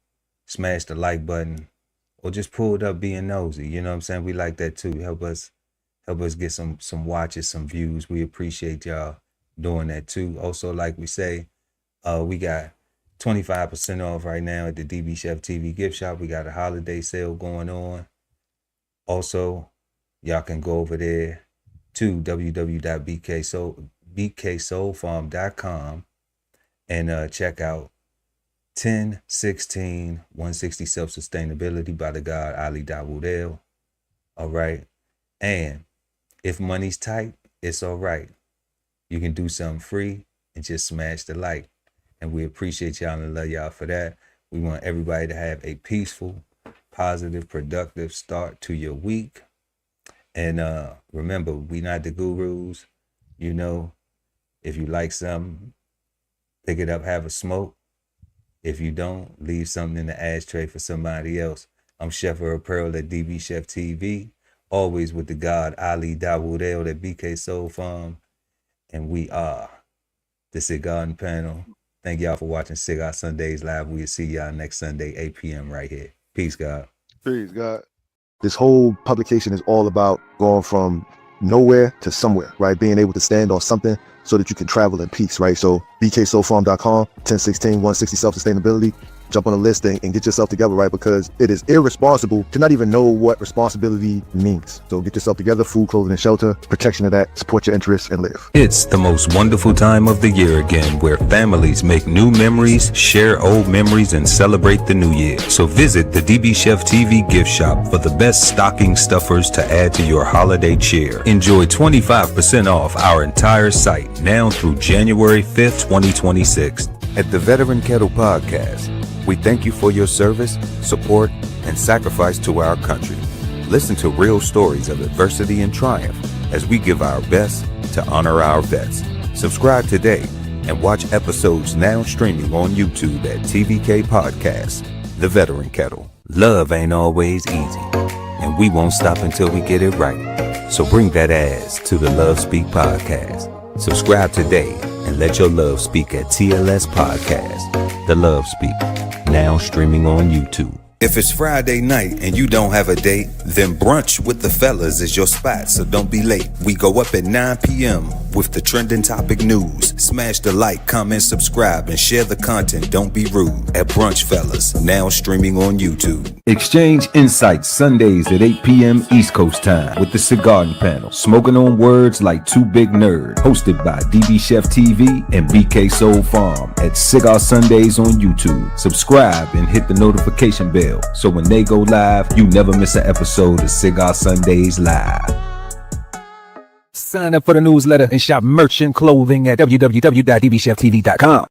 smash the like button or just pulled up being nosy. You know what I'm saying? We like that too. Help us get some watches, some views. We appreciate y'all doing that too. Also, like we say, we got 25% off right now at the DBCHEFTV gift shop. We got a holiday sale going on. Also, y'all can go over there to www.bksoulfarm.com and check out 1016 160 Self-Sustainability by the God Ali Dawood. All right. And if money's tight, it's all right. You can do something free and just smash the like. And we appreciate y'all and love y'all for that. We want everybody to have a peaceful, positive, productive start to your week. And remember, we not the gurus. You know, if you like something, pick it up, have a smoke. If you don't, leave something in the ashtray for somebody else. I'm Chef Earl Pearl at DBCHEFTV, always with the God Ali Dawood at BK Soul Farm. And we are the Cigarden Panel. Thank y'all for watching Cigar Sundays Live. We'll see y'all next Sunday, 8 p.m. right here. Peace, God. Peace, God. This whole publication is all about going from nowhere to somewhere, right? Being able to stand on something so that you can travel in peace, right? So bksoulfarm.com, 1016 160 Self-Sustainability. Jump on the list and get yourself together, right? Because it is irresponsible to not even know what responsibility means. So get yourself together, food, clothing, and shelter, protection of that, support your interests, and live. It's the most wonderful time of the year again, where families make new memories, share old memories, and celebrate the new year. So visit the DBCHEFTV gift shop for the best stocking stuffers to add to your holiday cheer. Enjoy 25% off our entire site now through January 5th, 2026. At the Veteran Kettle Podcast, we thank you for your service, support, and sacrifice to our country. Listen to real stories of adversity and triumph as we give our best to honor our vets. Subscribe today and watch episodes now streaming on YouTube at TVK Podcast, The Veteran Kettle. Love ain't always easy, and we won't stop until we get it right. So bring that ass to the Love Speak Podcast. Subscribe today and let your love speak at TLS Podcast, The Love Speak, now streaming on YouTube. If it's Friday night and you don't have a date, then brunch with the fellas is your spot, so don't be late. We go up at 9 p.m. with the trending topic news. Smash the like, comment, subscribe, and share the content. Don't be rude at Brunch Fellas, now streaming on YouTube. Exchange insights Sundays at 8 p.m. East Coast time with the Cigarden Panel, smoking on words like two big nerds. Hosted by DBCHEFTV and BK Soul Farm at Cigar Sundays on YouTube. Subscribe and hit the notification bell, so when they go live, you never miss an episode of Cigar Sundays Live. Sign up for the newsletter and shop merch and clothing at www.dbcheftv.com.